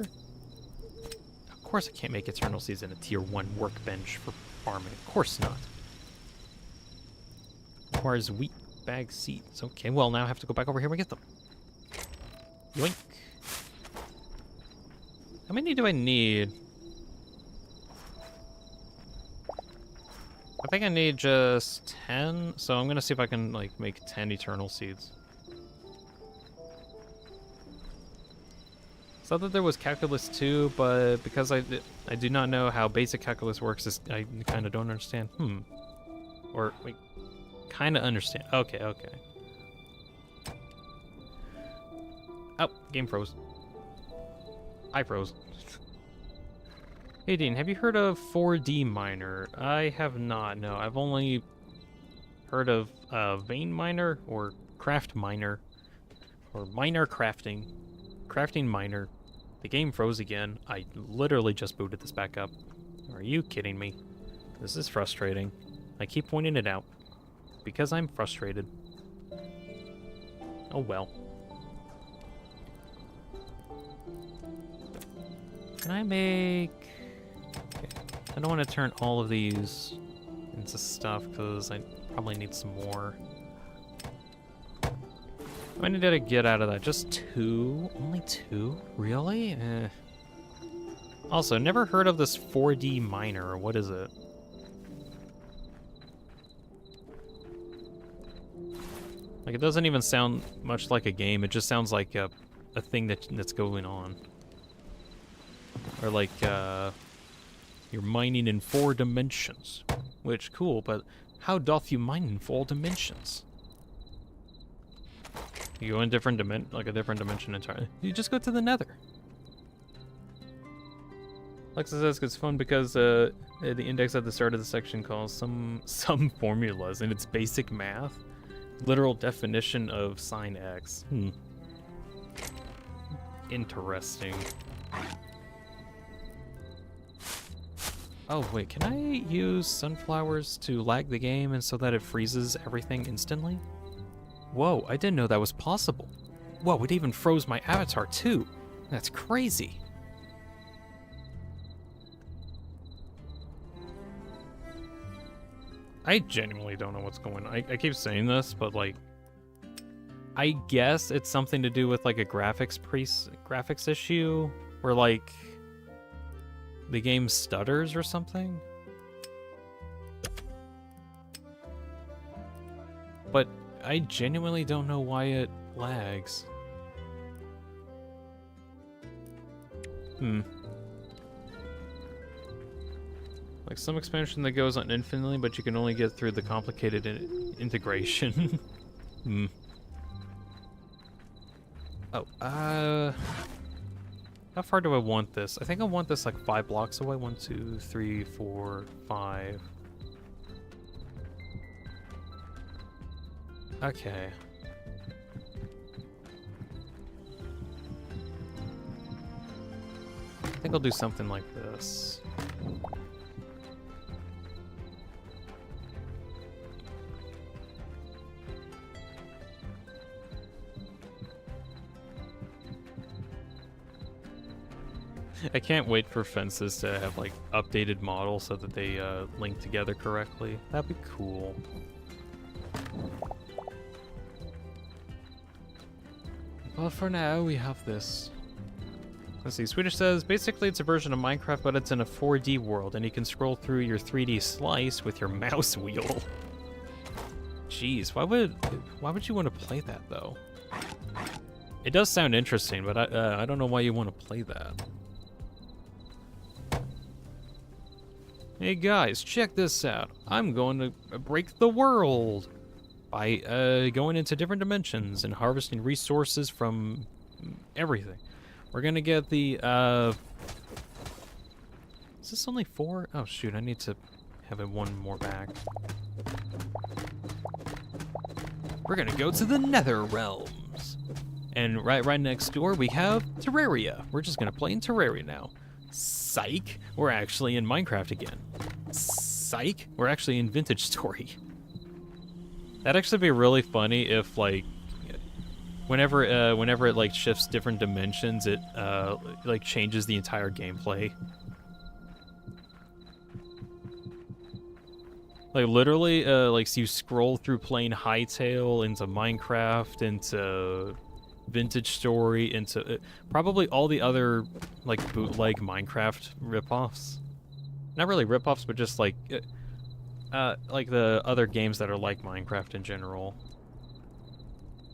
Of course I can't make eternal seeds in a tier 1 workbench for farming. Of course not. Requires wheat bag seeds. Okay, well now I have to go back over here and get them. Yoink. How many do I need? I think I need just 10, so I'm gonna see if I can make 10 eternal seeds. I thought that there was calculus too, but because I do not know how basic calculus works, I kind of don't understand. Or wait, kind of understand. Okay. Oh, game froze. I froze. Hey Dean, have you heard of 4D Miner? I have not, no. I've only heard of Vein Miner or Craft Miner or Miner Crafting. Crafting Miner. The game froze again. I literally just booted this back up. Are you kidding me? This is frustrating. I keep pointing it out. Because I'm frustrated. Oh well. Can I make... Okay. I don't want to turn all of these into stuff because I probably need some more. How many did I get out of that? Just 2? Only 2? Really? Also, never heard of this 4D miner. What is it? Like, it doesn't even sound much like a game. It just sounds like a thing that's going on. Or like, you're mining in 4 dimensions. Which, cool, but how doth you mine in 4 dimensions? You go in different a different dimension entirely. You just go to the nether. Alexa says it's fun because the index at the start of the section calls some formulas and it's basic math. Literal definition of sine x. Interesting. Oh wait, can I use sunflowers to lag the game and so that it freezes everything instantly? Whoa, I didn't know that was possible. Whoa, it even froze my avatar too. That's crazy. I genuinely don't know what's going on. I keep saying this, but like, I guess it's something to do with like a graphics issue, where like the game stutters or something. But I genuinely don't know why it lags. Like some expansion that goes on infinitely, but you can only get through the complicated integration. Oh, how far do I want this? I think I want this like 5 blocks away. 1, 2, 3, 4, 5. Okay. I think I'll do something like this. I can't wait for fences to have like updated models so that they link together correctly. That'd be cool. Well, for now we have this. Let's see, Swedish says, basically it's a version of Minecraft, but it's in a 4D world, and you can scroll through your 3D slice with your mouse wheel. Jeez, why would you want to play that, though? It does sound interesting, but I don't know why you want to play that. Hey guys, check this out. I'm going to break the world by going into different dimensions and harvesting resources from everything. We're gonna get the, is this only 4? Oh shoot, I need to have it 1 more back. We're gonna go to the Nether Realms. And right next door we have Terraria. We're just gonna play in Terraria now. Psych, we're actually in Minecraft again. Psych, we're actually in Vintage Story. That'd actually be really funny if like, whenever it like shifts different dimensions, it like changes the entire gameplay. Like literally, like so you scroll through playing Hytale into Minecraft, into Vintage Story, into probably all the other like bootleg Minecraft ripoffs. Not really ripoffs, but just like the other games that are like Minecraft in general.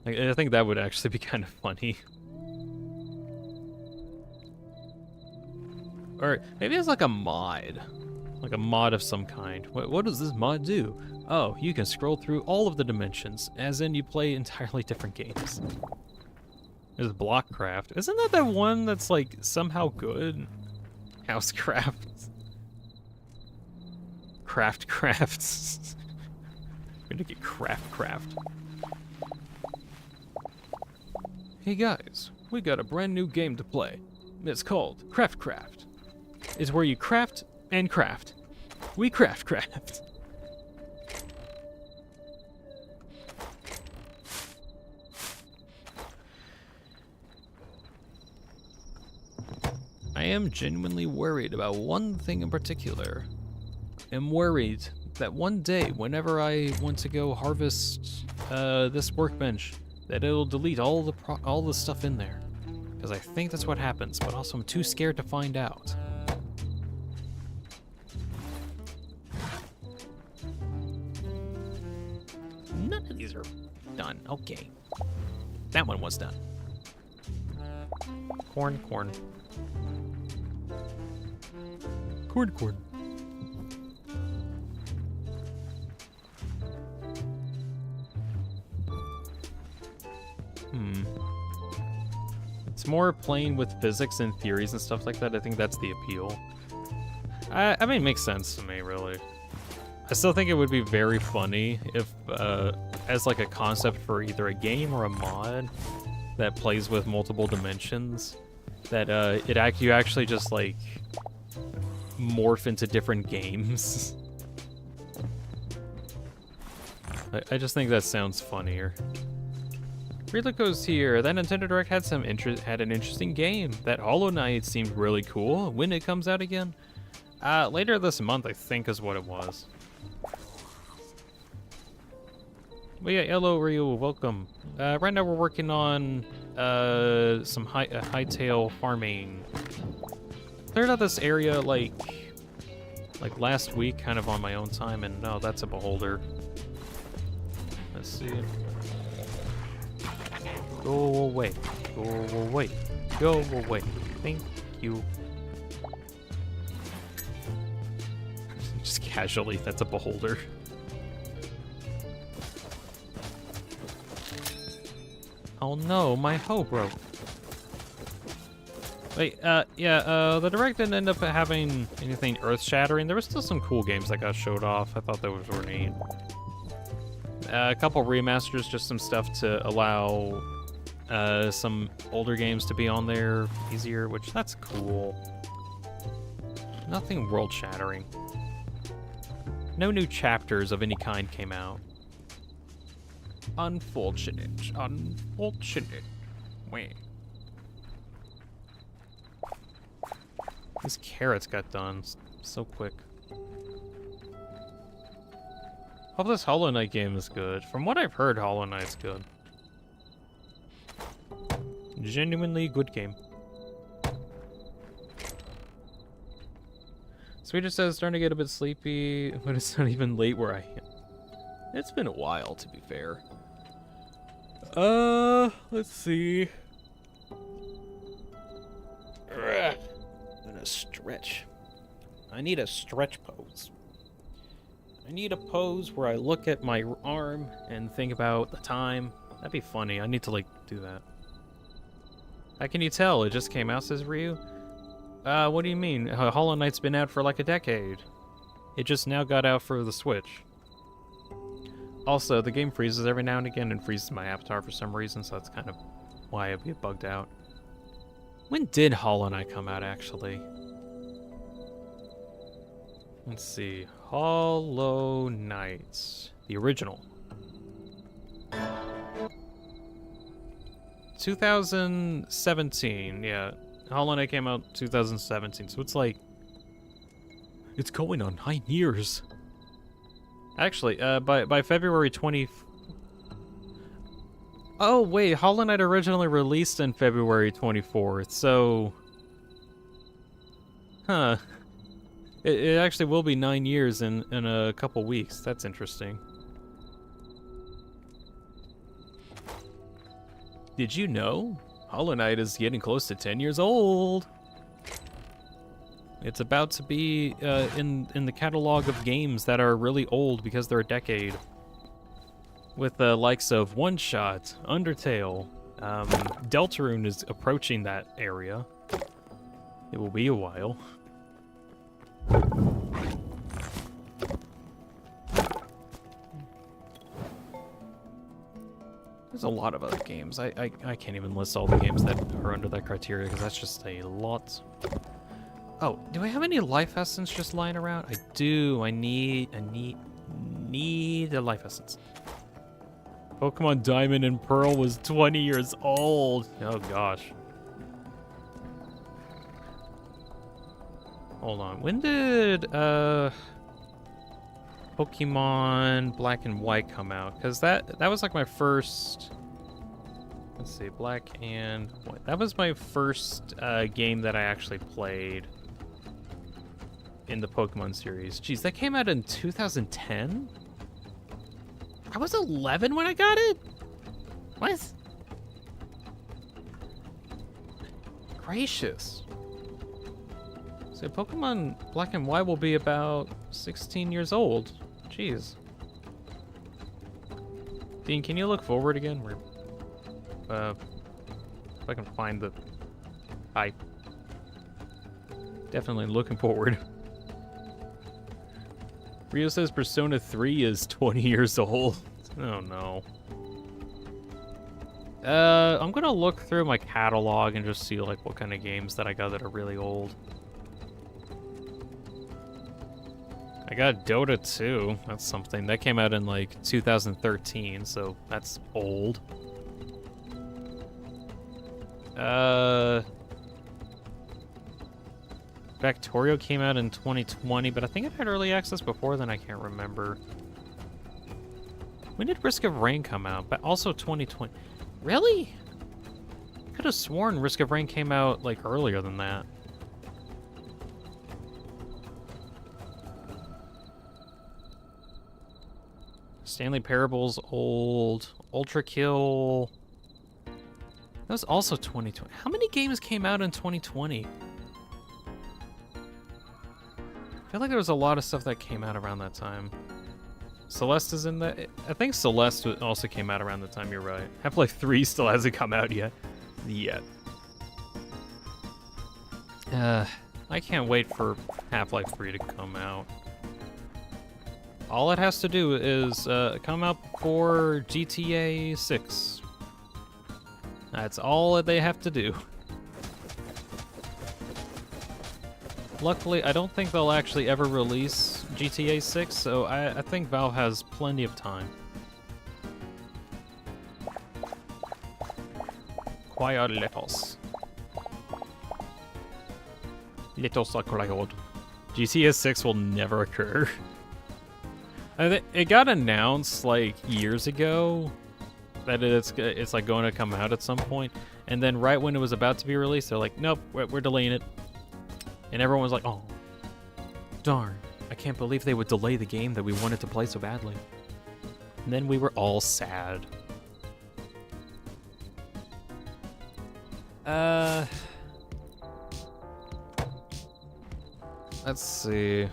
Like, I think that would actually be kind of funny. Or maybe it's like a mod. Like a mod of some kind. What does this mod do? Oh, you can scroll through all of the dimensions, as in you play entirely different games. There's Blockcraft. Isn't that one that's like somehow good? Housecraft. Crafts. We're gonna get craft. Hey guys, we got a brand new game to play. It's called Craft. It's where you craft and craft. We craft. I am genuinely worried about one thing in particular. I'm worried that one day, whenever I want to go harvest this workbench, that it'll delete all the stuff in there. Because I think that's what happens, but also I'm too scared to find out. done. Okay. That one was done. Corn. Corn. It's more playing with physics and theories and stuff like that. I think that's the appeal. I mean, it makes sense to me, really. I still think it would be very funny if, as like a concept for either a game or a mod that plays with multiple dimensions, that you actually just like morph into different games. I just think that sounds funnier. Relico's here. That Nintendo Direct had had an interesting game. That Hollow Knight seemed really cool. When it comes out again? Later this month, I think, is what it was. But yeah, hello, Ryu. Welcome. Right now we're working on some Hytale farming. Cleared out this area like last week, kind of on my own time, and no, that's a beholder. Let's see. Go away. Go away. Go away. Thank you. Just casually, that's a beholder. Oh no, my hoe broke. Wait, yeah, the Direct didn't end up having anything earth-shattering. There were still some cool games that got showed off. I thought those were neat. A couple remasters, just some stuff to allow some older games to be on there easier, which that's cool. Nothing world-shattering. No new chapters of any kind came out. Unfortunate. Unfortunate. Wait. These carrots got done so quick. Hope this Hollow Knight game is good. From what I've heard, Hollow Knight's good. Genuinely good game. Swedish says starting to get a bit sleepy, but it's not even late where I am. It's been a while, to be fair. Let's see. I'm gonna stretch. I need a stretch pose. I need a pose where I look at my arm and think about the time. That'd be funny. I need to, like, do that. How can you tell? It just came out, says Ryu. What do you mean? Hollow Knight's been out for like a decade. It just now got out for the Switch. Also, the game freezes every now and again and freezes my avatar for some reason, so that's kind of why I get bugged out. When did Hollow Knight come out, actually? Let's see. Hollow Knight. The original. 2017, yeah. Hollow Knight came out 2017, so it's like... It's going on 9 years. Actually, by February 20... Oh, wait, Hollow Knight originally released in February 24th, so... Huh. It actually will be 9 years in a couple weeks. That's interesting. Did you know? Hollow Knight is getting close to 10 years old. It's about to be in the catalog of games that are really old because they're a decade. With the likes of One Shot, Undertale, Deltarune is approaching that area. It will be a while. There's a lot of other games. I can't even list all the games that are under that criteria because that's just a lot. Oh, do I have any life essence just lying around? I do. I need a life essence. Pokemon Diamond and Pearl was 20 years old. Oh gosh. Hold on. When did Pokemon Black and White come out? Because that was like my first... Let's see, Black and White. That was my first game that I actually played in the Pokemon series. Jeez, that came out in 2010? I was 11 when I got it? What? Gracious. So Pokemon Black and White will be about 16 years old. Jeez. Dean, can you look forward again? If I can find the... Hi. Definitely looking forward. Rio says Persona 3 is 20 years old. Oh no. I'm gonna look through my catalog and just see like what kind of games that I got that are really old. I got Dota 2. That's something. That came out in like 2013, so that's old. Factorio came out in 2020, but I think it had early access before then. I can't remember. When did Risk of Rain come out? But also 2020. Really? I could have sworn Risk of Rain came out like earlier than that. Stanley Parable's old. Ultra Kill. That was also 2020. How many games came out in 2020? I feel like there was a lot of stuff that came out around that time. Celeste is in that. I think Celeste also came out around the time, you're right. Half-Life 3 still hasn't come out yet. I can't wait for Half-Life 3 to come out. All it has to do is come out for GTA 6. That's all that they have to do. Luckily, I don't think they'll actually ever release GTA 6, so I think Valve has plenty of time. Quiet letters. Letters are quiet. GTA 6 will never occur. It got announced like years ago that it's like going to come out at some point, and then right when it was about to be released, they're like, nope, we're delaying it. And everyone was like, oh, darn. I can't believe they would delay the game that we wanted to play so badly. And then we were all sad. Let's see.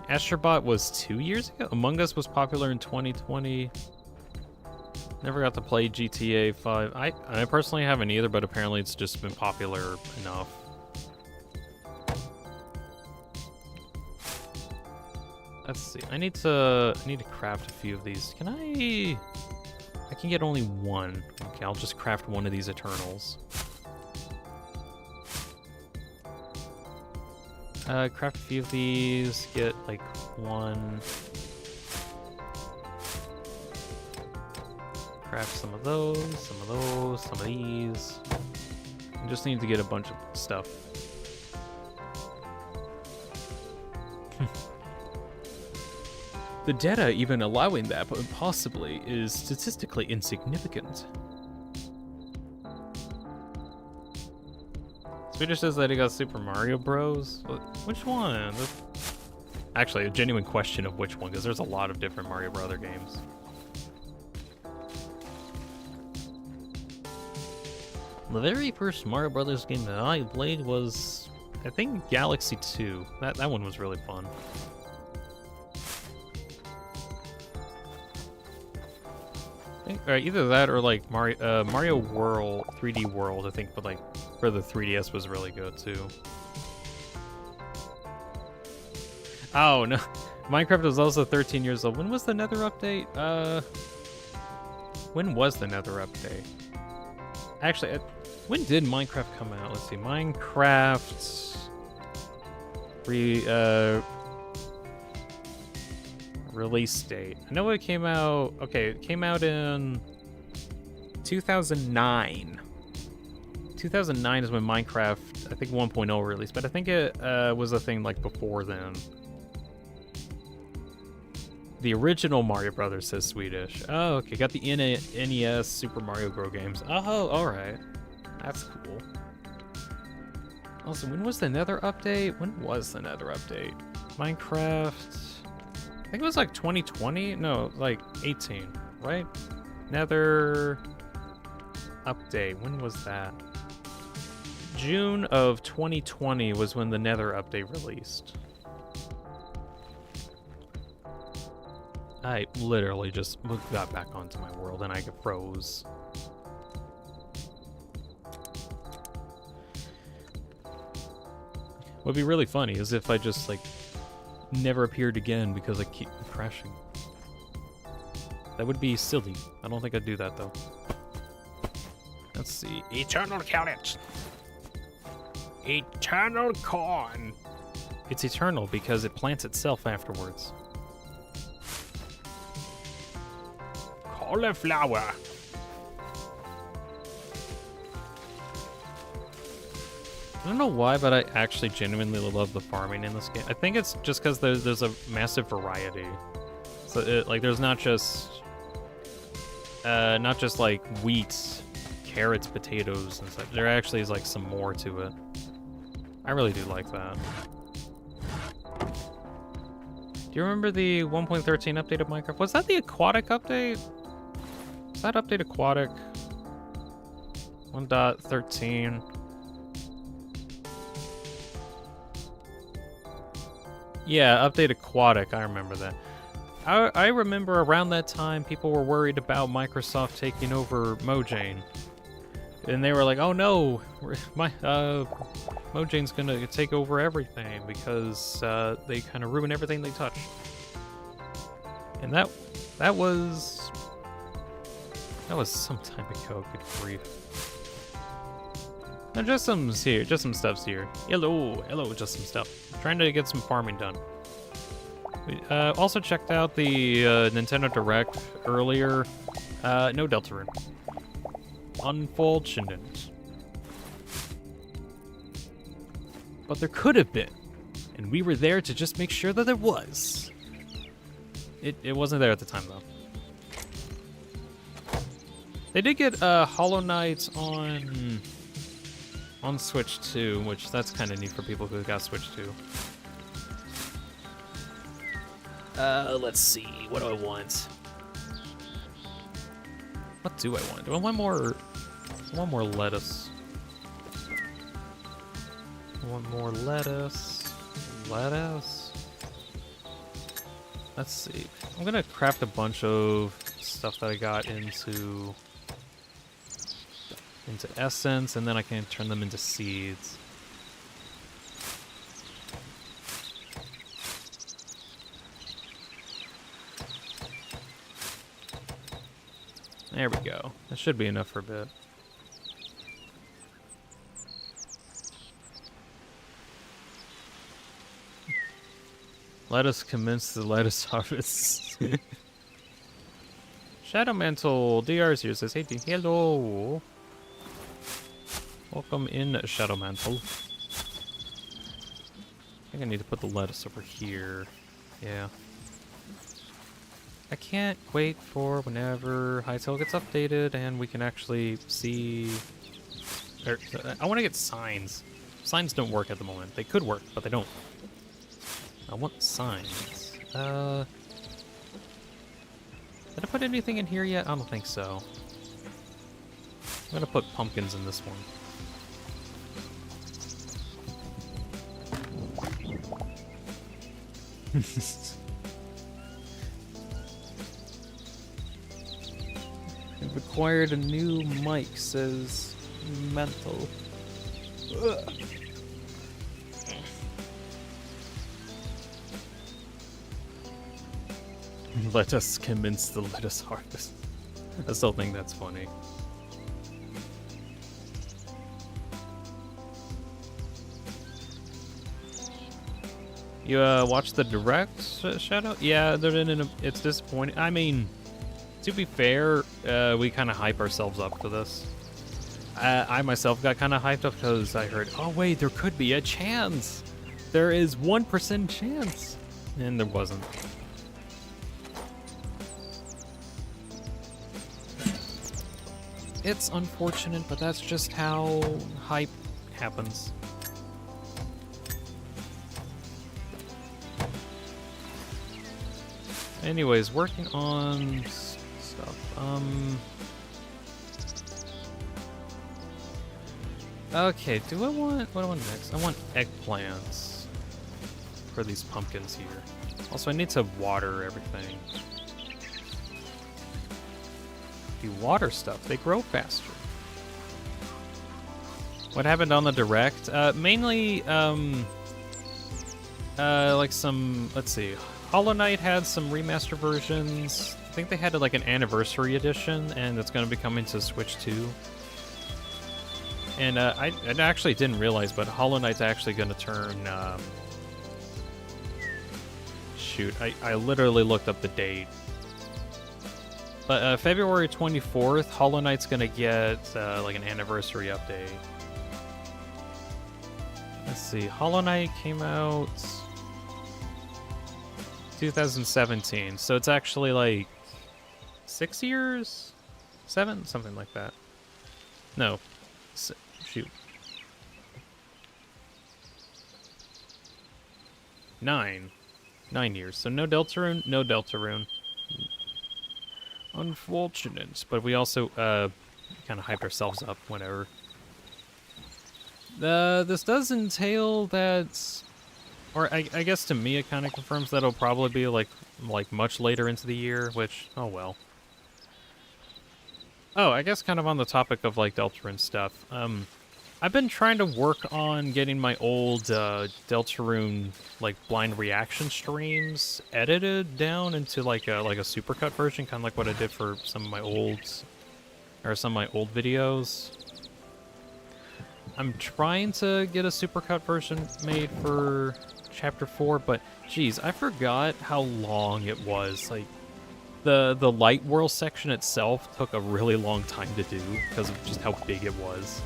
Astrobot was 2 years ago? Among Us was popular in 2020. Never got to play GTA 5. I personally haven't either, but apparently it's just been popular enough. Let's see. I need to craft a few of these. Can I can get only one. Okay, I'll just craft one of these Eternals. Craft a few of these, get like one. Craft some of those, some of those, some of these. I just need to get a bunch of stuff. The data even allowing that possibly is statistically insignificant. Swedish says that he got Super Mario Bros. Which one? Actually, a genuine question of which one, because there's a lot of different Mario Brother games. The very first Mario Brothers game that I played was, I think, Galaxy 2. That one was really fun. I think either that or like Mario World, 3D World, I think, but like for the 3DS was really good too. Oh no, Minecraft was also 13 years old. When was the Nether update? When was the Nether update? Actually, when did Minecraft come out? Let's see, Minecraft release date. I know it came out. Okay, it came out in 2009. 2009 is when Minecraft, I think 1.0 released, but I think it was a thing like before then. The original Mario Brothers, says Swedish. Oh, okay. Got the NES Super Mario Bros. Games. Oh, alright. That's cool. Also, when was the Nether update? When was the Nether update? Minecraft... think it was like 2020? No, like 18, right? Nether update. When was that? June of 2020 was when the Nether update released. I literally just got back onto my world and I froze. What'd be really funny is if I just, like, never appeared again because I keep crashing. That would be silly. I don't think I'd do that, though. Let's see. Eternal Count. Eternal corn. It's eternal because it plants itself afterwards. Cauliflower. I don't know why, but I actually genuinely love the farming in this game. I think it's just because there's a massive variety. So like there's not just like wheat, carrots, potatoes, and stuff. There actually is like some more to it. I really do like that. Do you remember the 1.13 update of Minecraft? Was that the aquatic update? Was that update aquatic? 1.13. Yeah, update aquatic, I remember that. I remember around that time people were worried about Microsoft taking over Mojang. And they were like, oh no, Mojang's gonna take over everything because they kind of ruin everything they touch. And that was some time ago, good grief. Now just some stuffs here. Hello, just some stuff. Trying to get some farming done. We also checked out the Nintendo Direct earlier. No Deltarune. Unfortunate. But there could have been. And we were there to just make sure that there was. It wasn't there at the time, though. They did get Hollow Knight on Switch 2, which that's kind of neat for people who got Switch 2. Let's see. What do I want? What do I want? Do I want more? I want more lettuce. I want more lettuce. Lettuce. Let's see. I'm gonna craft a bunch of stuff that I got into essence, and then I can turn them into seeds. There we go. That should be enough for a bit. Let us commence the lettuce harvest. Shadow Mantle DR's here says, hey, hello. Welcome in, Shadow Mantle. I think I need to put the lettuce over here. Yeah. I can't wait for whenever Hytale gets updated and we can actually see... I want to get signs. Signs don't work at the moment. They could work, but they don't. I want signs. Did I put anything in here yet? I don't think so. I'm gonna put pumpkins in this one. I've acquired a new mic, says Mental. Ugh. Let us commence the lettuce harvest. I still think that's funny. You watched the direct, Shadow? Yeah, it's disappointing. I mean, to be fair, we kind of hype ourselves up for this. I myself got kind of hyped up because I heard, oh wait, there could be a chance. There is 1% chance. And there wasn't. It's unfortunate, but that's just how hype happens. Anyways, working on stuff. Okay, what do I want next? I want eggplants for these pumpkins here. Also, I need to water everything. If you water stuff, they grow faster. What happened on the direct? Mainly, like some, let's see, Hollow Knight had some remaster versions. I think they had like an anniversary edition, and it's going to be coming to Switch 2. And I actually didn't realize, but Hollow Knight's actually going to turn... shoot, I literally looked up the date. But February 24th, Hollow Knight's going to get like an anniversary update. Let's see, Hollow Knight came out 2017, so it's actually like 6 years? 7? Something like that. No. Shoot. 9. 9 years. So no Deltarune, no Deltarune. Unfortunate. But we also kind of hyped ourselves up, whatever. This does entail that, or I guess to me it kind of confirms that it'll probably be like much later into the year, which, oh well. Oh, I guess kind of on the topic of like Deltarune stuff. I've been trying to work on getting my old Deltarune like blind reaction streams edited down into like a supercut version, kind of like what I did for some of my old videos. I'm trying to get a supercut version made for Chapter 4, but geez, I forgot how long it was. Like the Light World section itself took a really long time to do because of just how big it was.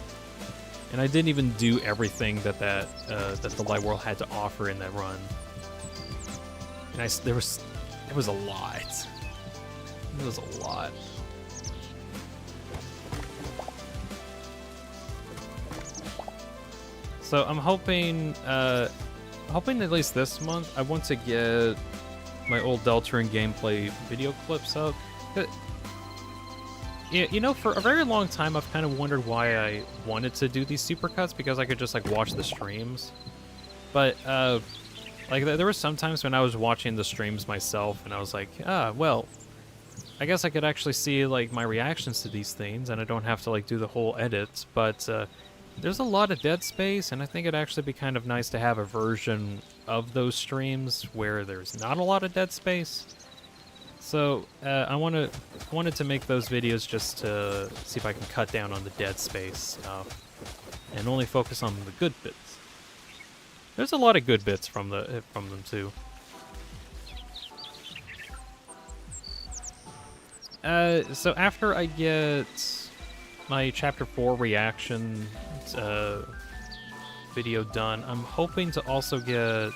And I didn't even do everything that the Light World had to offer in that run. And it was a lot. It was a lot. So I'm hoping at least this month I want to get my old Deltarune gameplay video clips up. You know, for a very long time, I've kind of wondered why I wanted to do these supercuts, because I could just, like, watch the streams. But, like, there were some times when I was watching the streams myself, and I was like, well, I guess I could actually see, like, my reactions to these things, and I don't have to, like, do the whole edits. But, there's a lot of dead space, and I think it'd actually be kind of nice to have a version of those streams where there's not a lot of dead space. So, I wanted to make those videos just to see if I can cut down on the dead space stuff and only focus on the good bits. There's a lot of good bits from them too. So after I get my Chapter 4 reaction video done, I'm hoping to also get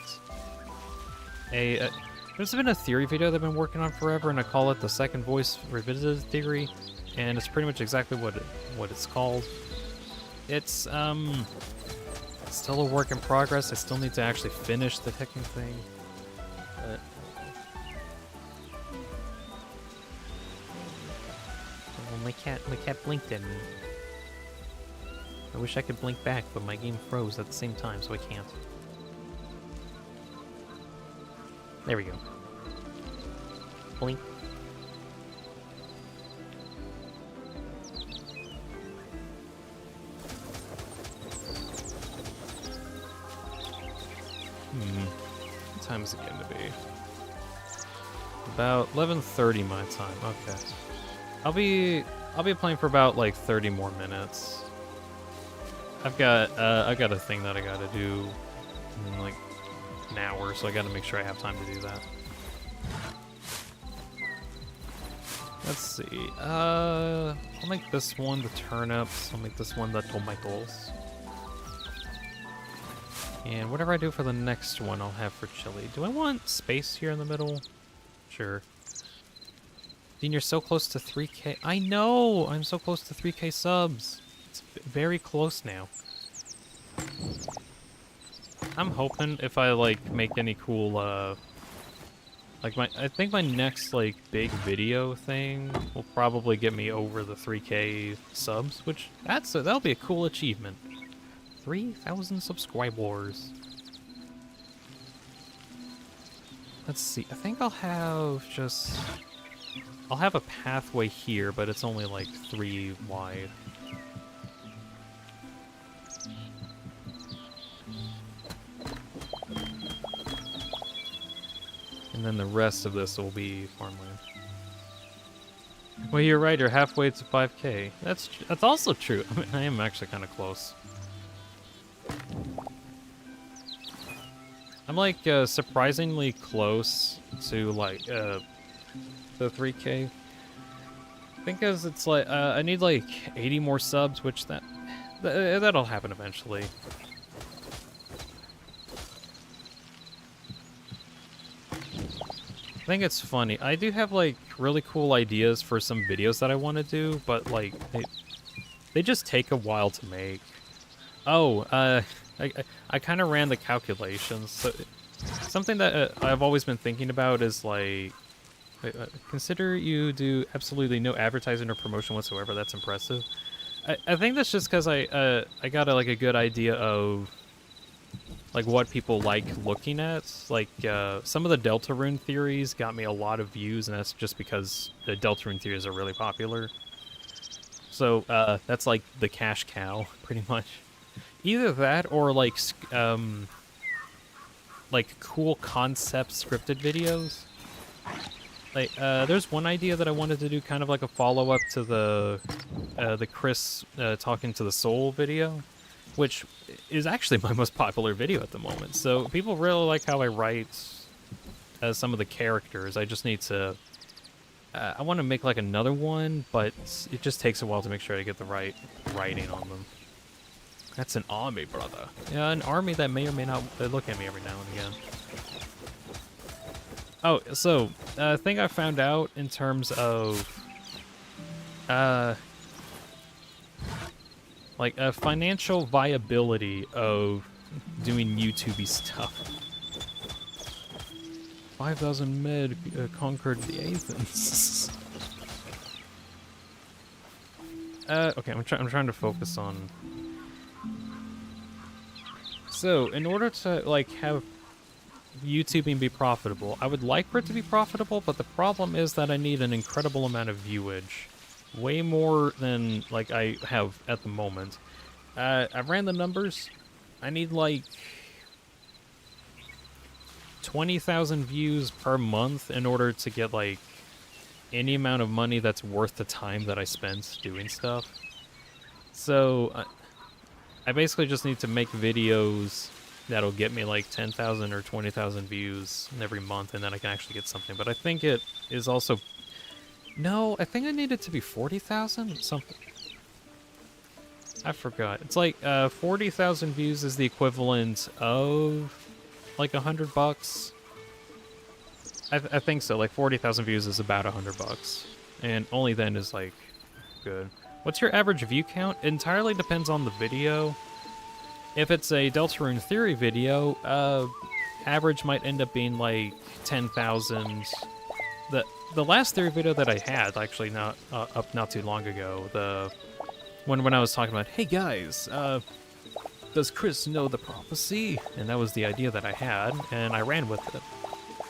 there's been a theory video that I've been working on forever, and I call it the second voice revisited theory, and it's pretty much exactly what it's called. It's still a work in progress. I still need to actually finish the hacking thing. But oh, my cat blinked at me. I wish I could blink back, but my game froze at the same time, so I can't. There we go. Blink. What time is it going to be? About 11:30 my time. Okay. I'll be playing for about like 30 more minutes. I've got a thing that I got to do in like an hour, so I got to make sure I have time to do that. Let's see. I'll make this one the turnips. I'll make this one the tomatoes. And whatever I do for the next one, I'll have for chili. Do I want space here in the middle? Sure. Dean, you're so close to 3K. I know! I'm so close to 3K subs. It's very close now. I'm hoping if I, like, make any cool, Like I think my next like big video thing will probably get me over the 3K subs, which that'll be a cool achievement. 3,000 subscribers. Let's see. I think I'll have a pathway here, but it's only like 3 wide. And then the rest of this will be farmland. Well, you're right. You're halfway to 5K. That's also true. I mean, I am actually kind of close. I'm like surprisingly close to like the 3K. I think because it's like I need like 80 more subs, which that'll happen eventually. I think it's funny. I do have like really cool ideas for some videos that I want to do, but like they just take a while to make. Oh, I kind of ran the calculations. So something that I've always been thinking about is like, consider you do absolutely no advertising or promotion whatsoever. That's impressive. I think that's just because I got like a good idea of like what people like looking at. Like some of the Deltarune theories got me a lot of views, and that's just because the Deltarune theories are really popular. So that's like the cash cow, pretty much. Either that or like cool concept scripted videos. Like there's one idea that I wanted to do, kind of like a follow-up to the Chris talking to the soul video, which is actually my most popular video at the moment. So people really like how I write some of the characters. I just need to I want to make like another one, but it just takes a while to make sure I get the right writing on them. That's an army, brother. Yeah, an army that may or may not look at me every now and again. Oh, so, a thing I found out in terms of, financial viability of doing YouTube-y stuff. 5,000 med conquered the Athens. Okay, I'm trying to focus on... So, in order to, like, have YouTubing be profitable, I would like for it to be profitable, but the problem is that I need an incredible amount of viewage. Way more than, like, I have at the moment. I ran the numbers. I need, like, 20,000 views per month in order to get, like, any amount of money that's worth the time that I spent doing stuff. So, I basically just need to make videos that'll get me like 10,000 or 20,000 views every month, and then I can actually get something. But I think it is also... No, I think I need it to be 40,000? Something. I forgot. It's like 40,000 views is the equivalent of like $100. I think so. Like 40,000 views is about $100, and only then is like good. What's your average view count? It entirely depends on the video. If it's a Deltarune Theory video, average might end up being like 10,000. The last theory video that I had, actually not too long ago, when I was talking about, hey guys, does Chris know the prophecy? And that was the idea that I had, and I ran with it.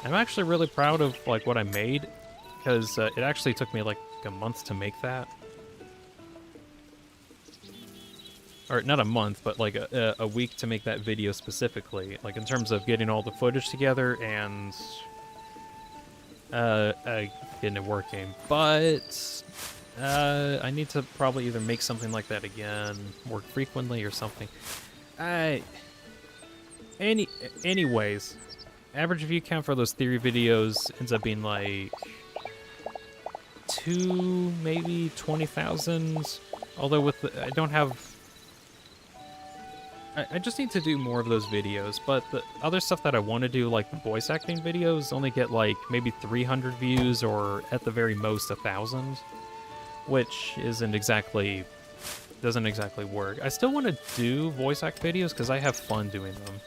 I'm actually really proud of like what I made, because it actually took me like a month to make that. Or not a month, but like a week to make that video specifically, like in terms of getting all the footage together and getting it working. But I need to probably either make something like that again more frequently or something. Anyways, average view count for those theory videos ends up being like 2, maybe 20,000. Although with I don't have. I just need to do more of those videos, but the other stuff that I want to do, like the voice acting videos, only get like maybe 300 views or at the very most 1,000, which doesn't exactly work. I still want to do voice act videos because I have fun doing them.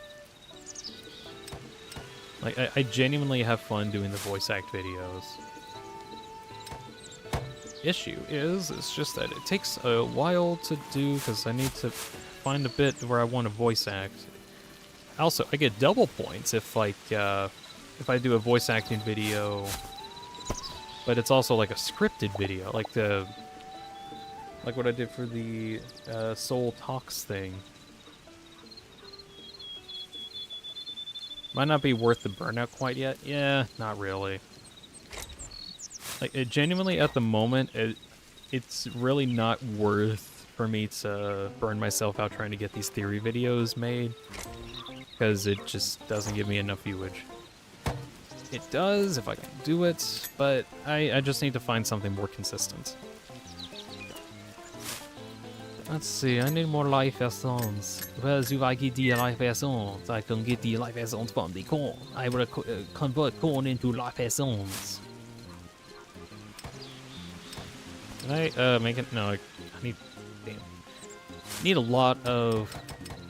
Like, I genuinely have fun doing the voice act videos. Issue is, it's just that it takes a while to do because I need to find a bit where I want to voice act. Also, I get double points if, like, if I do a voice acting video, but it's also like a scripted video, like what I did for the Soul Talks thing. Might not be worth the burnout quite yet. Yeah, not really. Like, it genuinely, at the moment, it's really not worth for me to burn myself out trying to get these theory videos made, because it just doesn't give me enough viewage. It does if I can do it, but I just need to find something more consistent. Let's see, I need more life essence. Where do I get the life essence? I can get the life essence from the corn. I will convert corn into life essence. Can I make it? No, I need. Damn. I need a lot of.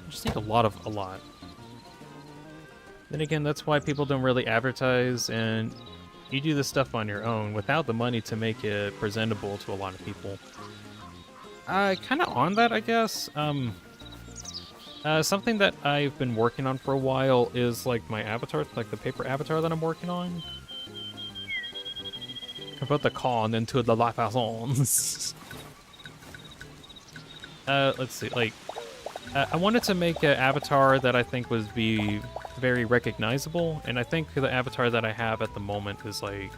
I just need a lot. Then again, that's why people don't really advertise, and you do this stuff on your own without the money to make it presentable to a lot of people. Kind of on that, I guess. Something that I've been working on for a while is like my avatar, like the paper avatar that I'm working on. Convert the con into the life essence. Let's see, like, I wanted to make an avatar that I think would be very recognizable, and I think the avatar that I have at the moment is like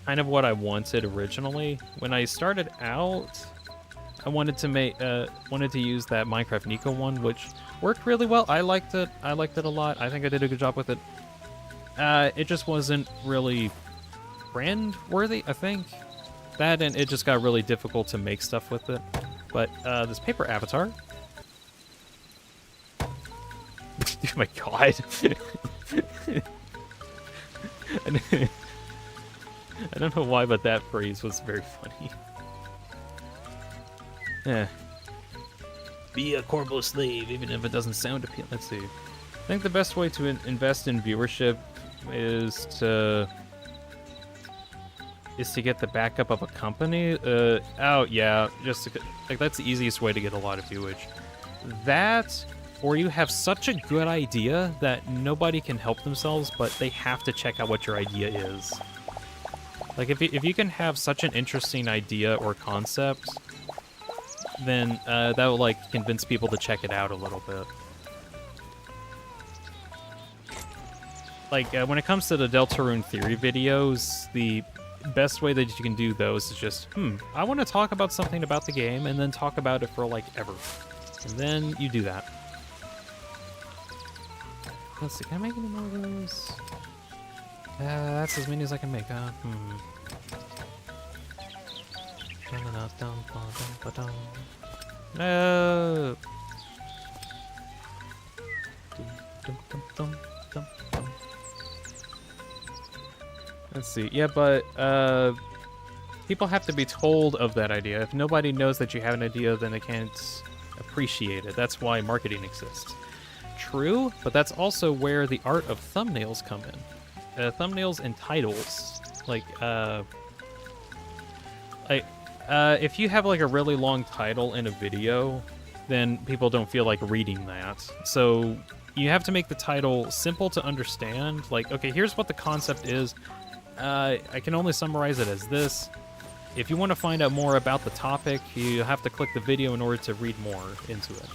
kind of what I wanted originally. When I started out, I wanted to make wanted to use that Minecraft Nico one, which worked really well. I liked it a lot. I think I did a good job with it. It just wasn't really brand worthy, I think. That, and it just got really difficult to make stuff with it. But this paper avatar. Oh my god. I don't know why, but that phrase was very funny. Yeah. Be a corpo slave, even if it doesn't sound appealing. Let's see. I think the best way to invest in viewership is to get the backup of a company. Oh yeah, just like that's the easiest way to get a lot of viewage. That, or you have such a good idea that nobody can help themselves, but they have to check out what your idea is. Like if you can have such an interesting idea or concept, then that will like convince people to check it out a little bit. Like when it comes to the Deltarune theory videos, the best way that you can do those is just, I want to talk about something about the game, and then talk about it for like ever. And then you do that. Let's see, can I make any more of those? That's as many as I can make, No! Let's see. Yeah, but people have to be told of that idea. If nobody knows that you have an idea, then they can't appreciate it. That's why marketing exists. True, but that's also where the art of thumbnails come in. Thumbnails and titles. Like, if you have like a really long title in a video, then people don't feel like reading that. So you have to make the title simple to understand. Like, okay, here's what the concept is. I can only summarize it as this. If you want to find out more about the topic, you have to click the video in order to read more into it.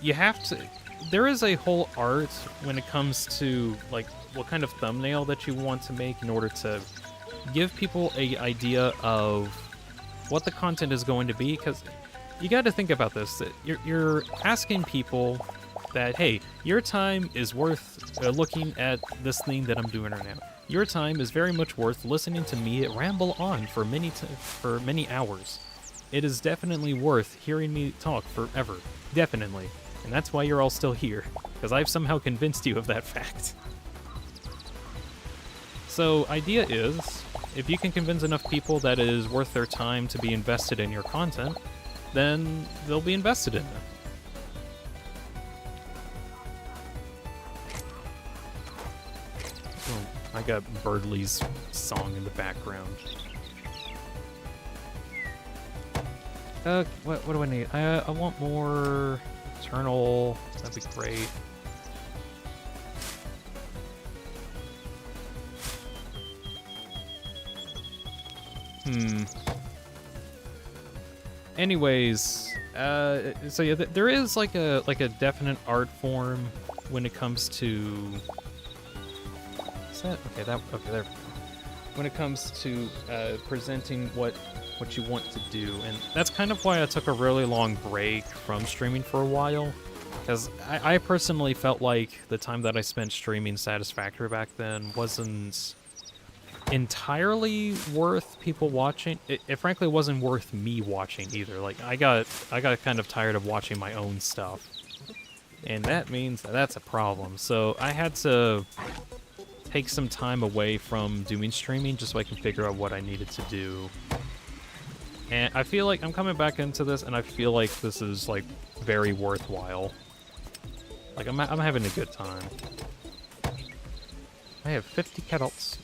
You have to... There is a whole art when it comes to, like, what kind of thumbnail that you want to make in order to give people an idea of what the content is going to be, because you got to think about this. You're asking people that, hey, your time is worth looking at this thing that I'm doing right now. Your time is very much worth listening to me ramble on for many hours. It is definitely worth hearing me talk forever. Definitely. And that's why you're all still here, because I've somehow convinced you of that fact. So, idea is, if you can convince enough people that it is worth their time to be invested in your content, then they'll be invested in it. I got Birdley's song in the background. What do I need? I want more Eternal. That'd be great. Anyways, so yeah, there is like a definite art form when it comes to. Is that okay? Okay, there. When it comes to presenting what you want to do, and that's kind of why I took a really long break from streaming for a while, because I personally felt like the time that I spent streaming Satisfactory back then wasn't entirely worth people watching. It frankly wasn't worth me watching either. Like I got kind of tired of watching my own stuff, and that means that's a problem. So I had to take some time away from doing streaming just so I can figure out what I needed to do. And I feel like I'm coming back into this, and I feel like this is like very worthwhile. Like I'm having a good time. I have 50 kettles.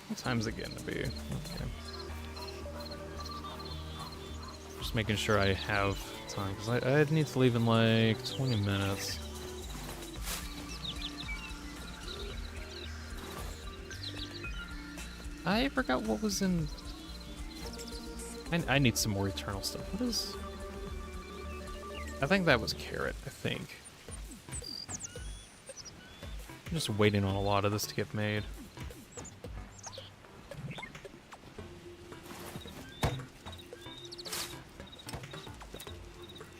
What time's it getting to be? Okay. Just making sure I have time, because I need to leave in like 20 minutes. I forgot what was in... I need some more Eternal stuff. What is... I think that was Carrot, I think. I'm just waiting on a lot of this to get made.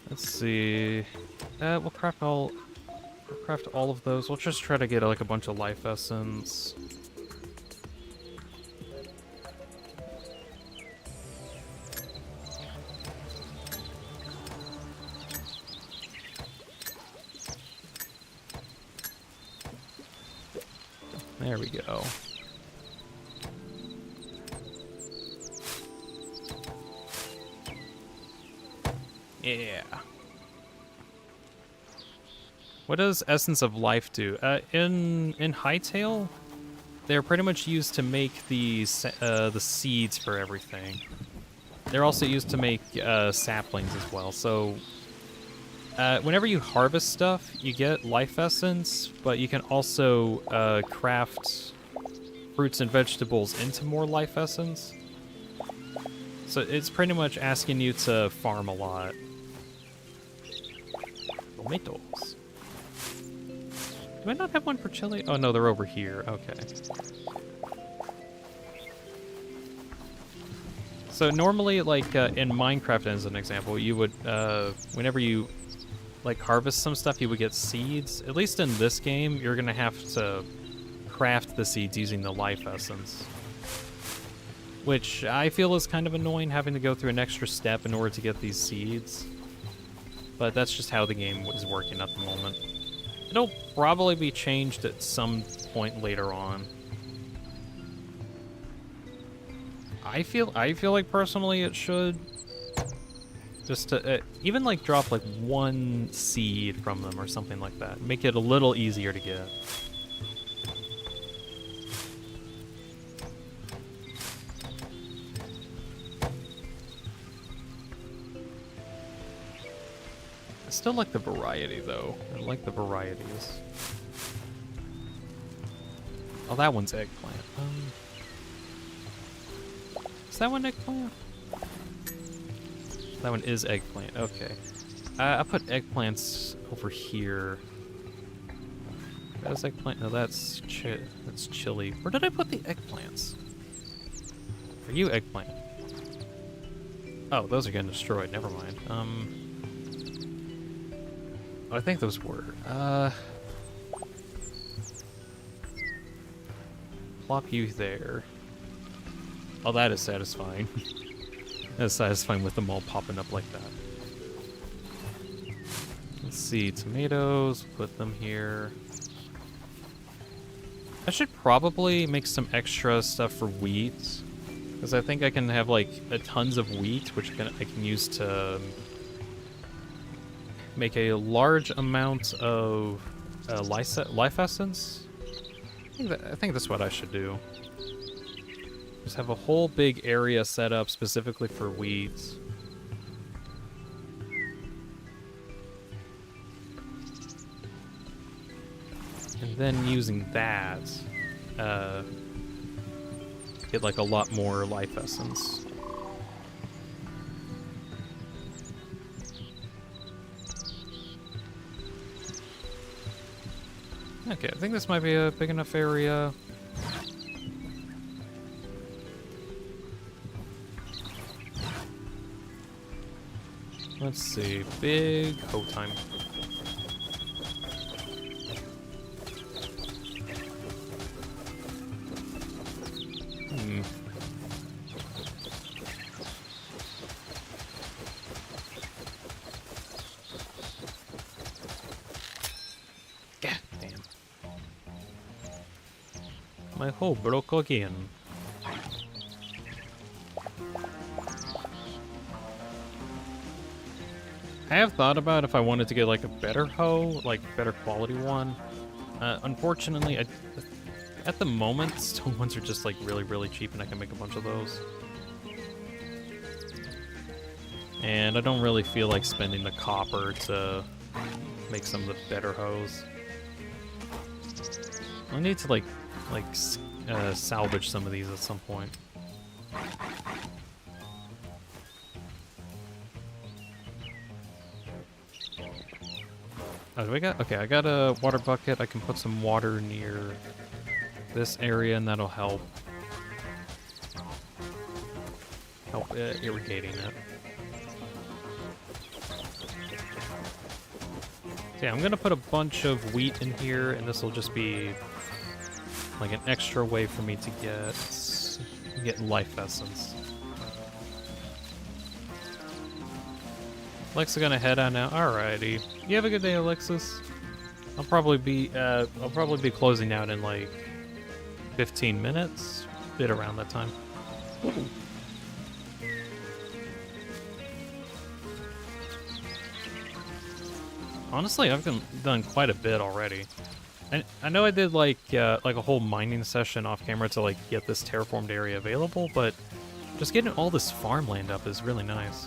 Let's see. We'll craft all of those. We'll just try to get like a bunch of life essence. There we go. Yeah. What does Essence of Life do? In Hytale, they're pretty much used to make the seeds for everything. They're also used to make saplings as well. So whenever you harvest stuff, you get life essence, but you can also craft fruits and vegetables into more life essence. So it's pretty much asking you to farm a lot. Tomatoes. Do I not have one for chili? Oh no, they're over here. Okay. So normally, like in Minecraft, as an example, you would, whenever you like harvest some stuff, you would get seeds. At least in this game, you're gonna have to craft the seeds using the life essence, which I feel is kind of annoying, having to go through an extra step in order to get these seeds. But that's just how the game is working at the moment. It'll probably be changed at some point later on. I feel like personally it should just to even like drop like one seed from them or something like that. Make it a little easier to get. I still like the variety though. I like the varieties. Oh, that one's eggplant. Is that one eggplant? That one is eggplant. Okay. I put eggplants over here. That's eggplant. No, that's chili. Where did I put the eggplants? Are you eggplant? Oh, those are getting destroyed. Never mind. I think those were. Plop you there. Oh, that is satisfying. That's satisfying with them all popping up like that. Let's see, tomatoes, put them here. I should probably make some extra stuff for wheat, because I think I can have like tons of wheat, which I can use to make a large amount of life essence. I think that's what I should do. Just have a whole big area set up specifically for weeds. And then using that, get like a lot more life essence. Okay, I think this might be a big enough area. Let's see, big hoe time. God damn. My hoe broke again. I have thought about if I wanted to get like a better hoe, like better quality one. Unfortunately, at the moment, stone ones are just like really cheap and I can make a bunch of those. And I don't really feel like spending the copper to make some of the better hoes. I need to salvage some of these at some point. Oh, do we got? Okay, I got a water bucket. I can put some water near this area, and that'll help irrigating it. So yeah, I'm gonna put a bunch of wheat in here, and this will just be like an extra way for me to get life essence. Alexa's gonna head on now. Alrighty. You have a good day, Alexis. I'll probably be closing out in like 15 minutes, bit around that time. Honestly, I've done quite a bit already. And I know I did like a whole mining session off camera to like get this terraformed area available, but just getting all this farmland up is really nice.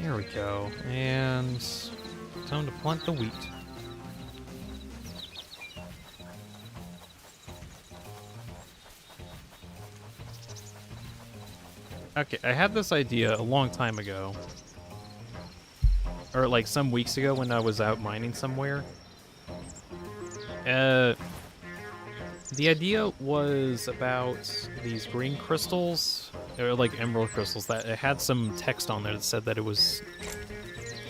There we go, and time to plant the wheat. Okay, I had this idea a long time ago, or like some weeks ago when I was out mining somewhere. The idea was about these green crystals, or like emerald crystals, that it had some text on there that said that it was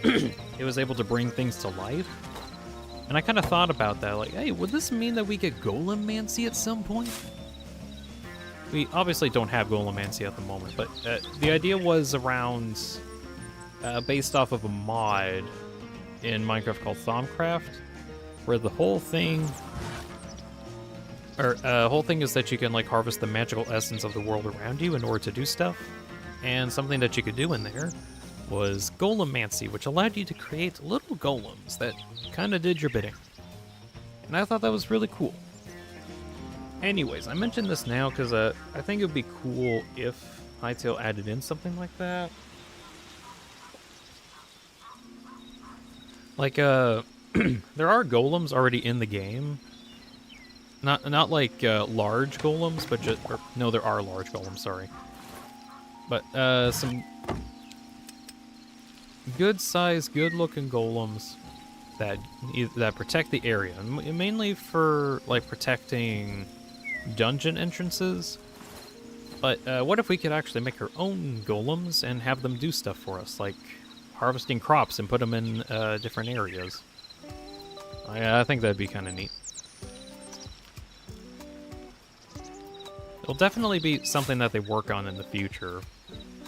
it was able to bring things to life. And I kind of thought about that, like, hey, would this mean that we get Golemancy at some point? We obviously don't have Golemancy at the moment, but the idea was around based off of a mod in Minecraft called Thaumcraft, where the whole thing is that you can like harvest the magical essence of the world around you in order to do stuff. And something that you could do in there was Golemancy, which allowed you to create little golems that kind of did your bidding. And I thought that was really cool. Anyways, I mentioned this now because I think it would be cool if Hytale added in something like that. Like, there are golems already in the game. Not like large golems, but just... no, there are large golems, sorry. But some good-sized, good-looking golems that protect the area. Mainly for, like, protecting dungeon entrances. But what if we could actually make our own golems and have them do stuff for us, like harvesting crops and put them in different areas? I think that'd be kind of neat. It'll definitely be something that they work on in the future,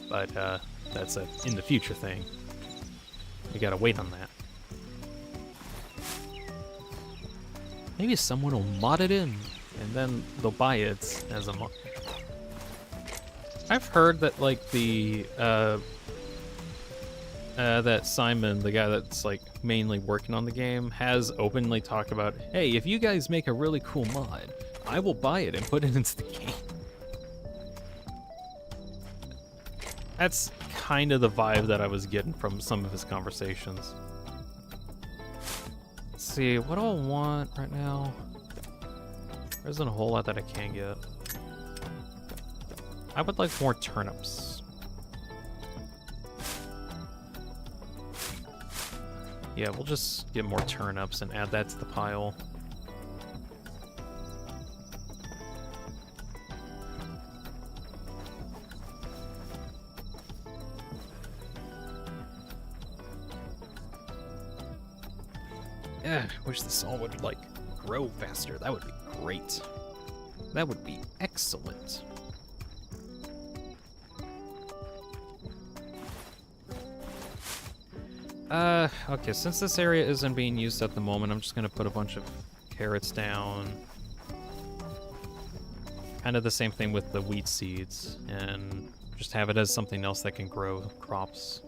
but that's a in the future thing. We gotta wait on that. Maybe someone will mod it in, and then they'll buy it as a mod. I've heard that, like, that Simon, the guy that's, like, mainly working on the game, has openly talked about, hey, if you guys make a really cool mod, I will buy it and put it into the game. That's kind of the vibe that I was getting from some of his conversations. Let's see, what do I want right now? There isn't a whole lot that I can get. I would like more turnips. Yeah, we'll just get more turnips and add that to the pile. Yeah, wish this all would, like, grow faster. That would be great. That would be excellent. Okay, since this area isn't being used at the moment, I'm just gonna put a bunch of carrots down. Kind of the same thing with the wheat seeds, and just have it as something else that can grow crops.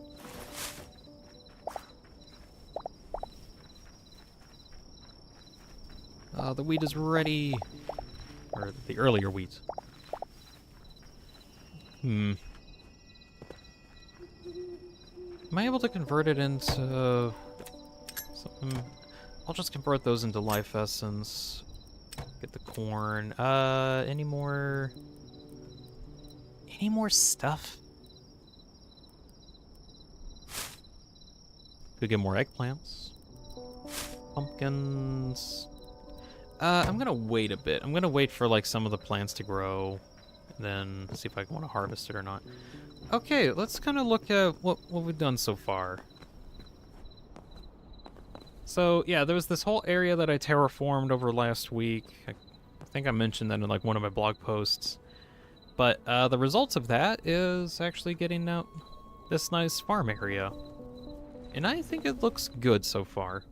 The wheat is ready. Or the earlier wheat. Am I able to convert it into something? I'll just convert those into life essence. Get the corn. Any more stuff? Could get more eggplants. Pumpkins. I'm gonna wait a bit. I'm gonna wait for, like, some of the plants to grow, and then see if I want to harvest it or not. Okay, let's kind of look at what we've done so far. So, yeah, there was this whole area that I terraformed over last week. I think I mentioned that in, like, one of my blog posts. But the results of that is actually getting out this nice farm area. And I think it looks good so far.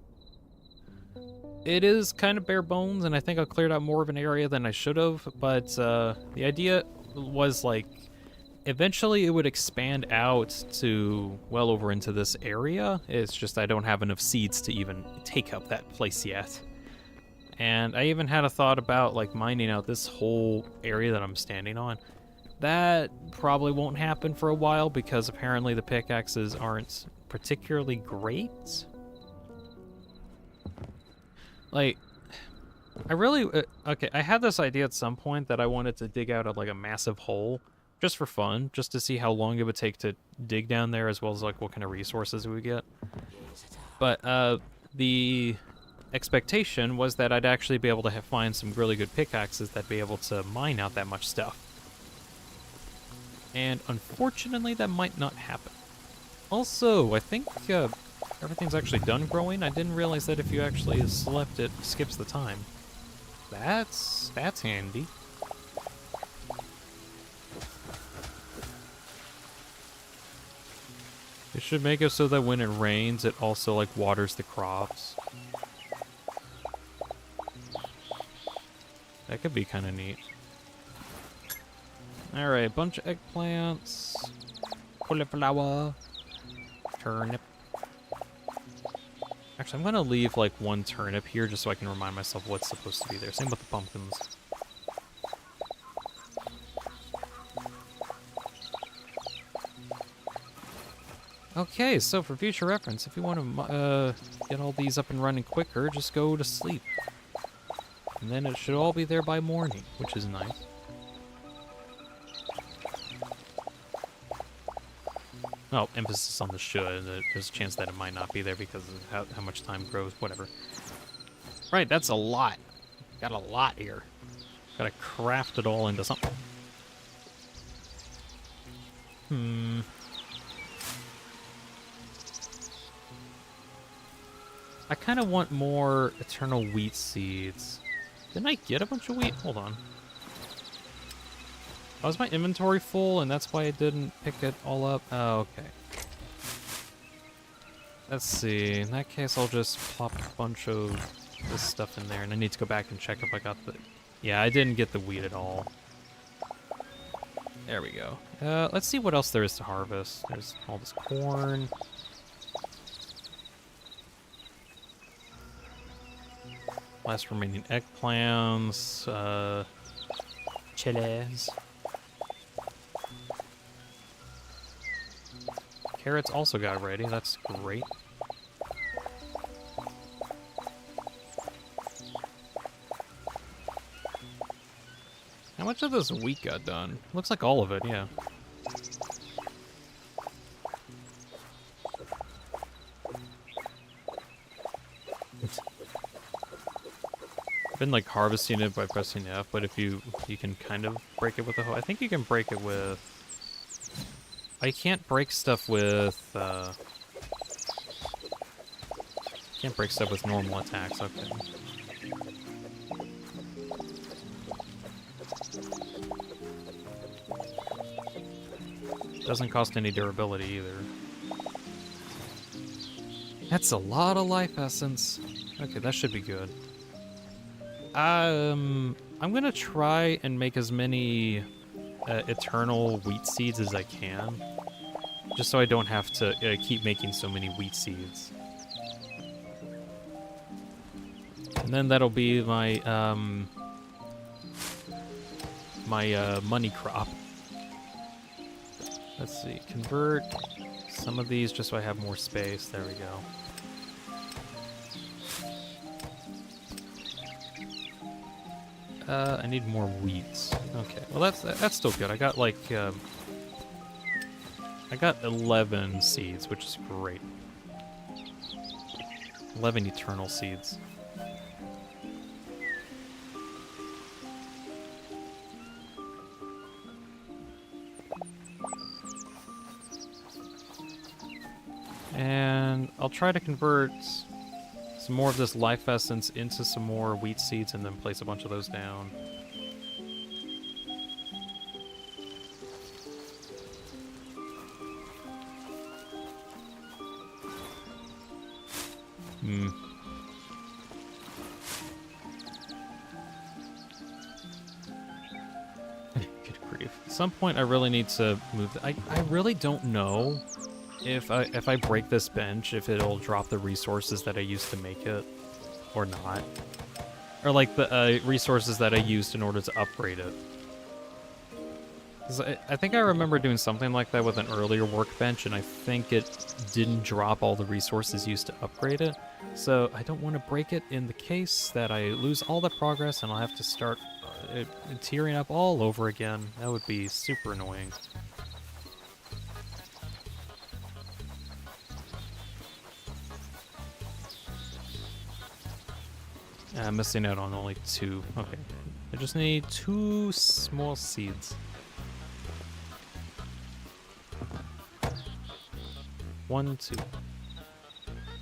It is kind of bare bones, and I think I cleared out more of an area than I should have, but the idea was, like, eventually it would expand out to well over into this area. It's just I don't have enough seeds to even take up that place yet. And I even had a thought about, like, mining out this whole area that I'm standing on. That probably won't happen for a while because apparently the pickaxes aren't particularly great. Like, I really, okay, I had this idea at some point that I wanted to dig out a massive hole, just for fun, just to see how long it would take to dig down there, as well as, like, what kind of resources we would get. But, the expectation was that I'd actually be able to find some really good pickaxes that'd be able to mine out that much stuff. And unfortunately, that might not happen. Also, I think, everything's actually done growing. I didn't realize that if you actually select it, skips the time. That's handy. It should make it so that when it rains, it also, like, waters the crops. That could be kind of neat. Alright, bunch of eggplants. Cauliflower. Turnip. Actually, I'm gonna leave, like, one turnip here just so I can remind myself what's supposed to be there. Same with the pumpkins. Okay, so for future reference, if you want to get all these up and running quicker, just go to sleep. And then it should all be there by morning, which is nice. Oh, emphasis on the should. There's a chance that it might not be there because of how much time grows, whatever. Right, that's a lot. Got a lot here. Gotta craft it all into something. I kind of want more eternal wheat seeds. Didn't I get a bunch of wheat? Hold on. Oh, is my inventory full and that's why I didn't pick it all up? Oh, okay. Let's see. In that case, I'll just plop a bunch of this stuff in there, and I need to go back and check if I got the... Yeah, I didn't get the wheat at all. There we go. Let's see what else there is to harvest. There's all this corn. Last remaining eggplants. Chilies. Carrots also got ready. That's great. How much of this wheat got done? Looks like all of it, yeah. I've been like harvesting it by pressing F, but if you can kind of break it with a hoe. I think you can break it with... I can't break stuff with can't break stuff with normal attacks, okay. Doesn't cost any durability either. That's a lot of life essence. Okay, that should be good. I'm gonna try and make as many eternal wheat seeds as I can, just so I don't have to keep making so many wheat seeds. And then that'll be my money crop. Let's see, convert some of these just so I have more space. There we go. I need more wheat. Okay, well that's still good. I got like I got 11 seeds, which is great. 11 eternal seeds. And I'll try to convert some more of this life essence into some more wheat seeds and then place a bunch of those down. Good grief. At some point I really need to move. I really don't know if I break this bench, if it'll drop the resources that I used to make it, or not. Or like the resources that I used in order to upgrade it. 'Cause I think I remember doing something like that with an earlier workbench, and I think it didn't drop all the resources used to upgrade it. So I don't want to break it in the case that I lose all the progress and I'll have to start tearing up all over again. That would be super annoying. I'm missing out on only 2. Okay. I just need 2 small seeds. 1, 2.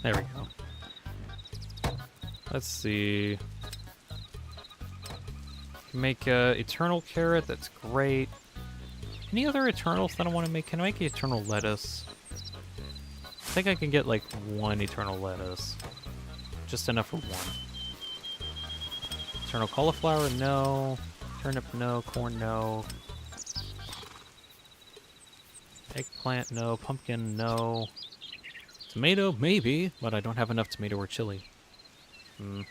There we go. Let's see. Can make eternal carrot, that's great. Any other eternals that I want to make? Can I make eternal lettuce? I think I can get like 1 eternal lettuce. Just enough for 1. Eternal cauliflower, no. Turnip, no. Corn, no. Eggplant, no. Pumpkin, no. Tomato, maybe, but I don't have enough tomato or chili. Yeah,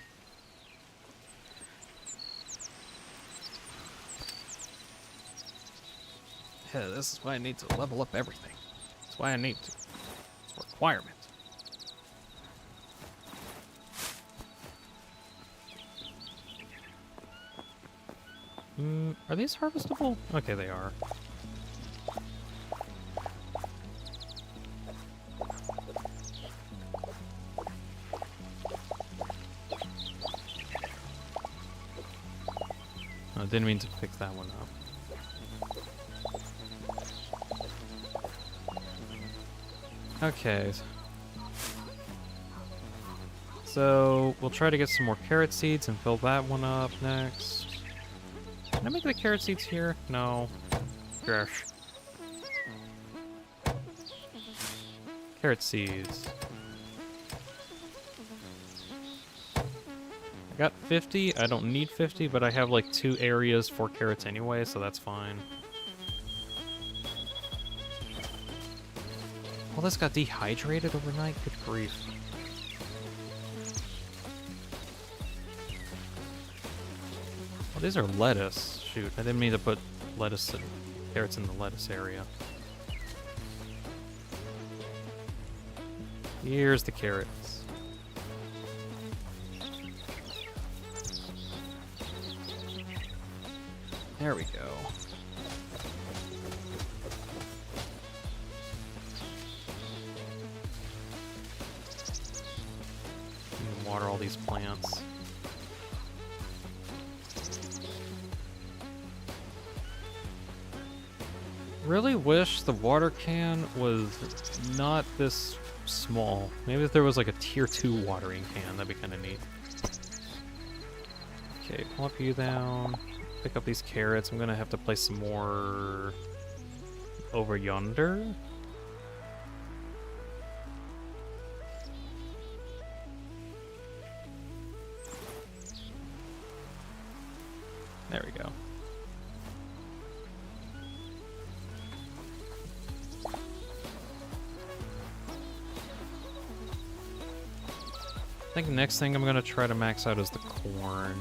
this is why I need to level up everything. That's why I need to. It's a requirement. Are these harvestable? Okay, they are. I didn't mean to pick that one up. Okay. So, we'll try to get some more carrot seeds and fill that one up next. Can I make the carrot seeds here? No. Gosh. Carrot seeds. I got 50. I don't need 50, but I have like 2 areas for carrots anyway, so that's fine. Well, this got dehydrated overnight? Good grief. Well, these are lettuce. Shoot, I didn't mean to put lettuce and carrots in the lettuce area. Here's the carrots. There we go. Water all these plants. Really wish the water can was not this small. Maybe if there was like a tier 2 watering can, that'd be kind of neat. Okay, plop you down. Pick up these carrots. I'm gonna have to place some more over yonder. There we go. I think the next thing I'm gonna try to max out is the corn.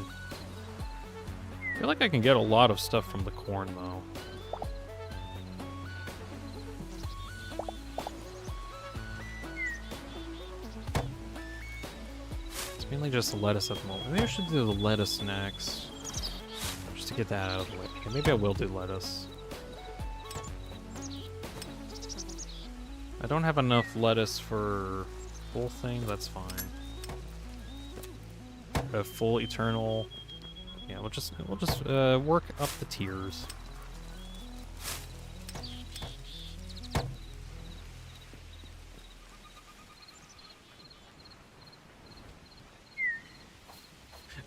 I feel like I can get a lot of stuff from the corn though. It's mainly just the lettuce at the moment. Maybe I should do the lettuce next. Just to get that out of the way. Okay, maybe I will do lettuce. I don't have enough lettuce for full thing, that's fine. A full eternal. Yeah, we'll just work up the tiers.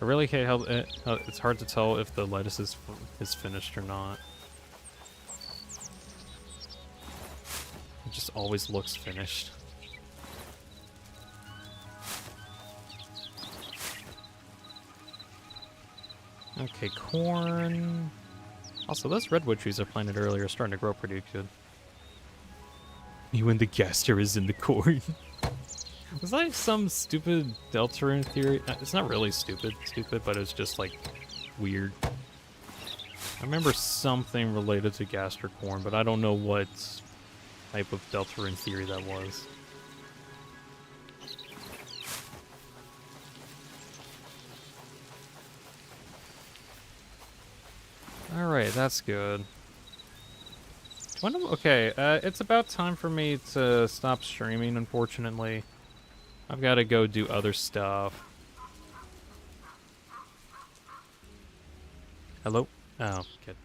I really hate how it's hard to tell if the lettuce is finished or not. It just always looks finished. Okay, corn. Also, those redwood trees I planted earlier are starting to grow pretty good. You and the gaster is in the corn. Was that like some stupid Deltarune theory? It's not really stupid, but it's just like weird. I remember something related to gaster corn, but I don't know what type of Deltarune theory that was. Alright, that's good. Okay, it's about time for me to stop streaming, unfortunately. I've got to go do other stuff. Hello? Oh, good.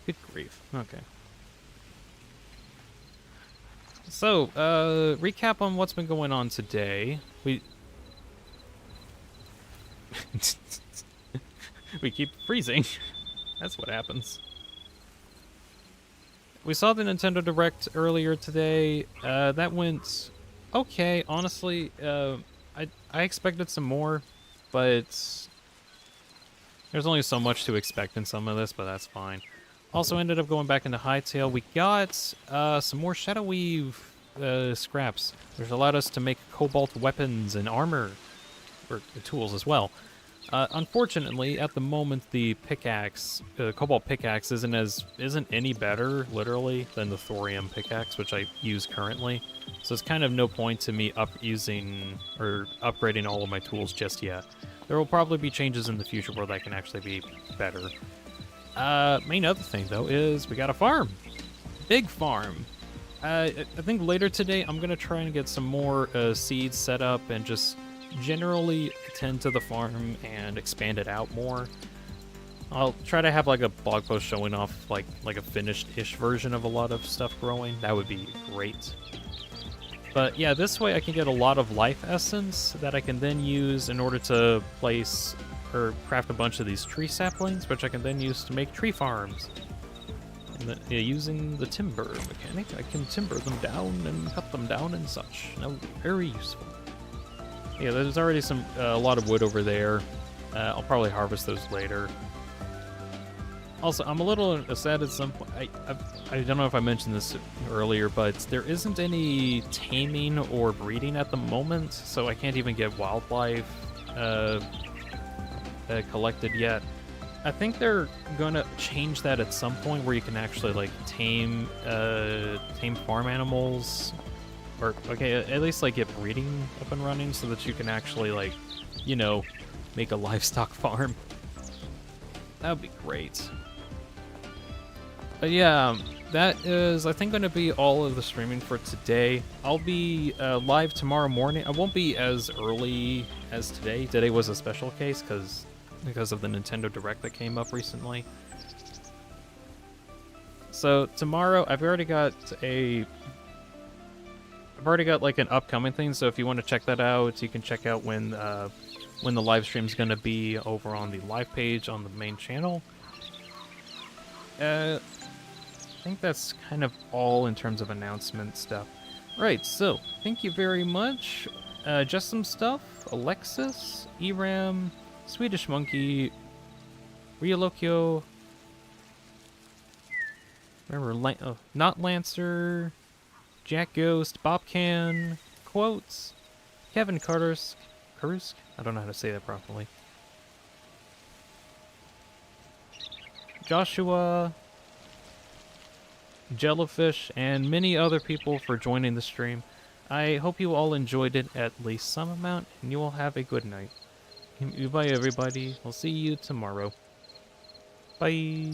Good grief. Okay. So, recap on what's been going on today. We keep freezing. That's what happens. We saw the Nintendo Direct earlier today. That went okay. Honestly, I expected some more, but there's only so much to expect in some of this, but that's fine. Also ended up going back into Hytale. We got some more Shadow Weave scraps, which allowed us to make cobalt weapons and armor, or tools as well. Unfortunately, at the moment, the pickaxe, cobalt pickaxe, isn't any better, literally, than the thorium pickaxe, which I use currently. So it's kind of no point to me upgrading all of my tools just yet. There will probably be changes in the future where that can actually be better. Main other thing though is we got a farm, big farm. I think later today I'm gonna try and get some more seeds set up and just generally tend to the farm and expand it out more. I'll try to have like a blog post showing off like a finished-ish version of a lot of stuff growing. That would be great. But yeah, this way I can get a lot of life essence that I can then use in order to place or craft a bunch of these tree saplings, which I can then use to make tree farms. And yeah, using the timber mechanic, I can timber them down and cut them down and such. Now, very useful. Yeah, there's already a lot of wood over there. I'll probably harvest those later. Also, I'm a little sad at some point. I don't know if I mentioned this earlier, but there isn't any taming or breeding at the moment, so I can't even get wildlife collected yet. I think they're gonna change that at some point where you can actually like tame farm animals, or okay, at least like get breeding up and running so that you can actually like, you know, make a livestock farm. That would be great. But yeah, that is, I think, going to be all of the streaming for today. I'll be live tomorrow morning. I won't be as early as today. Today was a special case because of the Nintendo Direct that came up recently. So tomorrow, I've already got like an upcoming thing. So if you want to check that out, you can check out when the live stream's going to be over on the live page on the main channel. I think that's kind of all in terms of announcement stuff. Right, so thank you very much. Just some stuff. Alexis, Eram, Swedish Monkey, Riolokio. Remember, Not Lancer, Jack Ghost, Bobcan, Quotes, Kevin Karusk. I don't know how to say that properly. Joshua, Jellyfish, and many other people for joining the stream. I hope you all enjoyed it at least some amount, and you all have a good night. Goodbye, everybody. We'll see you tomorrow. Bye.